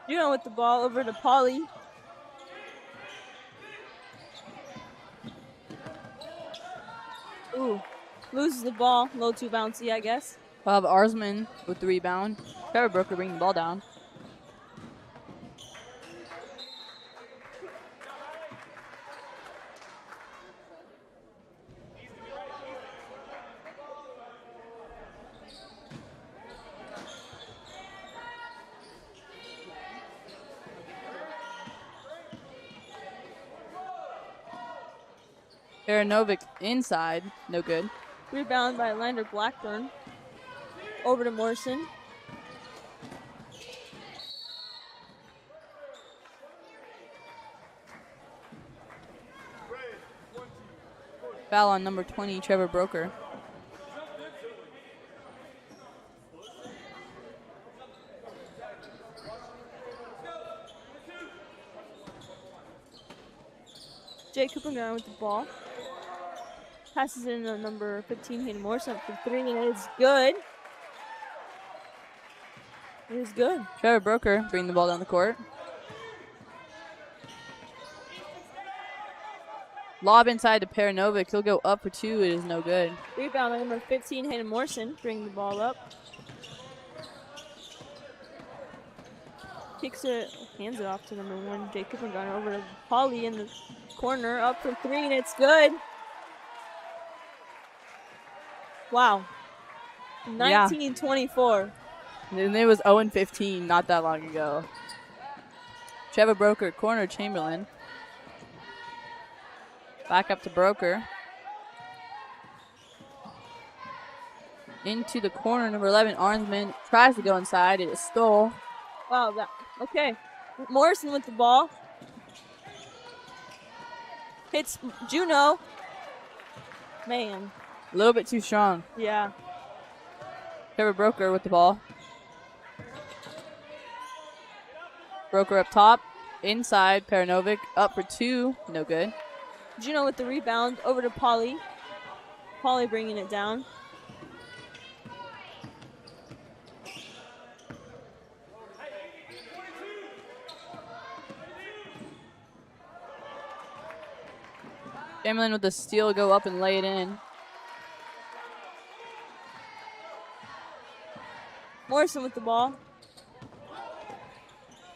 Speaker 7: Juno with the ball over to Polly. Ooh, loses the ball. A little too bouncy, I guess.
Speaker 8: We'll have Arsman with the rebound. Trevor Broker bringing the ball down. Peranovic inside, no good.
Speaker 7: Rebound by Lander Blackburn. Over to Morrison.
Speaker 8: Foul on number 20, Trevor Broker.
Speaker 7: Jake Kupengard with the ball. Passes in on number 15, Hayden Morrison up for 3, and it is good. It is good.
Speaker 8: Trevor Broker bring the ball down the court. Lob inside to Peranovic. He'll go up for 2. It is no good.
Speaker 7: Rebound by number 15, Hayden Morrison. Bring the ball up. Hands it off to number 1, Jacob, and gone over to Polly in the corner, up for 3, and it's good. Wow. 19-24.
Speaker 8: And it was 0-15 not that long ago. Trevor Broker, corner Chamberlain. Back up to Broker. Into the corner, number 11, Arnsman tries to go inside. It is stole.
Speaker 7: Wow, okay. Morrison with the ball. Hits Juno. Man.
Speaker 8: A little bit too strong.
Speaker 7: Yeah.
Speaker 8: Trevor Broker with the ball. Broker up top. Inside, Paranovic up for 2. No good.
Speaker 7: Juno with the rebound. Over to Polly. Polly bringing it down.
Speaker 8: Chamberlain with the steal, go up and lay it in.
Speaker 7: Morrison with the ball.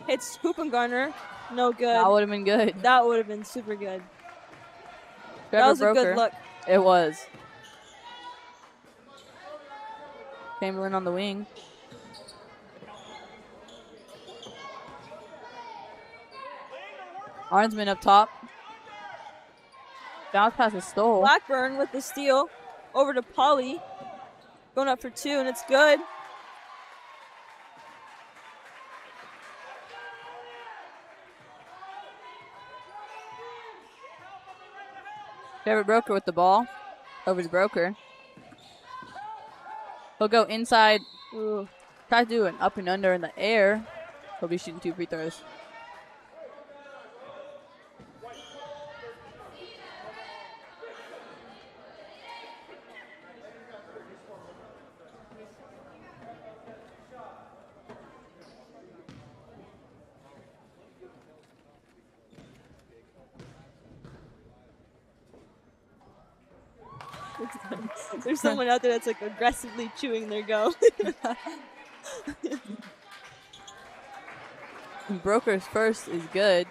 Speaker 7: Hits Hoopengarner. No good.
Speaker 8: That would have been good.
Speaker 7: That would have been super good.
Speaker 8: Trevor
Speaker 7: That was
Speaker 8: Broker.
Speaker 7: a good look.
Speaker 8: It was. Chamberlain on the wing. Arnsman up top. Bounce pass is stole.
Speaker 7: Blackburn with the steal. Over to Polly. Going up for 2, and it's good.
Speaker 8: Trevor Broker with the ball. Over to Broker. He'll go inside.
Speaker 7: Ooh.
Speaker 8: Try to do an up and under in the air. He'll be shooting 2 free throws.
Speaker 7: There's someone out there that's like aggressively chewing their gum.
Speaker 8: Broker's first is good.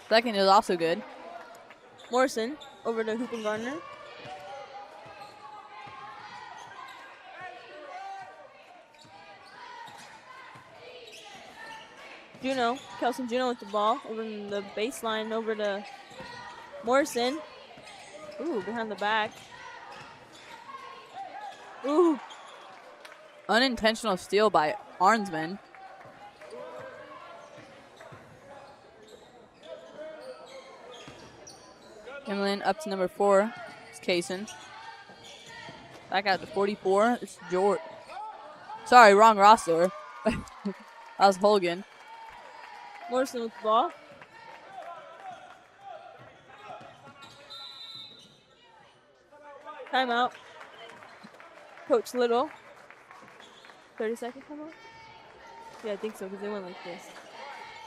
Speaker 8: Second is also good.
Speaker 7: Morrison over to Hoopengarner. Juno, Kelson Juno with the ball over in the baseline, over to Morrison. Ooh, behind the back. Ooh.
Speaker 8: Unintentional steal by Arnsman. Emlyn up to number 4. It's Kaysen. Back out to 44. It's George. Sorry, wrong roster. That was Holgan.
Speaker 7: Morrison with the ball. Timeout. Coach Little. 30-second timeout? Yeah, I think so, because they went like this.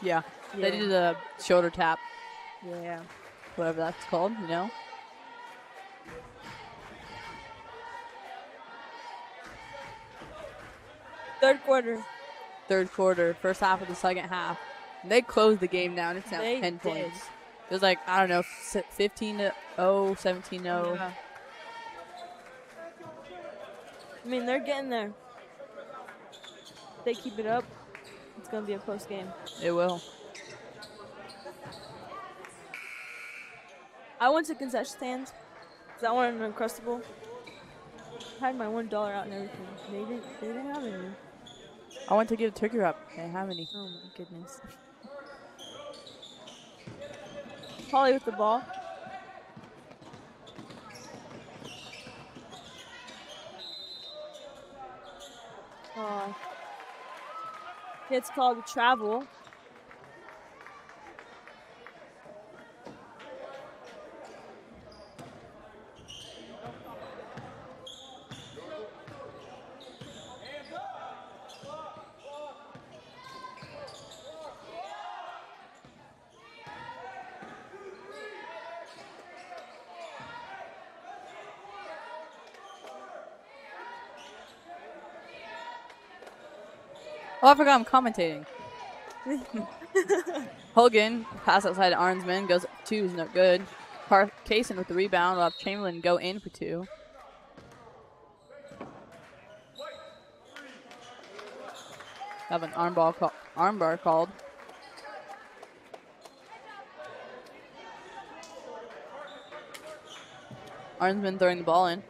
Speaker 8: Yeah. They did a shoulder tap.
Speaker 7: Yeah.
Speaker 8: Whatever that's called, you know.
Speaker 7: Third quarter.
Speaker 8: Third quarter, first half of the second half. They closed the game down. It's now
Speaker 7: They
Speaker 8: 10
Speaker 7: did.
Speaker 8: points. It was like, I don't know, 15-0, 17-0.
Speaker 7: Yeah. I mean, they're getting there. If they keep it up, it's going to be a close game.
Speaker 8: It will.
Speaker 7: I went to concession stands because I wanted an Uncrustable. I had my $1 out and everything. They didn't have any.
Speaker 8: I went to get a turkey wrap. They didn't have any.
Speaker 7: Oh my goodness. Polly with the ball. It's called a travel.
Speaker 8: Oh, I forgot I'm commentating. Hogan, pass outside to Arnsman, goes up for 2, is no good. Kaysen with the rebound, will have Chamberlain go in for 2. Have an armbar called. Arnsman throwing the ball in.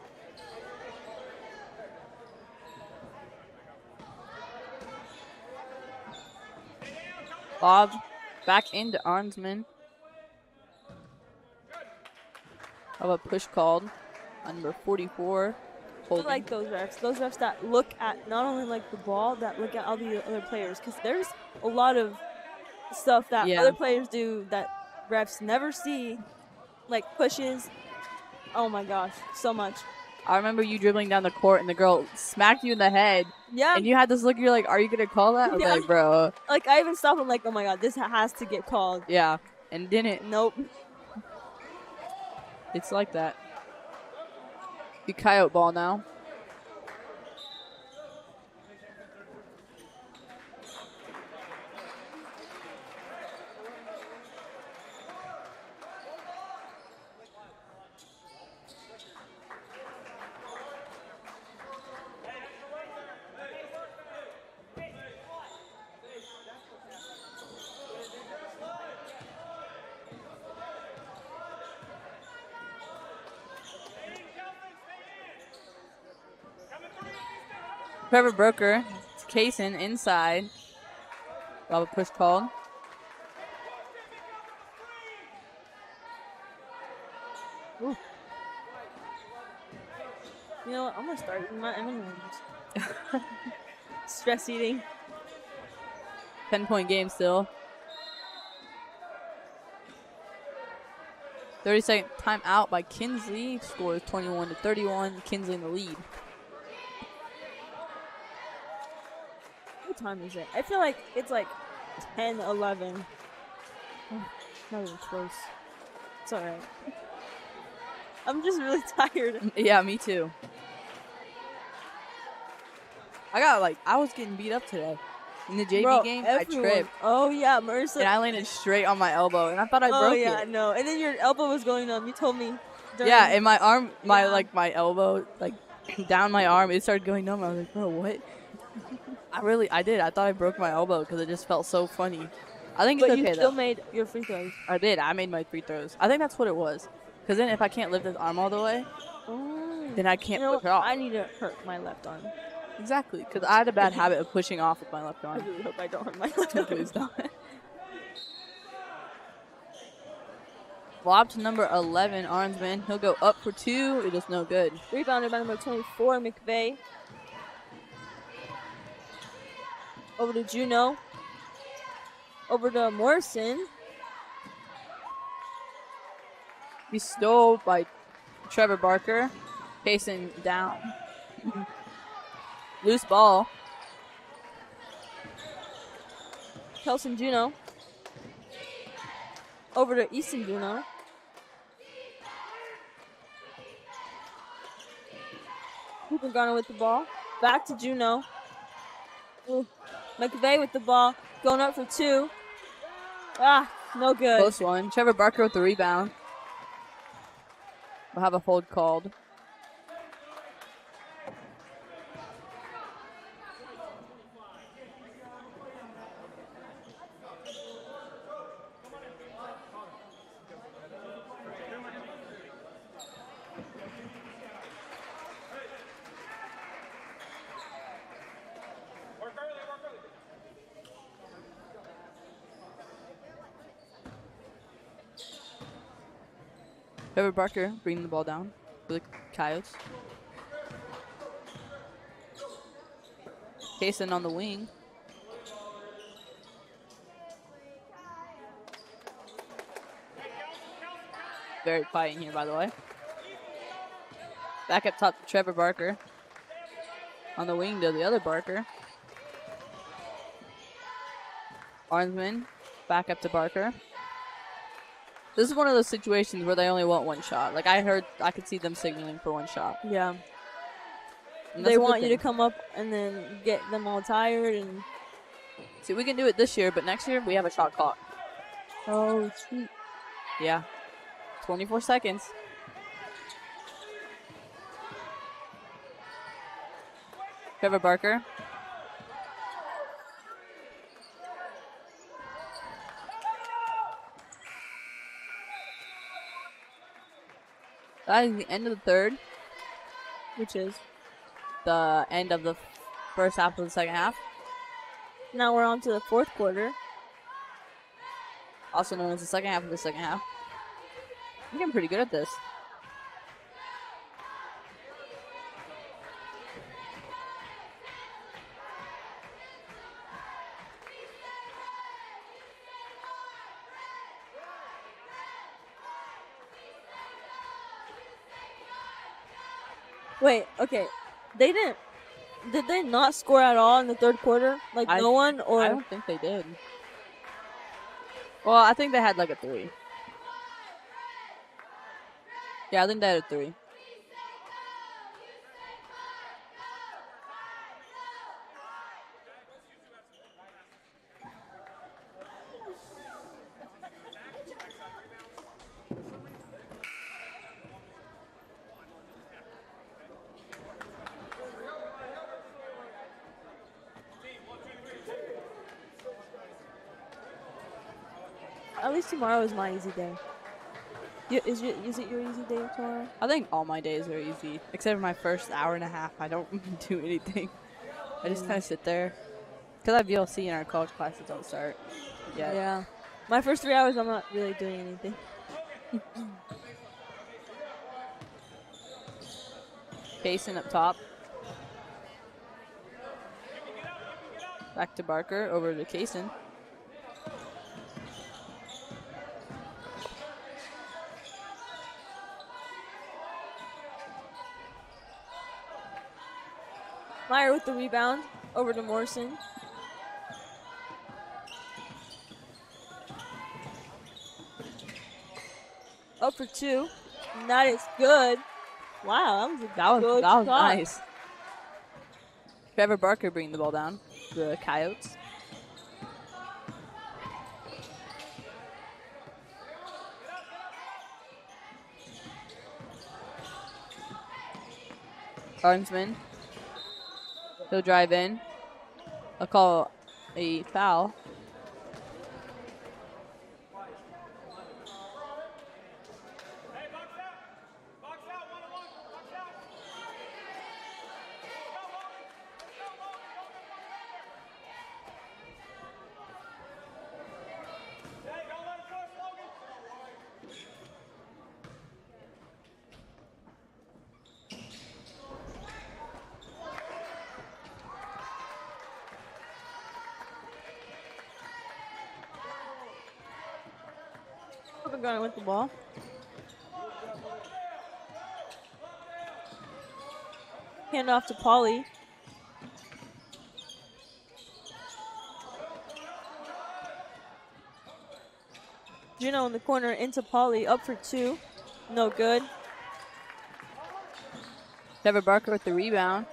Speaker 8: Bob back into Arnsman. Have a push called on number 44.
Speaker 7: I like those refs. Those refs that look at not only like the ball, that look at all the other players. Because there's a lot of stuff that other players do that refs never see, like pushes. Oh my gosh, so much.
Speaker 8: I remember you dribbling down the court and the girl smacked you in the head.
Speaker 7: Yeah.
Speaker 8: And you had this look, you're like, are you going to call that? I was like, bro.
Speaker 7: Like, I even stopped. I'm like, oh my god, this has to get called.
Speaker 8: Yeah. And didn't.
Speaker 7: Nope.
Speaker 8: It's like that. The Coyote ball now. Trevor Broker, it's Kaysen inside. We'll have a push called.
Speaker 7: Ooh. You know what? I'm gonna start eating my M&Ms. Stress eating.
Speaker 8: 10-point game still. 30-second timeout by Kinsley. Score is 21-31. Kinsley in the lead.
Speaker 7: What time is it? I feel like it's like 10-11. Oh, not even close. It's alright. I'm just really tired.
Speaker 8: Yeah, me too. I was getting beat up today. In the JV game,
Speaker 7: everyone.
Speaker 8: I tripped.
Speaker 7: Oh, yeah, Marissa.
Speaker 8: And I landed straight on my elbow, and I thought I broke it.
Speaker 7: Oh, yeah, no. And then your elbow was going numb. You told me.
Speaker 8: Yeah, and my arm, my elbow, like, down my arm, it started going numb. I was like, bro, what? I did. I thought I broke my elbow because it just felt so funny. I think it's okay, though.
Speaker 7: But you still made your free throws.
Speaker 8: I did. I made my free throws. I think that's what it was. Because then if I can't lift this arm all the way, then I can't push it off.
Speaker 7: I need to hurt my left arm.
Speaker 8: Exactly. Because I had a bad habit of pushing off with my left arm.
Speaker 7: I really hope I don't hurt my left arm.
Speaker 8: Please don't. Lob to number 11, Arnsman. He'll go up for 2. It is no good.
Speaker 7: Rebounded by number 24, McVeigh. Over to Juno. Over to Morrison.
Speaker 8: He stole by Trevor Barker. Pacing down. Loose ball.
Speaker 7: Kelson Juno. Over to Easton Juno. Cooper Garner with the ball. Back to Juno. Ooh. McVeigh with the ball. Going up for 2. Ah, no good.
Speaker 8: Close one. Trevor Barker with the rebound. We'll have a hold called. Trevor Barker bringing the ball down for the Coyotes. Kaysen on the wing. Very quiet in here, by the way. Back up top to Trevor Barker. On the wing to the other Barker. Arnsman back up to Barker. This is one of those situations where they only want one shot. Like I could see them signaling for one shot.
Speaker 7: Yeah. They want you to come up and then get them all tired and
Speaker 8: See, we can do it this year, but next year we have a shot clock.
Speaker 7: Oh, sweet.
Speaker 8: Yeah. 24 seconds. Trevor Barker. That is the end of the third,
Speaker 7: Which is.
Speaker 8: the end of the first half of the second half,
Speaker 7: Now we're on to the fourth quarter.
Speaker 8: also known as the second half of the second half. I'm getting pretty good at this.
Speaker 7: Wait, okay. They didn't. Did they not score at all in the third quarter? Like no one, or
Speaker 8: I don't think they did. Well, I think they had like a 3. Yeah, I think they had a 3.
Speaker 7: at least tomorrow is my easy day. Is it your easy day tomorrow?
Speaker 8: I think all my days are easy, except for my first hour and a half. I don't do anything. I just kind of sit there. Because I have VLC and our college classes don't start yet.
Speaker 7: Yeah. My first 3 hours, I'm not really doing anything.
Speaker 8: Payson up top. Back to Barker, over to Kaysen.
Speaker 7: Meyer with the rebound, over to Morrison. Up for 2. And that is good. Wow, that was a good
Speaker 8: That was
Speaker 7: shot.
Speaker 8: nice. Trevor Barker bringing the ball down. The Coyotes. Arnsman. He'll drive in. I'll call a foul.
Speaker 7: Going with the ball. Hand off to Pauly. Juno in the corner into Pauly, up for 2. No good.
Speaker 8: Trevor Barker with the rebound.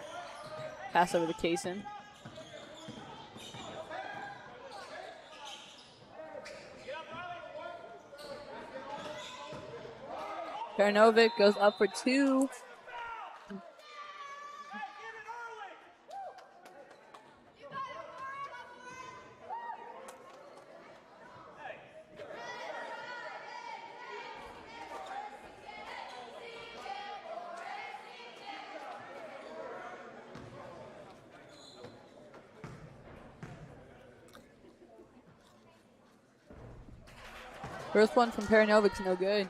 Speaker 8: Pass over to Kaysen. Karanovic goes up for 2. First one from Paranovic's no good.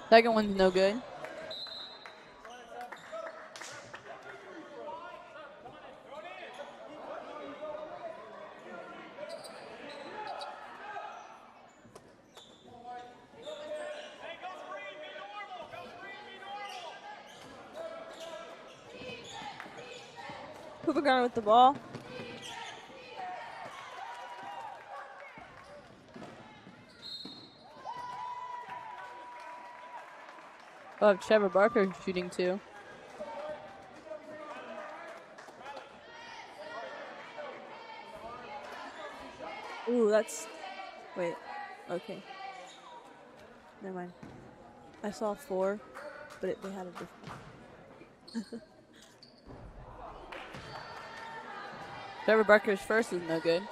Speaker 8: Second one's no good.
Speaker 7: Cooper Garner with the ball.
Speaker 8: Oh, Trevor Barker shooting too.
Speaker 7: Ooh, that's. Wait. Okay. Never mind. I saw 4, but they had a different.
Speaker 8: Trevor Barker's first is no good.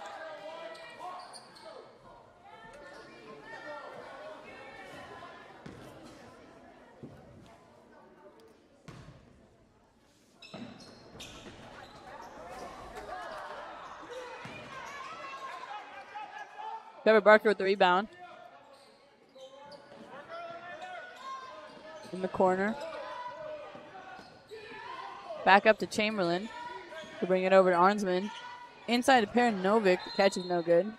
Speaker 8: Trevor Barker with the rebound. In the corner. Back up to Chamberlain to bring it over to Arnsman. Inside to Perinovic. The catch is no good.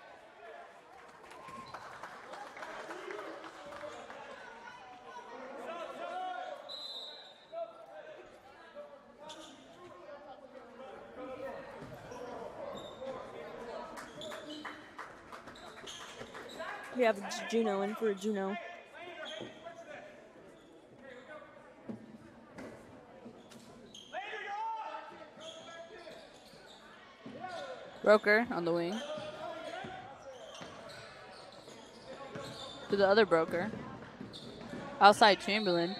Speaker 7: We have Juno in for a Juno.
Speaker 8: Broker on the wing. To the other Broker. Outside Chamberlain.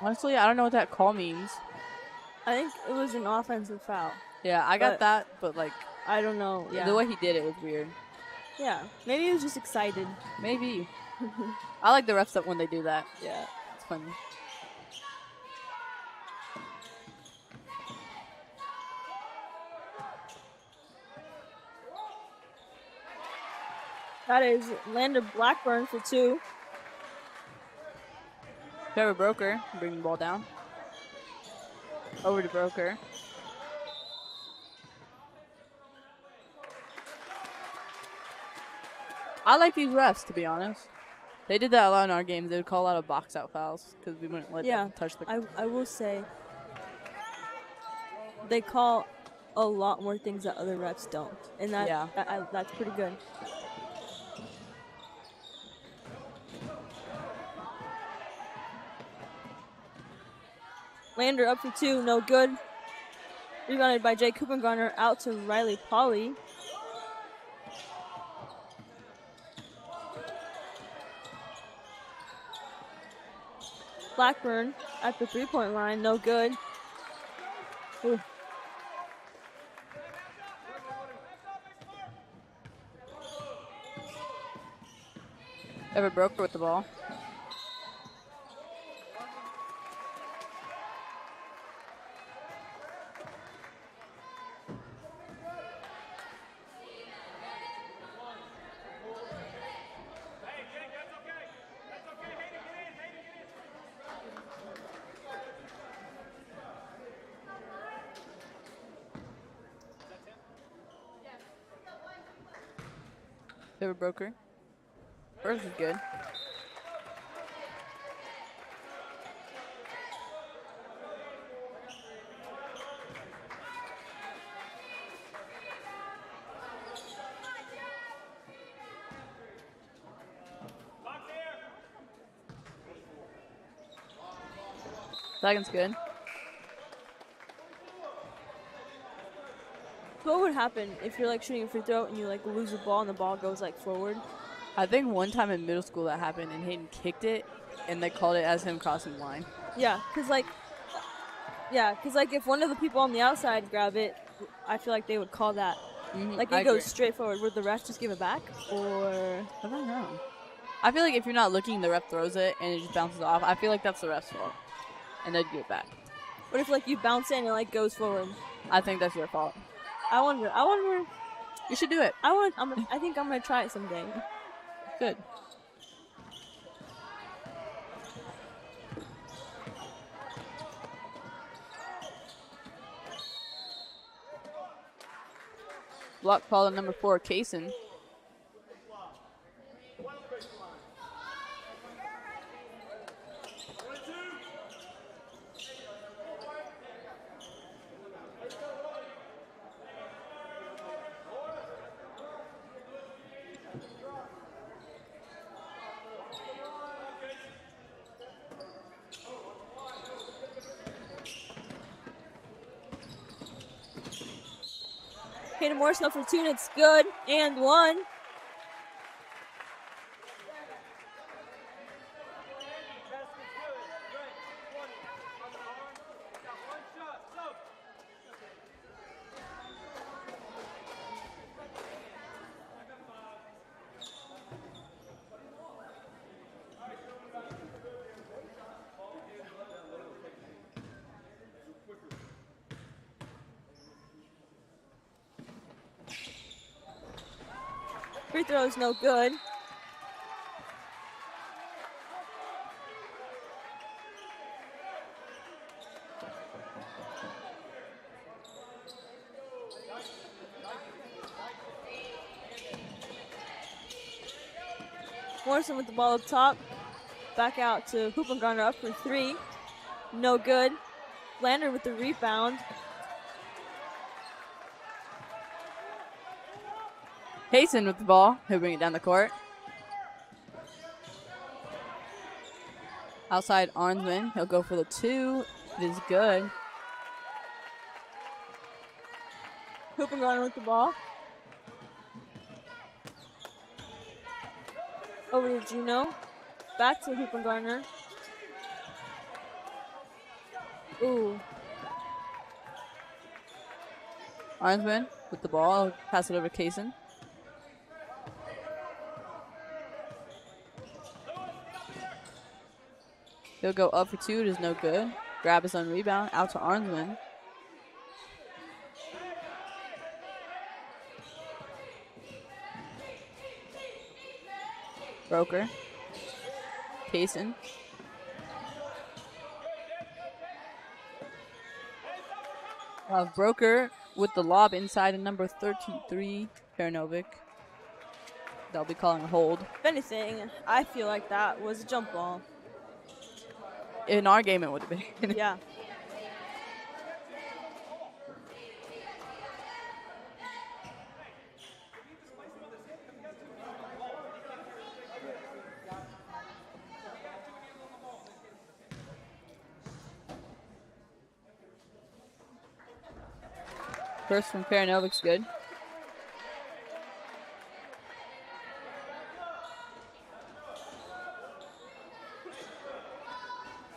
Speaker 8: Honestly, I don't know what that call means.
Speaker 7: I think it was an offensive foul.
Speaker 8: Yeah, I got
Speaker 7: But-
Speaker 8: that, but like
Speaker 7: I don't know. Yeah.
Speaker 8: the way he did it was weird.
Speaker 7: Yeah. Maybe he was just excited.
Speaker 8: Maybe. I like the refs that when they do that.
Speaker 7: Yeah.
Speaker 8: It's funny.
Speaker 7: That is Landon Blackburn for 2.
Speaker 8: Trevor Broker bringing the ball down. Over to Broker. I like these refs, to be honest. They did that a lot in our games. They would call a lot of box out fouls because we wouldn't let them touch the.
Speaker 7: I will say they call a lot more things that other refs don't, and that's pretty good. Lander up for 2, no good. Rebounded by Jay Kuppengarner out to Riley Polly. Blackburn at the 3-point line, no good. Ooh.
Speaker 8: Trevor Broker with the ball. Trevor Broker. First is good. Second's good.
Speaker 7: What would happen if you're like shooting a free throw and you like lose the ball and the ball goes like forward?
Speaker 8: I think one time in middle school that happened and Hayden kicked it and they called it as him crossing the line.
Speaker 7: Yeah, cause like if one of the people on the outside grab it, I feel like they would call that. Like it goes straight forward. Would the ref just give it back, or
Speaker 8: I don't know. I feel like if you're not looking, the ref throws it and it just bounces off. I feel like that's the ref's fault, and they'd give it back.
Speaker 7: what if like you bounce it and it like goes forward?
Speaker 8: I think that's your fault.
Speaker 7: I wonder.
Speaker 8: You should do it.
Speaker 7: I think I'm gonna try it someday.
Speaker 8: Good. Block call on number 4, Kaysen.
Speaker 7: Hayden Morrison up for 2, and it's good. And 1. Free throw is no good. Morrison with the ball up top. Back out to Hoopengarner up for 3. No good. Lander with the rebound.
Speaker 8: Payson with the ball. He'll bring it down the court. Outside Arnsman. He'll go for the 2. It is good.
Speaker 7: Hoopengarner with the ball. Over to Juno. Back to Hoopengarner. Ooh.
Speaker 8: Arnsman with the ball. Pass it over to Kaysen. He'll go up for 2. It is no good. Grab his own rebound. Out to Arnsman. Broker. Kaysen. Broker with the lob inside of number 33, Peranovic. They'll be calling a hold.
Speaker 7: If anything, I feel like that was a jump ball.
Speaker 8: In our game, it would have been.
Speaker 7: Yeah.
Speaker 8: First from Paranovic's good.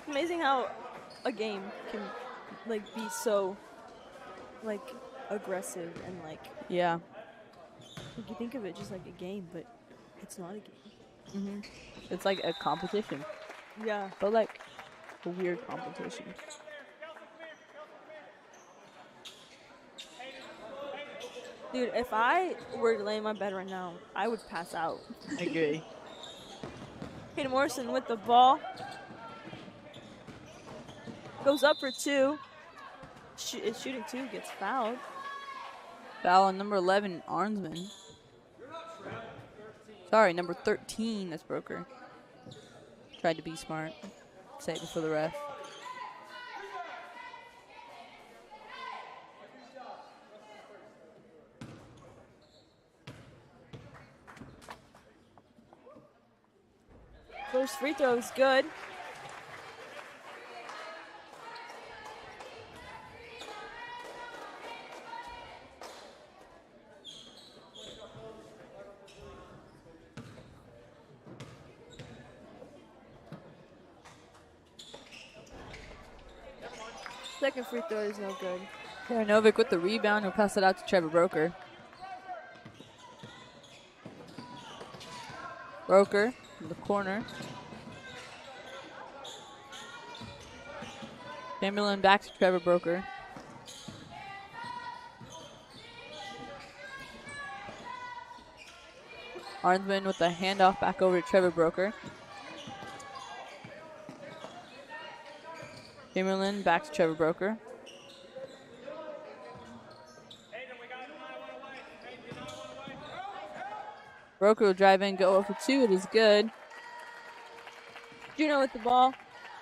Speaker 7: Amazing how a game can like be so like aggressive and like
Speaker 8: Yeah.
Speaker 7: you think of it just like a game, but it's not a game.
Speaker 8: It's like a competition,
Speaker 7: Yeah.
Speaker 8: but like a weird competition.
Speaker 7: Dude, if I were to lay in my bed right now, I would pass out.
Speaker 8: I agree.
Speaker 7: Hayden Morrison with the ball. Goes up for 2. Is shooting 2, gets fouled.
Speaker 8: Foul on number 11, Arnsman. Sorry, number 13, that's Broker. Tried to be smart. Say it before the ref.
Speaker 7: First free throw is good. Second free throw is no good.
Speaker 8: Peranovic with the rebound. He'll pass it out to Trevor Broker. Broker in the corner. Chamberlain back to Trevor Broker. Arnsman with the handoff back over to Trevor Broker. Chamberlain back to Trevor Broker. Broker will drive in, go over 2. It is good.
Speaker 7: Juno with the ball.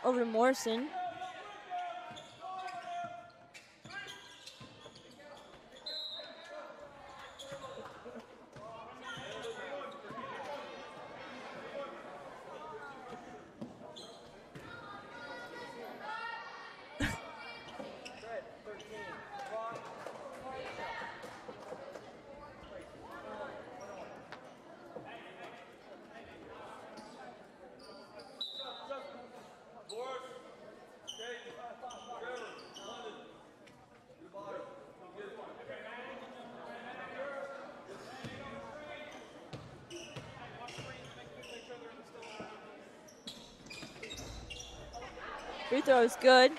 Speaker 7: Over to Morrison. Free throw is good.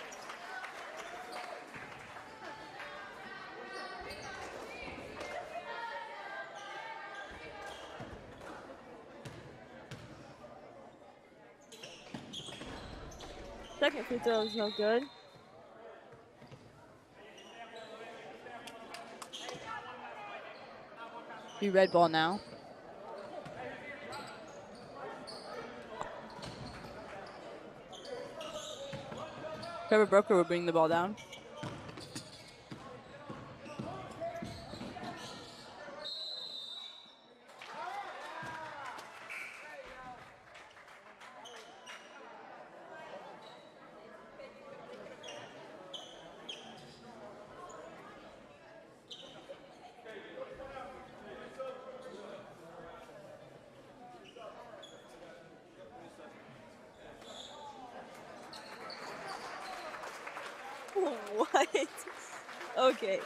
Speaker 7: Second free throw is no good.
Speaker 8: Be red ball now. Trevor Broker will bring the ball down.
Speaker 7: What? Okay.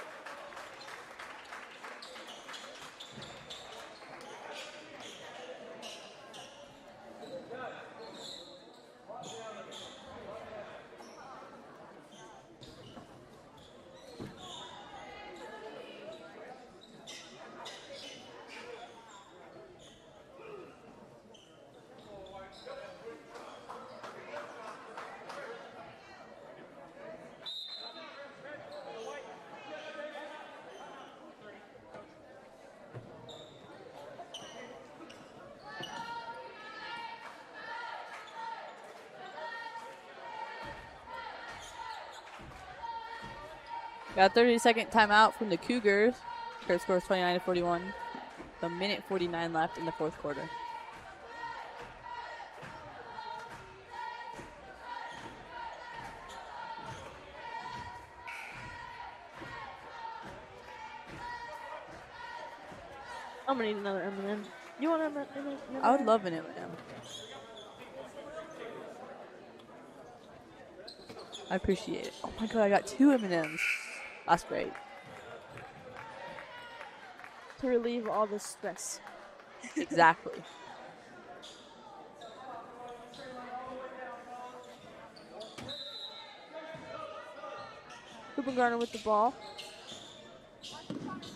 Speaker 8: Got a 30-second timeout from the Cougars. Current score is 29-41. A minute 49 left in the fourth quarter.
Speaker 7: I'm gonna need another M&M. You want M&M?
Speaker 8: I would love an M&M. I appreciate it. Oh my god, I got 2 M&Ms. That's great.
Speaker 7: To relieve all the stress.
Speaker 8: Exactly.
Speaker 7: Cooper Garner with the ball.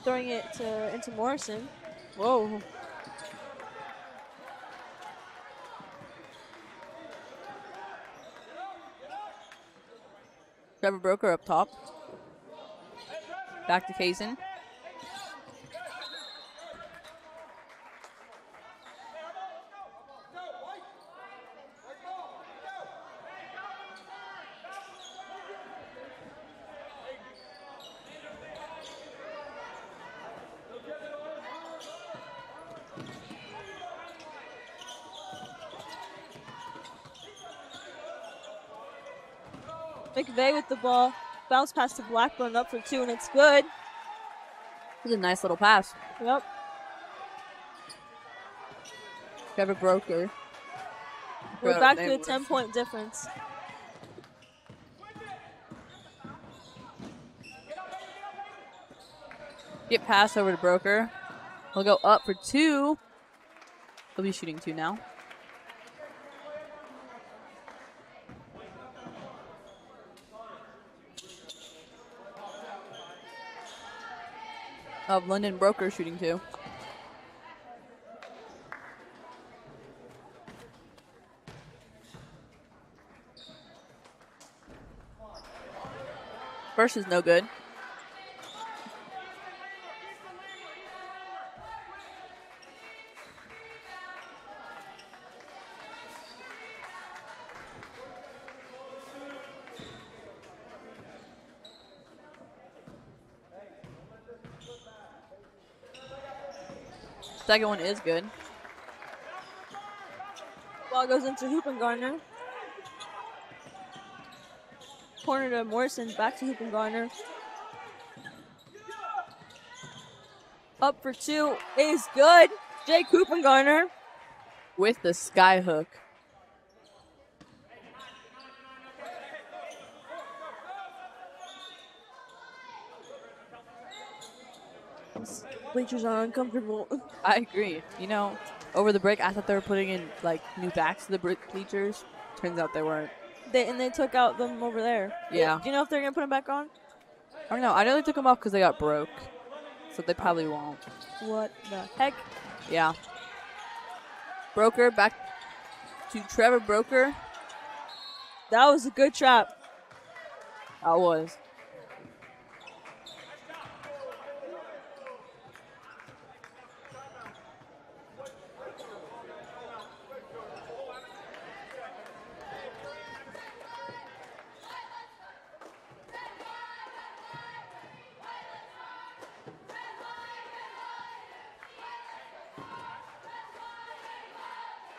Speaker 7: Throwing it into Morrison.
Speaker 8: Whoa. Trevor Broker up top. Back to Kaysen.
Speaker 7: McVeigh with the ball. Bounce pass to Blackburn up for 2, and it's good.
Speaker 8: This is a nice little pass.
Speaker 7: Yep.
Speaker 8: Trevor Broker.
Speaker 7: We're back to a 10-point difference.
Speaker 8: Get pass over to Broker. He'll go up for 2. He'll be shooting 2 now. Of London Broker shooting 2. First is no good. Second one is good.
Speaker 7: Ball goes into Hoopengarner. Corner to Morrison, back to Hoopengarner. Up for two is good. Jake Hoopengarner.
Speaker 8: With the sky hook.
Speaker 7: Bleachers are uncomfortable.
Speaker 8: I agree. You know, over the break, I thought they were putting in like new backs to the bleachers. Turns out they weren't.
Speaker 7: They took out them over there.
Speaker 8: Yeah.
Speaker 7: Do you know if they're gonna put them back on?
Speaker 8: I don't know. I know they took them off because they got broke. So they probably won't.
Speaker 7: What the heck?
Speaker 8: Yeah. Broker back to Trevor Broker.
Speaker 7: That was a good trap.
Speaker 8: That was.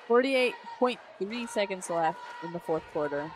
Speaker 8: .3 seconds left in the fourth quarter.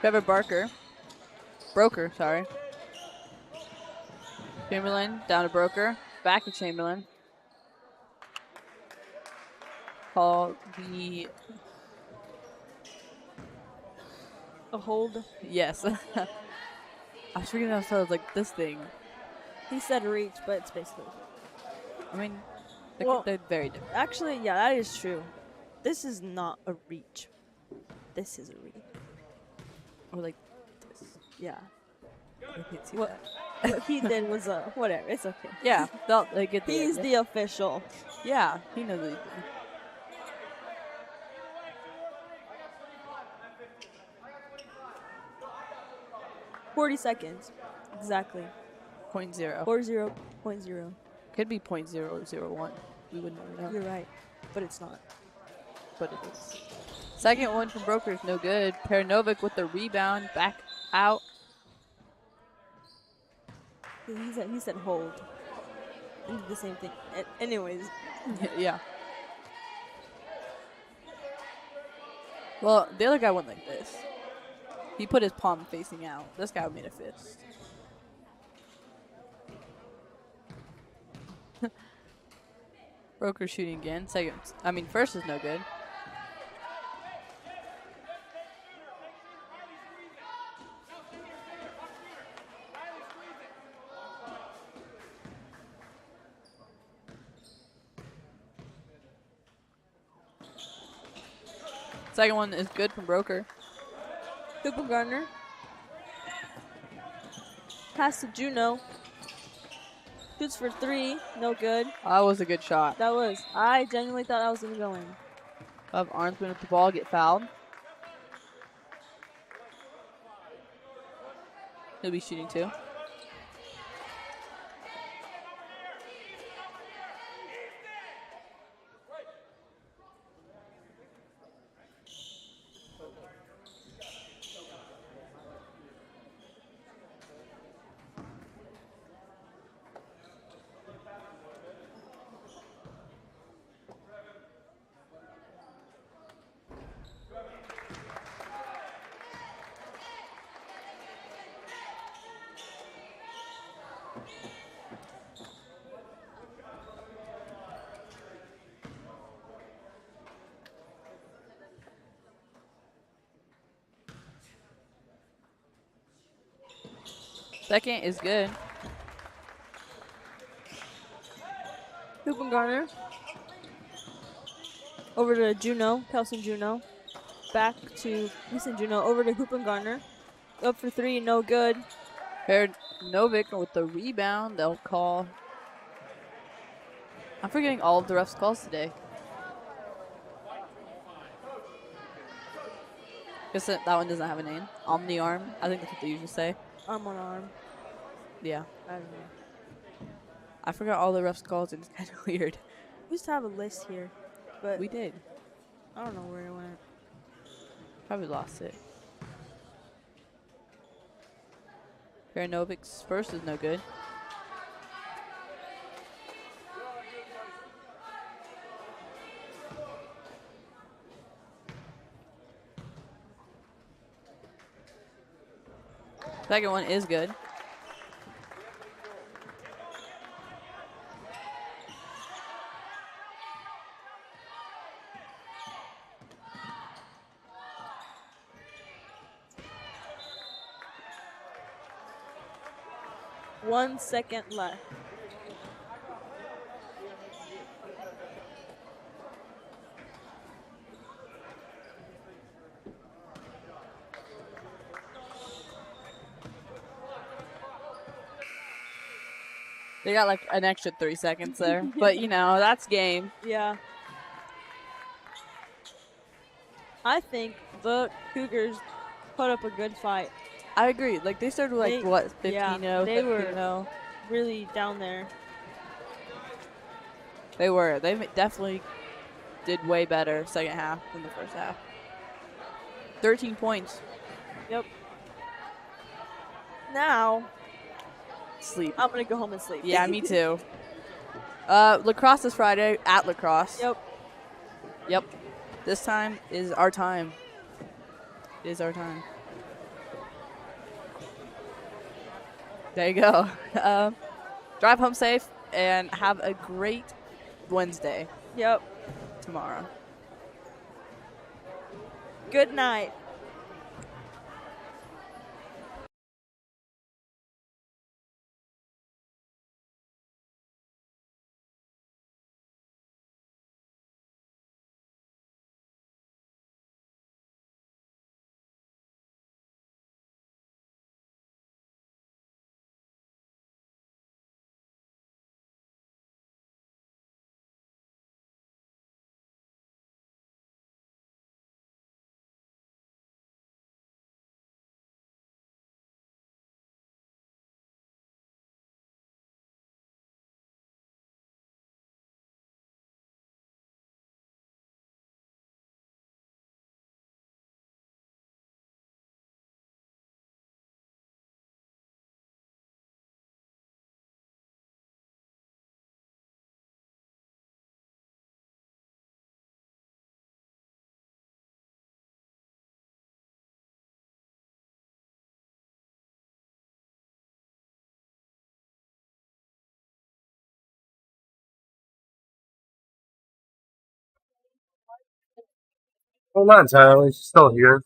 Speaker 8: Trevor Broker, sorry. Chamberlain down to Broker. Back to Chamberlain. Call the...
Speaker 7: A hold.
Speaker 8: Yes. I was freaking out, so I was like, this thing.
Speaker 7: He said reach, but it's basically.
Speaker 8: I mean, they're very different.
Speaker 7: Actually, yeah, that is true. This is not a reach. This is a reach.
Speaker 8: Or like this.
Speaker 7: Yeah.
Speaker 8: I can't see
Speaker 7: What,
Speaker 8: that.
Speaker 7: what he did was whatever. It's okay.
Speaker 8: Yeah, they get the
Speaker 7: He's
Speaker 8: idea.
Speaker 7: the official.
Speaker 8: Yeah, he knows what he's doing.
Speaker 7: .40 seconds. Exactly.
Speaker 8: 0.0.
Speaker 7: 40.0.
Speaker 8: Could be .001. We wouldn't know.
Speaker 7: You're right. But it's not.
Speaker 8: But it is. Second one from Broker is no good. Peranovic with the rebound. Back out.
Speaker 7: He said hold. And did the same thing. Anyways.
Speaker 8: Yeah. Well, the other guy went like this. He put his palm facing out. This guy made a fist. Broker shooting again. First is no good. Second one is good from Broker.
Speaker 7: Hoopengarner. Pass to Juno. Shoots for three. No good.
Speaker 8: That was a good shot.
Speaker 7: That was. I genuinely thought I was going to go in.
Speaker 8: Of Arnsman with the ball, get fouled. He'll be shooting too. Second is good.
Speaker 7: Hoop and Garner. Over to Juno, Kelson Juno. Back to Easton Juno. Over to Hoop and Garner. Up for three, no good.
Speaker 8: Novick with the rebound. They'll call. I'm forgetting all of the refs' calls today. Guess that one doesn't have a name. Omni arm. I think that's what they usually say.
Speaker 7: Arm on arm.
Speaker 8: Yeah.
Speaker 7: I don't know.
Speaker 8: I forgot all the refs' calls. It's kind of weird.
Speaker 7: We used to have a list here, but
Speaker 8: We did.
Speaker 7: I don't know where it went.
Speaker 8: Probably lost it. Novic's first is no good. Second one is good.
Speaker 7: One second left.
Speaker 8: They got like an extra 3 seconds there. But, you know, that's game.
Speaker 7: Yeah. I think the Cougars put up a good fight.
Speaker 8: I agree. Like, they started like,
Speaker 7: They-
Speaker 8: what, 15-0?
Speaker 7: yeah, they were-
Speaker 8: 13-0?
Speaker 7: Really down there.
Speaker 8: They were. They definitely did way better second half than the first half. 13 points.
Speaker 7: Yep. Now,
Speaker 8: Sleep.
Speaker 7: I'm going to go home and sleep.
Speaker 8: Yeah, me too. Lacrosse is Friday at Lacrosse.
Speaker 7: Yep.
Speaker 8: Yep. This time is our time. It is our time. There you go. Drive home safe and have a great Wednesday
Speaker 7: Yep.
Speaker 8: tomorrow.
Speaker 7: Good night.
Speaker 1: Hold on, Tyler. She's still here.